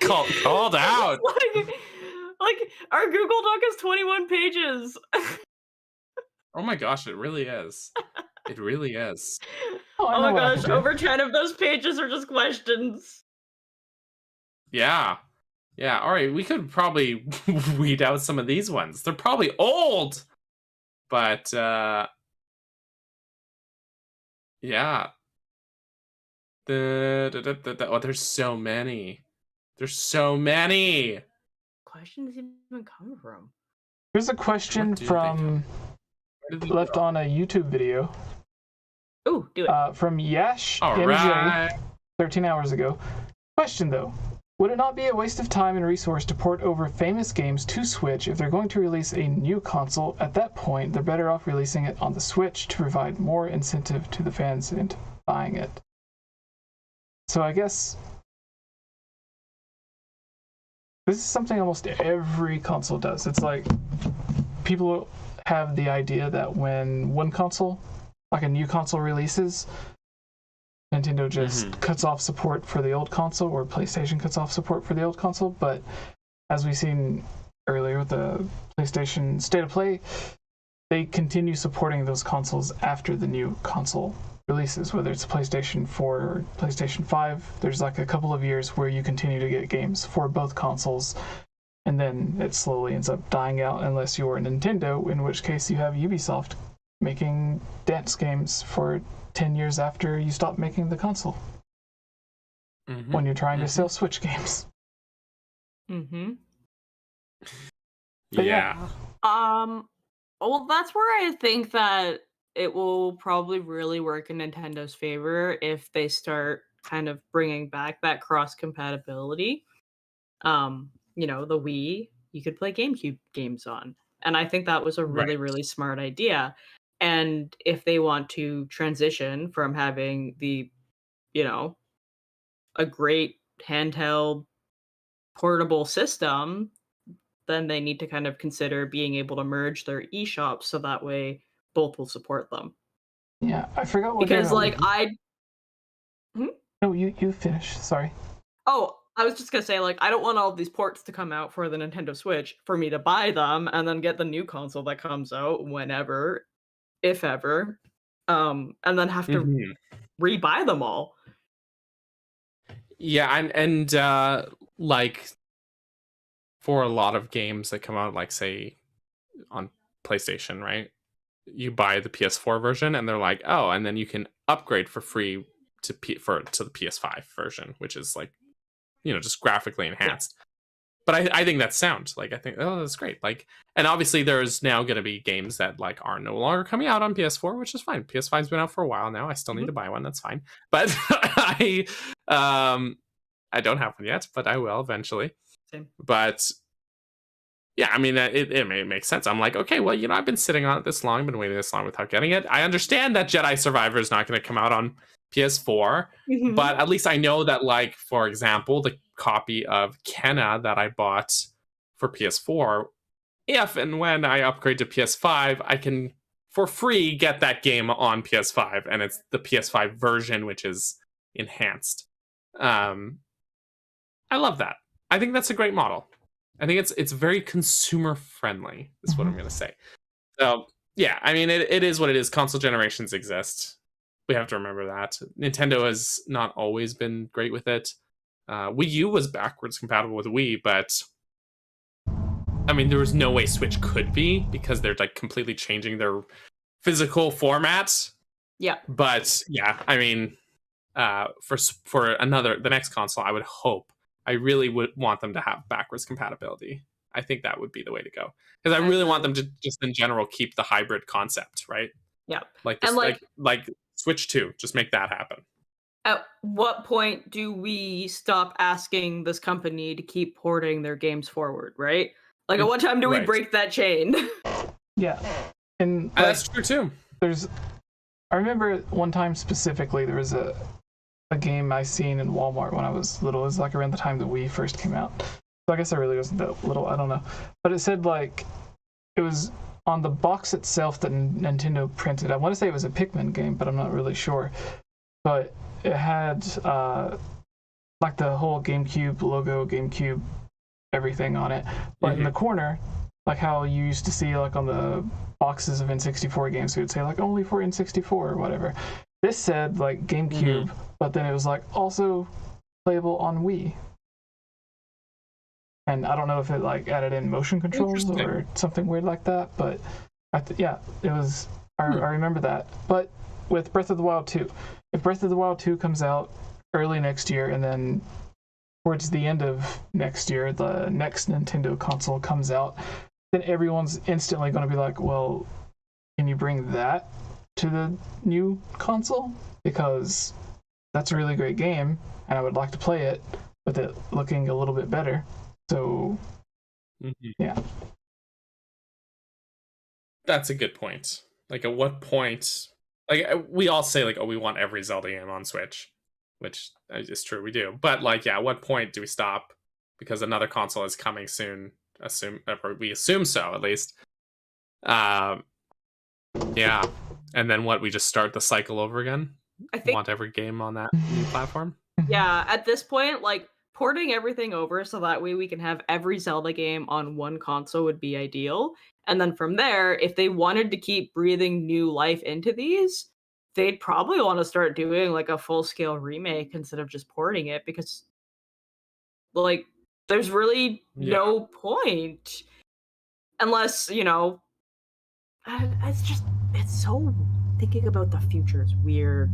Called out. Like our Google Doc is 21 pages. Oh my gosh, it really is. It really is. Oh my gosh, over 10 of those pages are just questions. Yeah. Yeah, all right, we could probably weed out some of these ones. They're probably old, but yeah. Oh, there's so many. There's so many. Questions even come from? Here's a question from left on a YouTube video. Oh, do it. From Yash all MJ right. 13 hours ago. Question though. Would it not be a waste of time and resource to port over famous games to Switch if they're going to release a new console? At that point, they're better off releasing it on the Switch to provide more incentive to the fans into buying it. So I guess this is something almost every console does. It's like people have the idea that when one console, like a new console releases, Nintendo just cuts off support for the old console, or PlayStation cuts off support for the old console. But as we've seen earlier with the PlayStation State of Play, they continue supporting those consoles after the new console releases, whether it's PlayStation 4 or PlayStation 5. There's like a couple of years where you continue to get games for both consoles, and then it slowly ends up dying out unless you're Nintendo, in which case you have Ubisoft making dance games for 10 years after you stop making the console. When you're trying to sell Switch games. Yeah. Well, that's where I think that it will probably really work in Nintendo's favor if they start kind of bringing back that cross compatibility. You know, the Wii, you could play GameCube games on. And I think that was a really, really smart idea. And if they want to transition from having the, you know, a great handheld portable system, then they need to kind of consider being able to merge their eShops so that way both will support them. Yeah, I forgot what. Because like No, you finish. Sorry. Oh, I was just gonna say, like, I don't want all of these ports to come out for the Nintendo Switch for me to buy them and then get the new console that comes out whenever, if ever, and then have to rebuy them all. Yeah, and like for a lot of games that come out, like say on PlayStation, right? You buy the PS4 version, and they're like, oh, and then you can upgrade for free to the PS5 version, which is like, you know, just graphically enhanced. But I think that's sound. Like, I think, oh, that's great. Like, and obviously there's now going to be games that like are no longer coming out on PS4, which is fine. PS5's been out for a while now. I still need to buy one. That's fine. But I don't have one yet, but I will eventually. Same. But yeah, I mean, it makes sense. I'm like, okay, well, you know, I've been sitting on it this long, been waiting this long without getting it. I understand that Jedi Survivor is not going to come out on PS4, but at least I know that, like, for example, the copy of Kena that I bought for PS4, if and when I upgrade to PS5, I can, for free, get that game on PS5, and it's the PS5 version, which is enhanced. I love that. I think that's a great model. I think it's very consumer friendly, is what I'm going to say. So, yeah, I mean, it is what it is. Console generations exist. We have to remember that. Nintendo has not always been great with it. Wii U was backwards compatible with Wii, but I mean, there was no way Switch could be because they're like completely changing their physical formats. Yeah. But yeah, I mean, for the next console, I really would want them to have backwards compatibility. I think that would be the way to go, because I really want them to just in general keep the hybrid concept, right? Yeah. Like this, and like Switch 2, just make that happen. At what point do we stop asking this company to keep porting their games forward, right? Like, at what time do we break that chain? Yeah. And that's true too. I remember one time specifically, there was a game I seen in Walmart when I was little. It was like around the time the Wii first came out. So I guess I really wasn't that little, I don't know. But it said like, it was on the box itself that Nintendo printed. I want to say it was a Pikmin game, but I'm not really sure. But it had like the whole GameCube logo, GameCube everything on it. But in the corner, like how you used to see like on the boxes of N64 games, it would say like only for N64 or whatever. This said like GameCube, but then it was like also playable on Wii. And I don't know if it like added in motion controls or something weird like that, but yeah, it was. I remember that. But with Breath of the Wild 2, if Breath of the Wild 2 comes out early next year, and then towards the end of next year, the next Nintendo console comes out, then everyone's instantly going to be like, well, can you bring that to the new console? Because that's a really great game, and I would like to play it, with it looking a little bit better. So, yeah. That's a good point. Like, at what point... Like, we all say, like, oh, we want every Zelda game on Switch, which is true, we do. But, like, yeah, at what point do we stop? Because another console is coming soon. We assume so, at least. Yeah. And then what? We just start the cycle over again? I think... Want every game on that new platform? Yeah, at this point, like, porting everything over so that way we can have every Zelda game on one console would be ideal. And then from there, if they wanted to keep breathing new life into these, they'd probably want to start doing like a full-scale remake instead of just porting it, because like there's really no point unless, you know, it's so, thinking about the future is weird.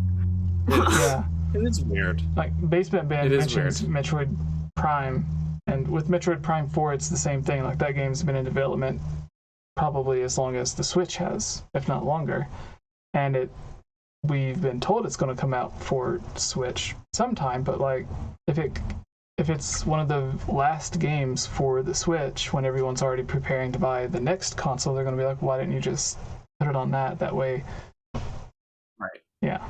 Yeah. It is weird. Like, Basement Band mentions Metroid Prime, and with Metroid Prime 4, it's the same thing. Like, that game's been in development probably as long as the Switch has, if not longer. And we've been told it's going to come out for Switch sometime, but like, if it's one of the last games for the Switch, when everyone's already preparing to buy the next console, they're going to be like, why didn't you just put it on that way? Right. Yeah.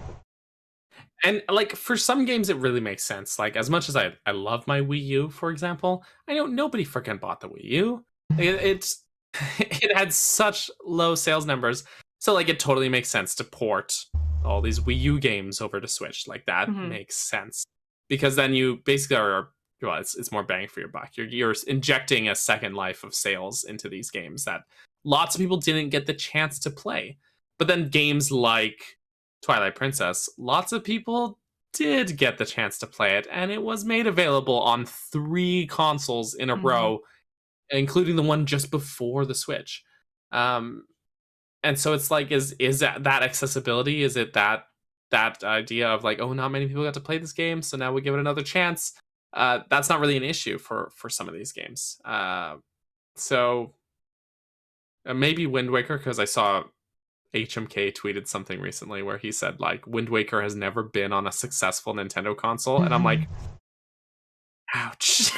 And like, for some games it really makes sense. Like, as much as I love my Wii U, for example, I know nobody freaking bought the Wii U. It had such low sales numbers, so like it totally makes sense to port all these Wii U games over to Switch. Like, that makes sense, because then you basically it's more bang for your buck. You're injecting a second life of sales into these games that lots of people didn't get the chance to play. But then games like Twilight Princess, lots of people did get the chance to play it, and it was made available on 3 consoles in a row, including the one just before the Switch. And so it's like, is that accessibility? Is it that idea of like, oh, not many people got to play this game, so now we give it another chance? That's not really an issue for some of these games. So maybe Wind Waker, because I saw 𝗏𝗵𝗃 tweeted something recently where he said like, Wind Waker has never been on a successful Nintendo console, and I'm like, ouch.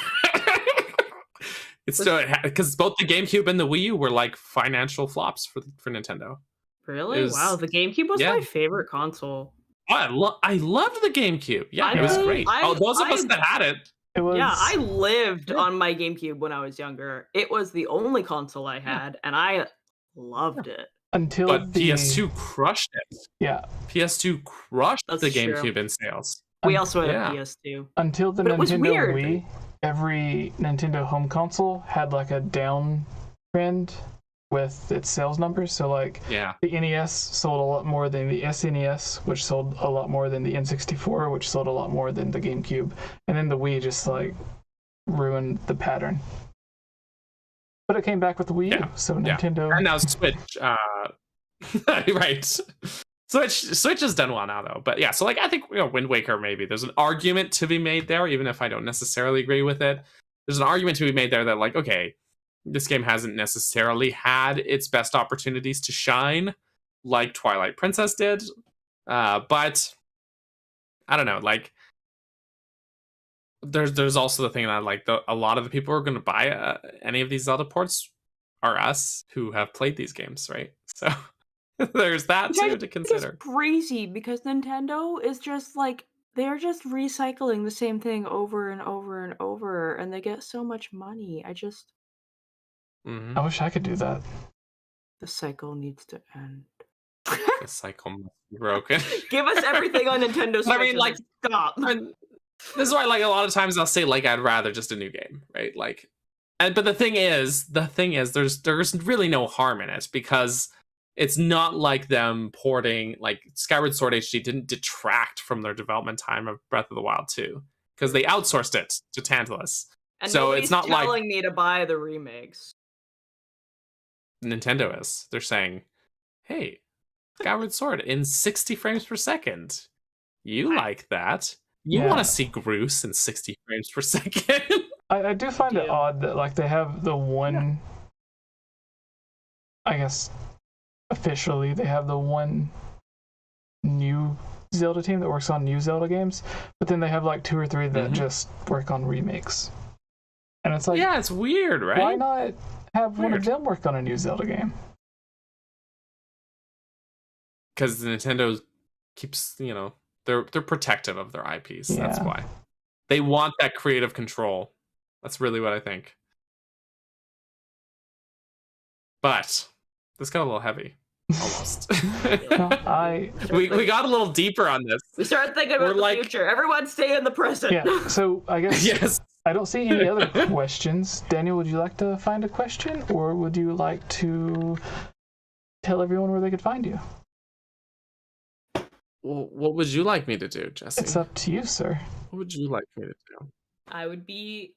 It's still, because both the GameCube and the Wii U were like financial flops for Nintendo. Really? Wow, the GameCube was my favorite console. Oh, I loved the GameCube. Yeah, it was great. Those of us that had it. Yeah, I lived on my GameCube when I was younger. It was the only console I had, and I loved it. But PS2 crushed it. Yeah. PS2 crushed the GameCube in sales. We also had a PS2. Until the Nintendo Wii, every Nintendo home console had like a downtrend with its sales numbers. So like, the NES sold a lot more than the SNES, which sold a lot more than the N64, which sold a lot more than the GameCube. And then the Wii just like ruined the pattern. But it came back with the Wii U, so Nintendo... And now Switch, right. Switch has done well now, though. But yeah, so like, I think, Wind Waker, maybe there's an argument to be made there, even if I don't necessarily agree with it. There's an argument to be made there that like, okay, this game hasn't necessarily had its best opportunities to shine like Twilight Princess did. But I don't know, like, there's also the thing that like a lot of the people who are going to buy any of these Zelda ports are us who have played these games, right? So there's that too to consider. It's crazy because Nintendo is just like, they're just recycling the same thing over and over and over, and they get so much money. I wish I could do that. The cycle needs to end. The cycle must be broken. Give us everything on Nintendo Switch. I mean, like, stop. This is why, like, a lot of times I'll say, like, I'd rather just a new game, right? Like, but the thing is, there's really no harm in it, because it's not like them porting, like, Skyward Sword HD didn't detract from their development time of Breath of the Wild 2, because they outsourced it to Tantalus. And so it's not like telling me to buy the remakes. Nintendo is. They're saying, hey, Skyward Sword in 60 frames per second. You like that? You want to see Groose in 60 frames per second? I do find it odd that like they have the one, I guess officially they have the one new Zelda team that works on new Zelda games, but then they have like 2 or 3 that just work on remakes. And it's like, yeah, it's weird, right? Why not have one of them work on a new Zelda game? Because Nintendo keeps, you know, they're protective of their IPs. Yeah. That's why. They want that creative control. That's really what I think. But this got a little heavy. Almost. We got a little deeper on this. We started thinking about the future. Everyone stay in the present. Yeah, so I guess yes. I don't see any other questions. Daniel, would you like to find a question, or would you like to tell everyone where they could find you? Well, what would you like me to do, Jesse? It's up to you, sir. What would you like me to do? I would be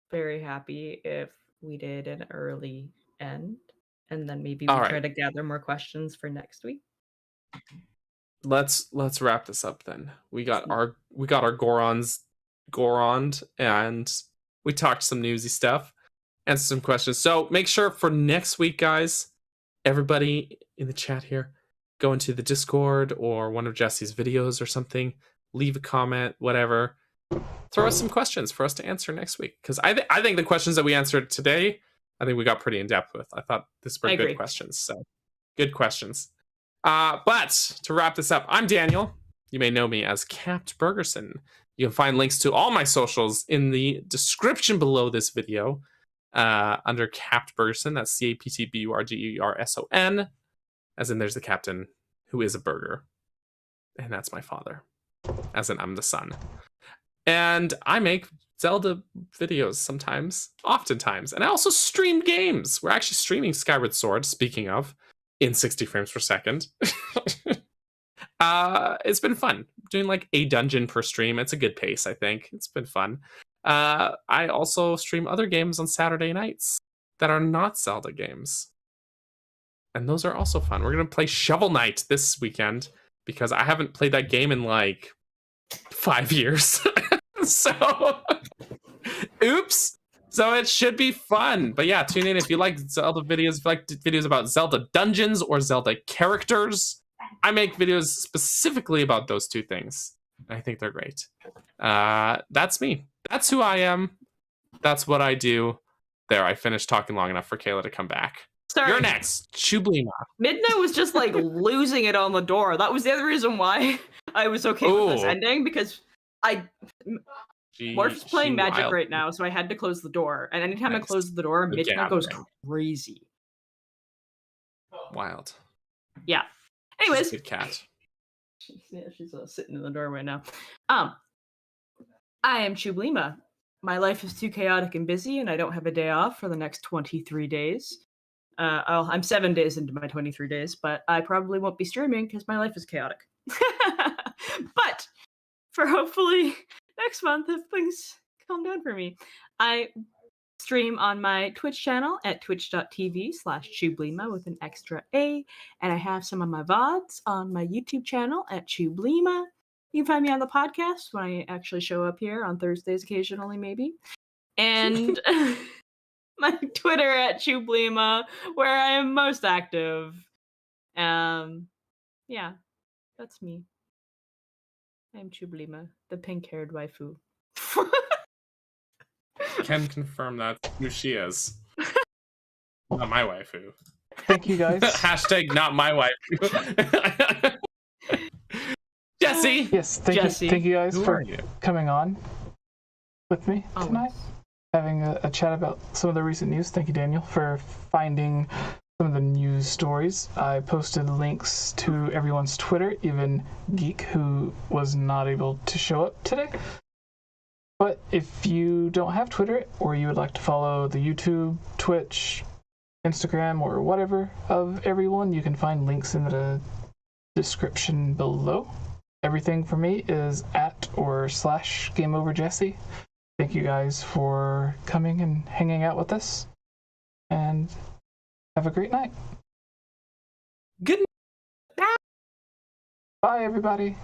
very happy if we did an early end, and then maybe we try to gather more questions for next week. Let's wrap this up then. We got our Gorons, and we talked some newsy stuff and some questions. So make sure for next week, guys, everybody in the chat here, go into the Discord or one of Jesse's videos or something, leave a comment, whatever. Throw us some questions for us to answer next week. Because I think the questions that we answered today, I think we got pretty in depth with. I thought these were good questions. So good questions. But to wrap this up, I'm Daniel. You may know me as 𝗏𝗏𝗃𝗏𝗃. You can find links to all my socials in the description below this video under 𝗏𝗏𝗃𝗏𝗃. That's 𝐶APTBURGERSON. As in there's the captain who is a burger. And that's my father. As in I'm the son. And I make Zelda videos sometimes, oftentimes. And I also stream games. We're actually streaming Skyward Sword, speaking of, in 60 frames per second. It's been fun. Doing like a dungeon per stream. It's a good pace, I think. It's been fun. I also stream other games on Saturday nights that are not Zelda games. And those are also fun. We're going to play Shovel Knight this weekend because I haven't played that game in like 5 years. So, oops. So it should be fun. But yeah, tune in if you like Zelda videos, if you like videos about Zelda dungeons or Zelda characters. I make videos specifically about those 2 things. I think they're great. That's me. That's who I am. That's what I do. There, I finished talking long enough for Kayla to come back. Sorry. You're next. 𝗏𝗵𝗲. Midna was just like losing it on the door. That was the other reason why I was okay with this ending, because Morph's playing Magic right now, so I had to close the door. And anytime I close the door, Midna goes crazy. Wild. Yeah. Anyways. She's a good cat. She's sitting in the doorway now. I am 𝗏𝗵𝗲. My life is too chaotic and busy, and I don't have a day off for the next 23 days. I'm 7 days into my 23 days, but I probably won't be streaming because my life is chaotic. But for hopefully next month, if things calm down for me, I stream on my Twitch channel at twitch.tv/𝗏𝗏𝗲 with an extra A, and I have some of my VODs on my YouTube channel at 𝗏𝗏𝗲. You can find me on the podcast when I actually show up here on Thursdays occasionally, maybe. And my Twitter at 𝗏𝗏𝗲, where I am most active. Yeah, that's me. I'm 𝗏𝗏𝗲, the pink-haired waifu. Can confirm that's who she is. Not my waifu. Thank you, guys. Hashtag not my waifu. Jesse! Yes, thank you guys for coming on with me tonight. Having a chat about some of the recent news. Thank you, Daniel, for finding some of the news stories. I posted links to everyone's Twitter, even Geek, who was not able to show up today. But if you don't have Twitter, or you would like to follow the YouTube, Twitch, Instagram, or whatever of everyone, you can find links in the description below. Everything for me is @/GameOverJesse. Thank you guys for coming and hanging out with us, and have a great night. Good night. Bye, everybody.